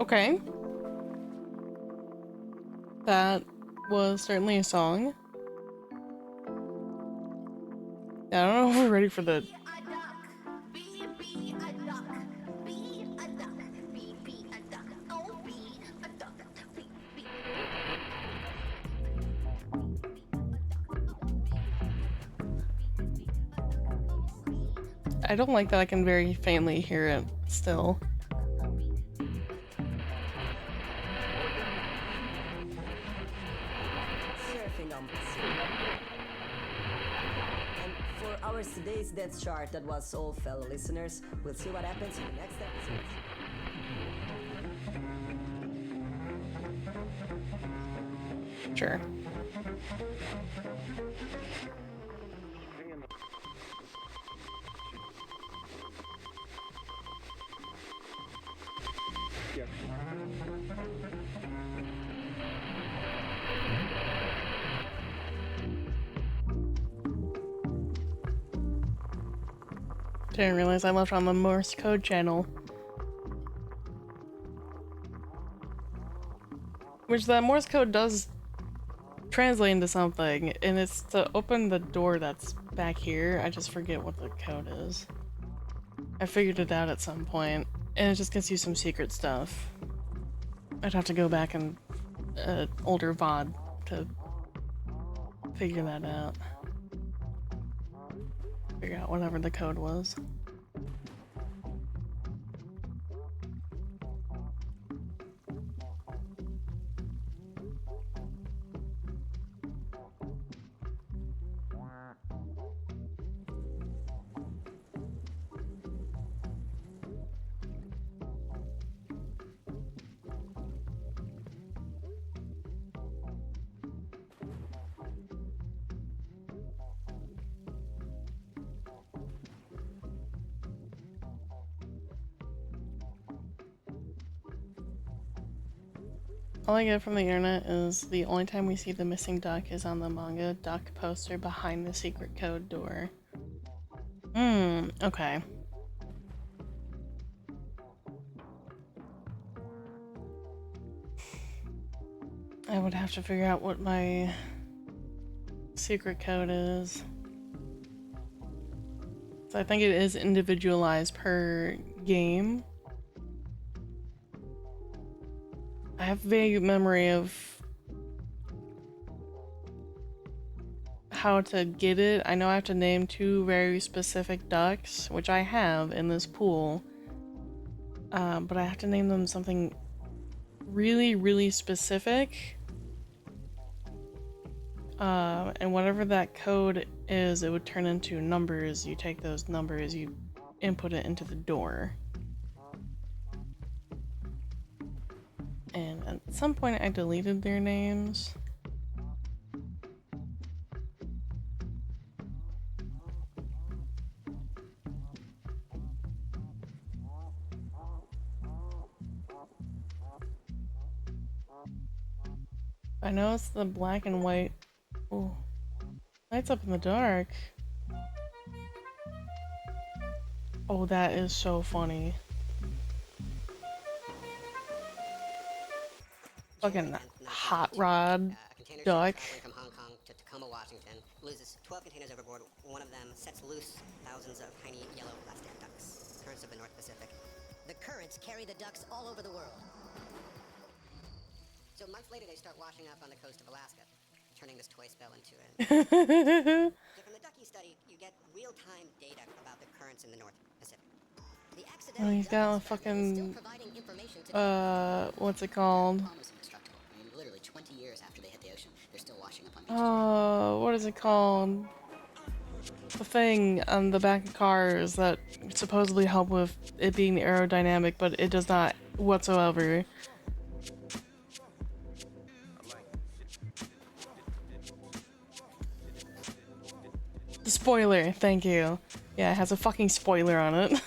Okay. That was certainly a song. I don't know if we're ready for the... I don't like that I can very faintly hear it still. Today's Death Chart, that was all, fellow listeners. We'll see what happens in the next episode. Sure. Didn't realize I left on the Morse code channel. Which the Morse code does translate into something, and it's to open the door that's back here. I just forget what the code is. I figured it out at some point, and it just gets you some secret stuff. I'd have to go back and older VOD to figure that out. Figure out whatever the code was. All I get from the internet is the only time we see the missing duck is on the manga duck poster behind the secret code door. Okay. I would have to figure out what my secret code is. So I think it is individualized per game. I have vague memory of how to get it. I know I have to name 2 very specific ducks, which I have in this pool. But I have to name them something really, really specific. And whatever that code is, it would turn into numbers. You take those numbers, you input it into the door. And at some point I deleted their names. I know it's the black and white. Ooh. Lights up in the dark. Oh, that is so funny. Fucking hot rod duck. From Hong Kong to Tacoma, Washington, loses 12 containers overboard. One of them sets loose thousands of tiny yellow plastic ducks. Currents of the North Pacific. The currents carry the ducks all over the world. So months later, they start washing up on the coast of Alaska, turning this toy spell into an... So from the ducky study, you get real-time data about the currents in the North Pacific. The Oh, he's got a fucking, what's it called? Literally 20 years after they hit the ocean, they're still washing up on beaches. What is it called? The thing on the back of cars that supposedly help with it being aerodynamic, but it does not whatsoever. The spoiler, thank you. Yeah, it has a fucking spoiler on it.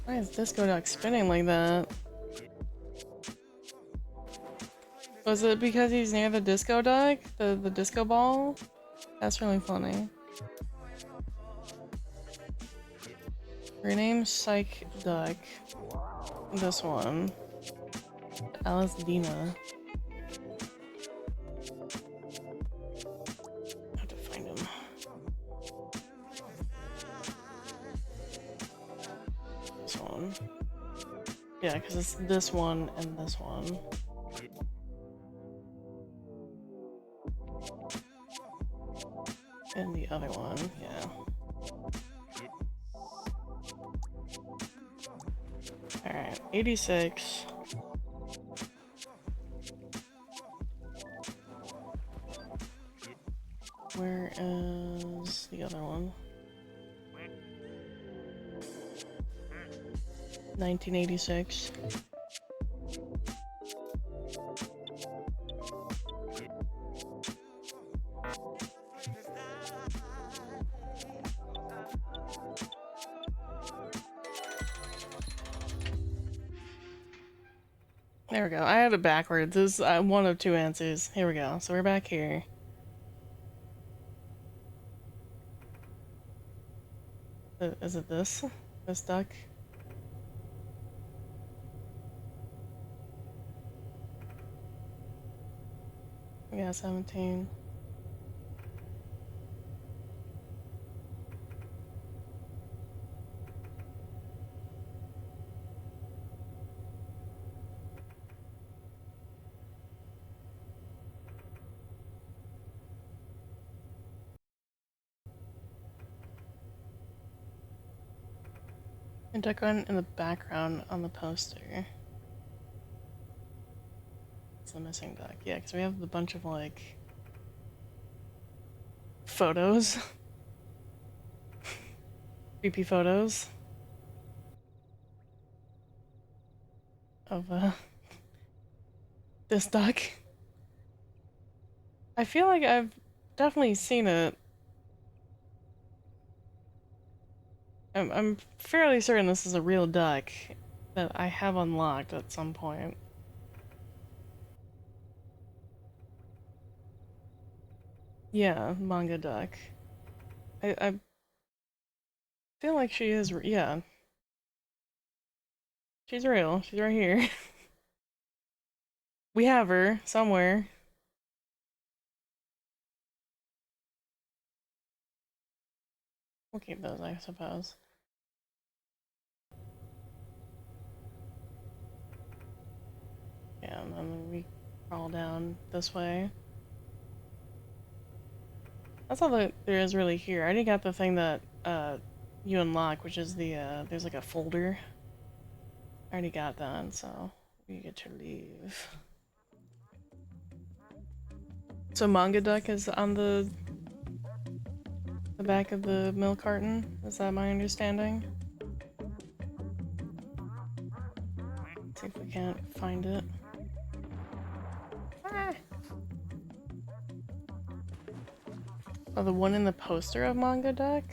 Why is Disco Duck spinning like that? Was it because he's near the Disco Duck? The disco ball? That's really funny. Rename Psych Duck. This one. Alice Dina. I have to find him. This one. Yeah, because it's this one and this one. And the other one, yeah. Alright, 86. Where is the other one? 1986. There we go. I had it backwards. This is one of 2 answers. Here we go. So we're back here. Is it this? This duck? Yeah, 17. And duck one in the background on the poster. It's the missing duck. Yeah, because we have a bunch of, like, photos. Creepy photos. Of, this duck. I feel like I've definitely seen it. I'm fairly certain this is a real duck that I have unlocked at some point. Yeah, manga duck. I feel like she is, yeah. She's real. She's right here. We have her somewhere. We'll keep those, I suppose. Yeah, and then we crawl down this way. That's all that there is really here. I already got the thing that you unlock, which is the there's like a folder. I already got that, so we get to leave. So manga duck is on the back of the milk carton. Is that my understanding? Let's see if we can't find it. Ah. Oh, the one in the poster of manga duck?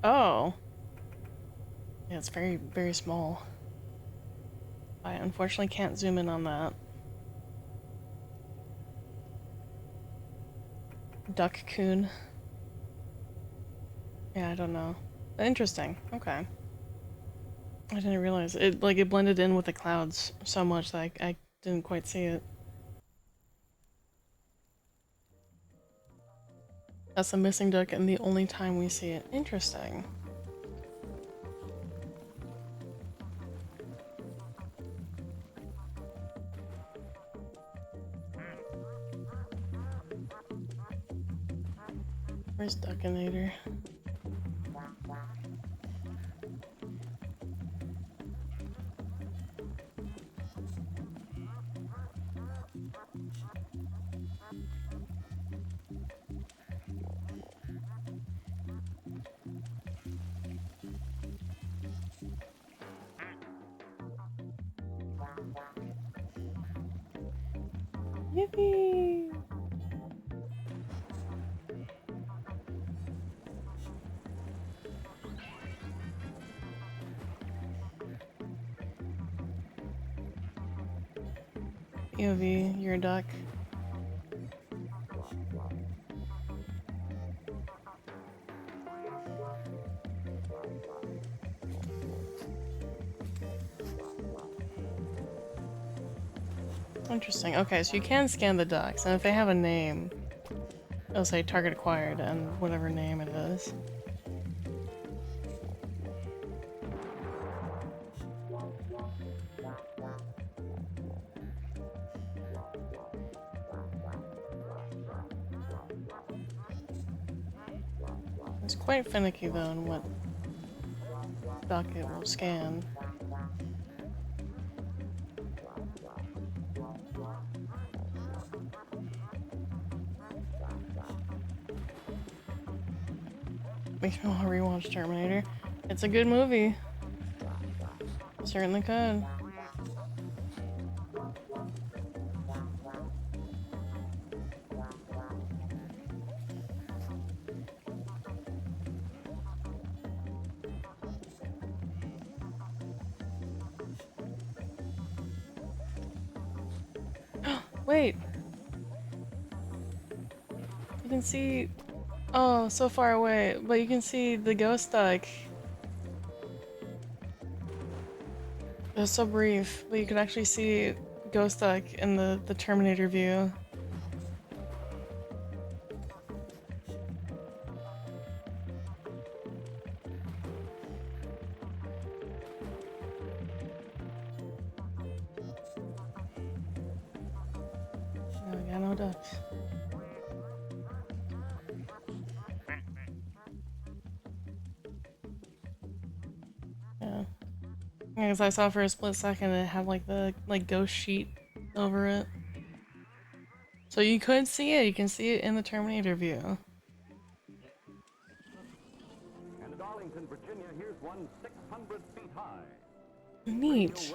Oh. Yeah, it's very, very small. I unfortunately can't zoom in on that. Duck-coon. Yeah, I don't know. Interesting. Okay. I didn't realize it. Like, it blended in with the clouds so much that I didn't quite see it. That's the missing duck and the only time we see it. Interesting. Where's Duckinator? Yippee! EOV, you're a duck. Interesting. Okay, so you can scan the ducks, and if they have a name, it'll say target acquired and whatever name it is. It's quite finicky though in what duck it will scan. Makes me want to rewatch Terminator. It's a good movie. Certainly could. Wait! You can see... Oh, so far away, but you can see the ghost duck. It was so brief, but you can actually see ghost duck in the Terminator view. No, I got no ducks. Yeah. Because I saw for a split second it had like the ghost sheet over it. So you could see it, you can see it in the Terminator view. And in Arlington, Virginia, here's one 600 feet high. Neat.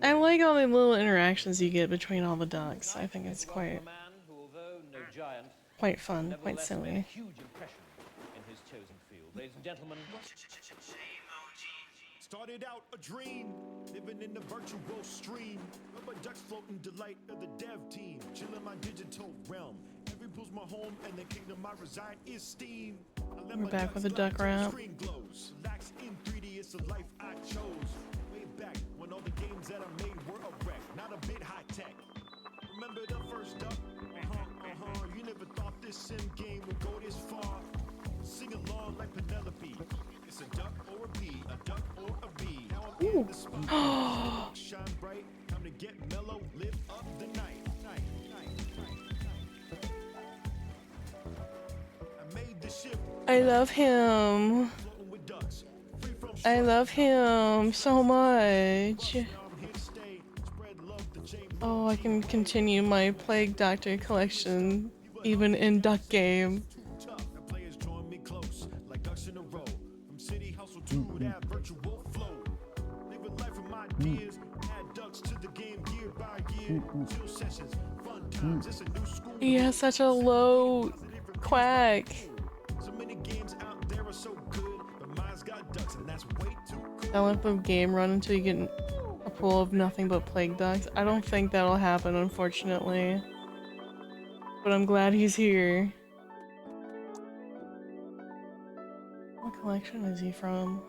I like all the little interactions you get between all the ducks. I think it's quite fun, quite silly. Huge impression in his chosen field. Ladies and gentlemen. Started out a dream, living in the virtual stream. Rubber ducks floating, delight of the dev team. Chilling my digital realm. Every pool's my home, and the kingdom I reside is Steam. We're back with a duck ramp. Relax in 3D, it's a life I chose. Way back when all the games that I made were a wreck, not a bit high tech. Remember the first duck? You never thought this sim game would go this far. Sing along like Penelope. It's a duck or a bee, a duck or a bee. Now I'm in the spot. Shine bright, time to get mellow, live up the night. I made the shift. I love him. I love him so much. Oh, I can continue my Plague Doctor collection even in Duck Game. He has such a low quack. I'll let the game run until you get a pool of nothing but plague ducks. I don't think that'll happen, unfortunately. But I'm glad he's here. What collection is he from?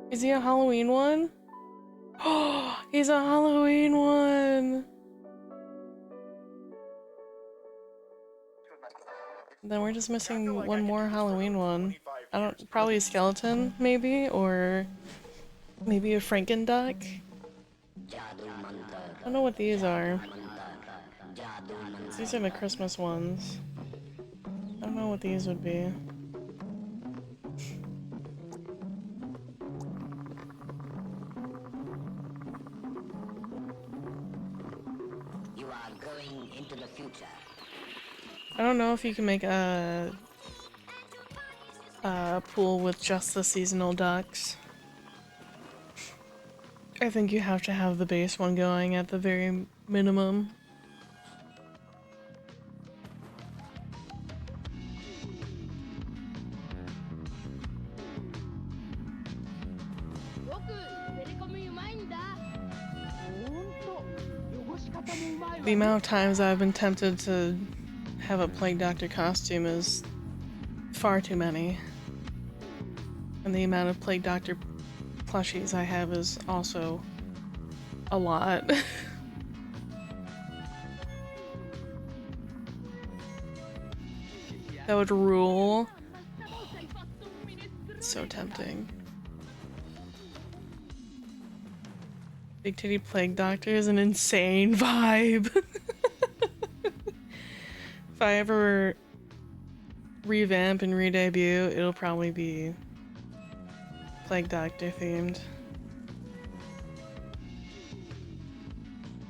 Is he a Halloween one? Oh, he's a Halloween one! Then we're just missing one more Halloween one. I don't, probably a skeleton, maybe, or maybe a Frankenduck. I don't know what these are. These are the Christmas ones. I don't know what these would be. You are going into the future. I don't know if you can make a pool with just the seasonal ducks. I think you have to have the base one going at the very minimum. The amount of times I've been tempted to have a Plague Doctor costume is far too many. And the amount of Plague Doctor plushies I have is also a lot. That would rule. It's so tempting. Big Titty Plague Doctor is an insane vibe. If I ever revamp and re-debut, it'll probably be Plague Doctor themed.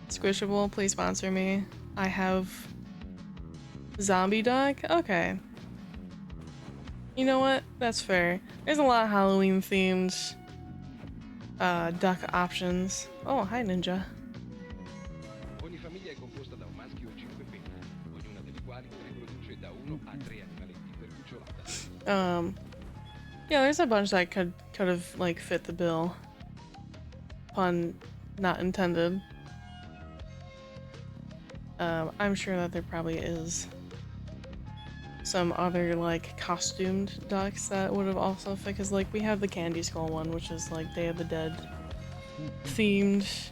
Squishable, please sponsor me. I have Zombie Duck? Okay. You know what? That's fair. There's a lot of Halloween themed duck options. Oh, hi Ninja. Ogni famiglia è composta da un maschio e 5 femmine, ognuna delle quali riproduce da 1 a 3 animaletti per cucciolata. Yeah, there's a bunch that could have like fit the bill. Pun not intended. I'm sure that there probably is some other like costumed ducks that would have also fit, because like we have the Candy Skull one, which is like Day of the Dead themed.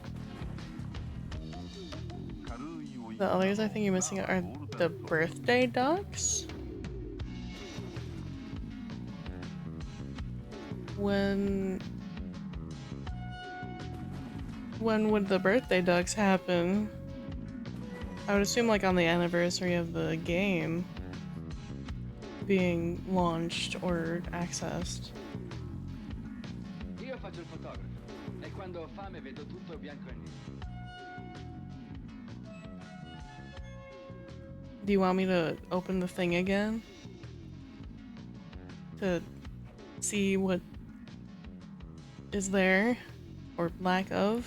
The others I think you're missing are the birthday ducks. When would the birthday ducks happen? I would assume like on the anniversary of the game being launched or accessed. Io faccio il fotografo e quando ho fame vedo tutto bianco e nero. Do you want me to open the thing again? To see what is there, or lack of.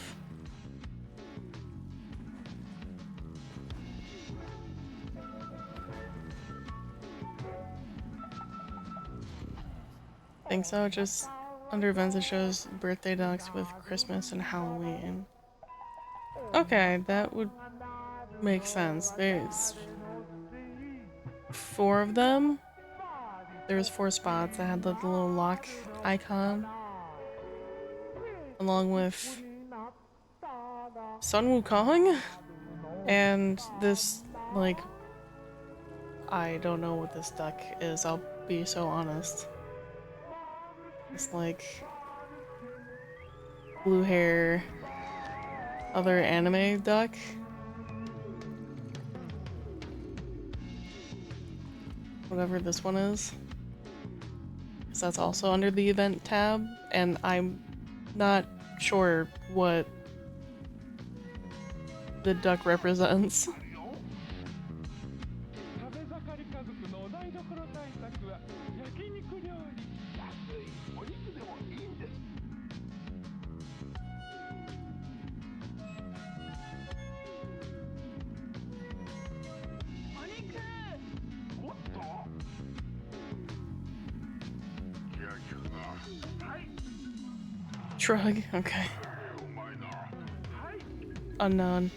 I think so, just under events it shows birthday ducks with Christmas and Halloween. Okay, that would make sense. There's 4 of them. There's 4 spots that had the little lock icon. Along with Sun Wukong and this, like, I don't know what this duck is, I'll be so honest. It's like blue hair, other anime duck. Whatever this one is. Because that's also under the event tab, and I'm not sure what the duck represents. Shrug, okay. Unknown.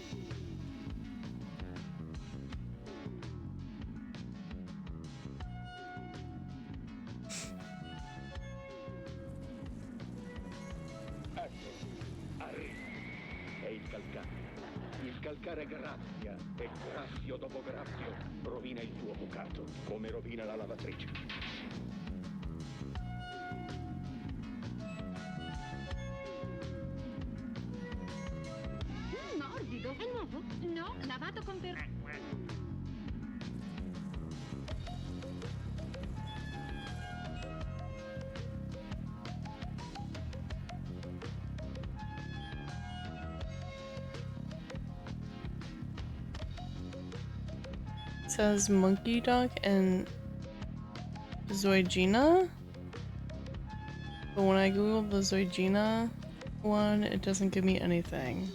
È il calcare. Il calcare graffia e graffio dopo graffio rovina il tuo bucato, come rovina la lavatrice. Morbido, è nuovo? No, lavato con It says monkey duck and Zoygina, but when I Google the Zoygina one, it doesn't give me anything.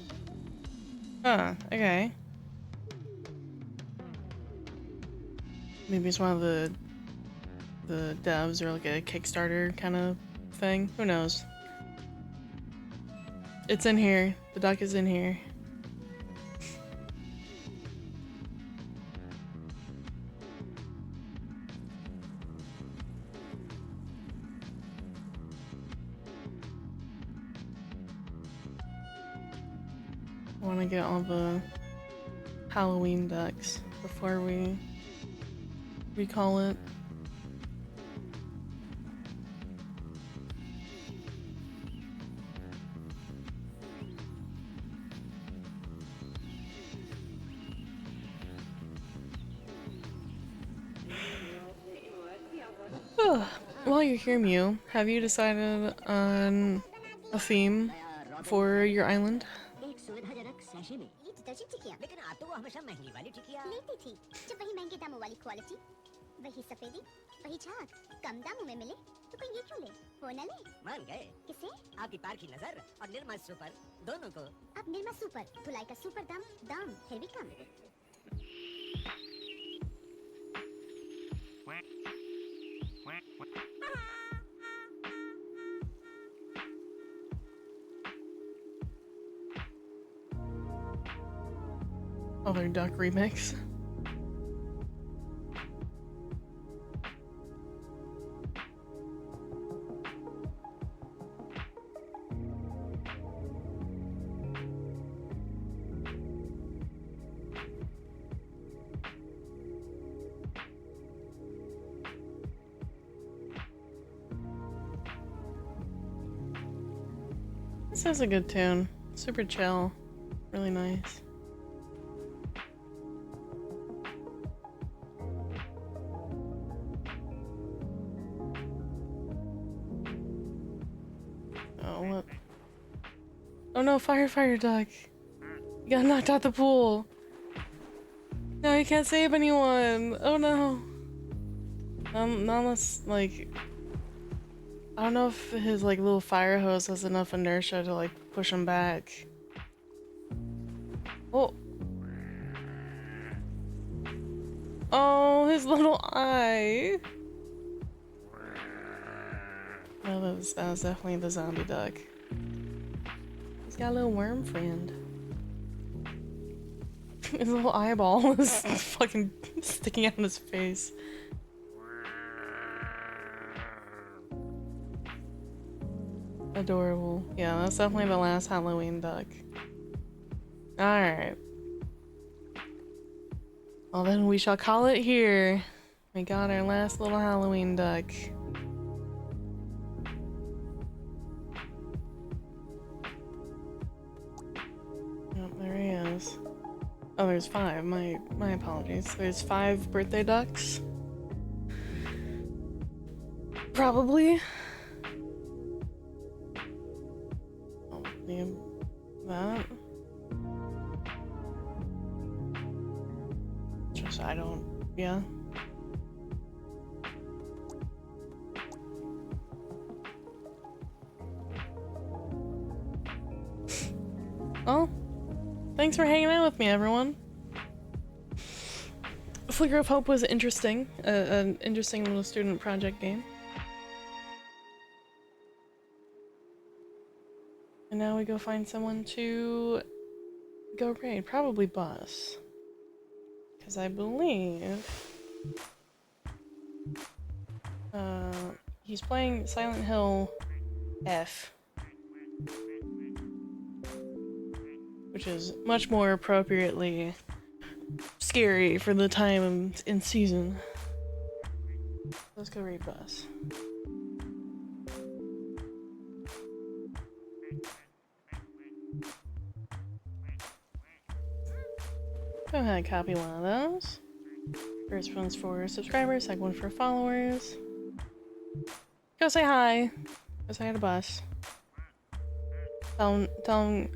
Huh, okay. Maybe it's one of the devs or like a Kickstarter kind of thing. Who knows? It's in here. The duck is in here. I want to get all the Halloween ducks before we recall it. While you're here, Mew, have you decided on a theme for your island? लेकिन आप तो वो हमेशा महंगी वाली टिकिया लेती थी जब वही महंगे दामों वाली क्वालिटी वही सफेदी वही झाग कम दामों में मिले तो कोई ये क्यों ले वो न ले मान गए किसे आपकी पार की नजर और निर्मा सुपर दोनों को अब निर्मा सुपर धुलाई का सुपर दाम दाम फिर भी कम Other duck remix. This is a good tune. Super chill. Really nice. Oh no, fire duck. You got knocked out the pool. No, you can't save anyone. Oh no. Not unless, like, I don't know if his like little fire hose has enough inertia to like push him back. Oh. Oh, his little eye. Oh, that was definitely the zombie duck. He's got a little worm friend. His little eyeball is fucking sticking out in his face. Adorable. Yeah, that's definitely the last Halloween duck. Alright. Well then we shall call it here. We got our last little Halloween duck. Oh, there he is. Oh, there's 5. My apologies. There's 5 birthday ducks. Probably. Oh, yeah, that. Just I don't. Yeah. Well, thanks for hanging out with me, everyone. Flicker of Hope was interesting. An interesting little student project game. And now we go find someone to go raid. Probably Bus. Because I believe... he's playing Silent Hill F. Which is much more appropriately scary for the time in season. Let's go raid Bus. Go ahead and copy one of those. First one's for subscribers, second one for followers. Go say hi. Go say hi to Bus. Tell him,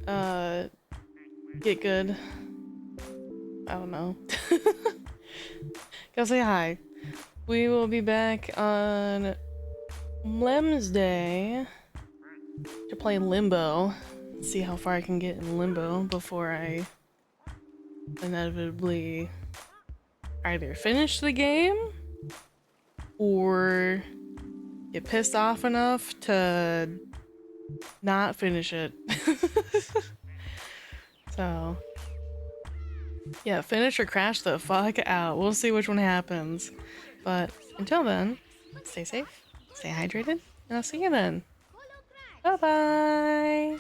get good. I don't know. Go say hi. We will be back on Wednesday to play Limbo. See how far I can get in Limbo before I inevitably either finish the game or get pissed off enough to not finish it. So, yeah, finish or crash the fuck out. We'll see which one happens. But until then, stay safe, stay hydrated, and I'll see you then. Bye-bye!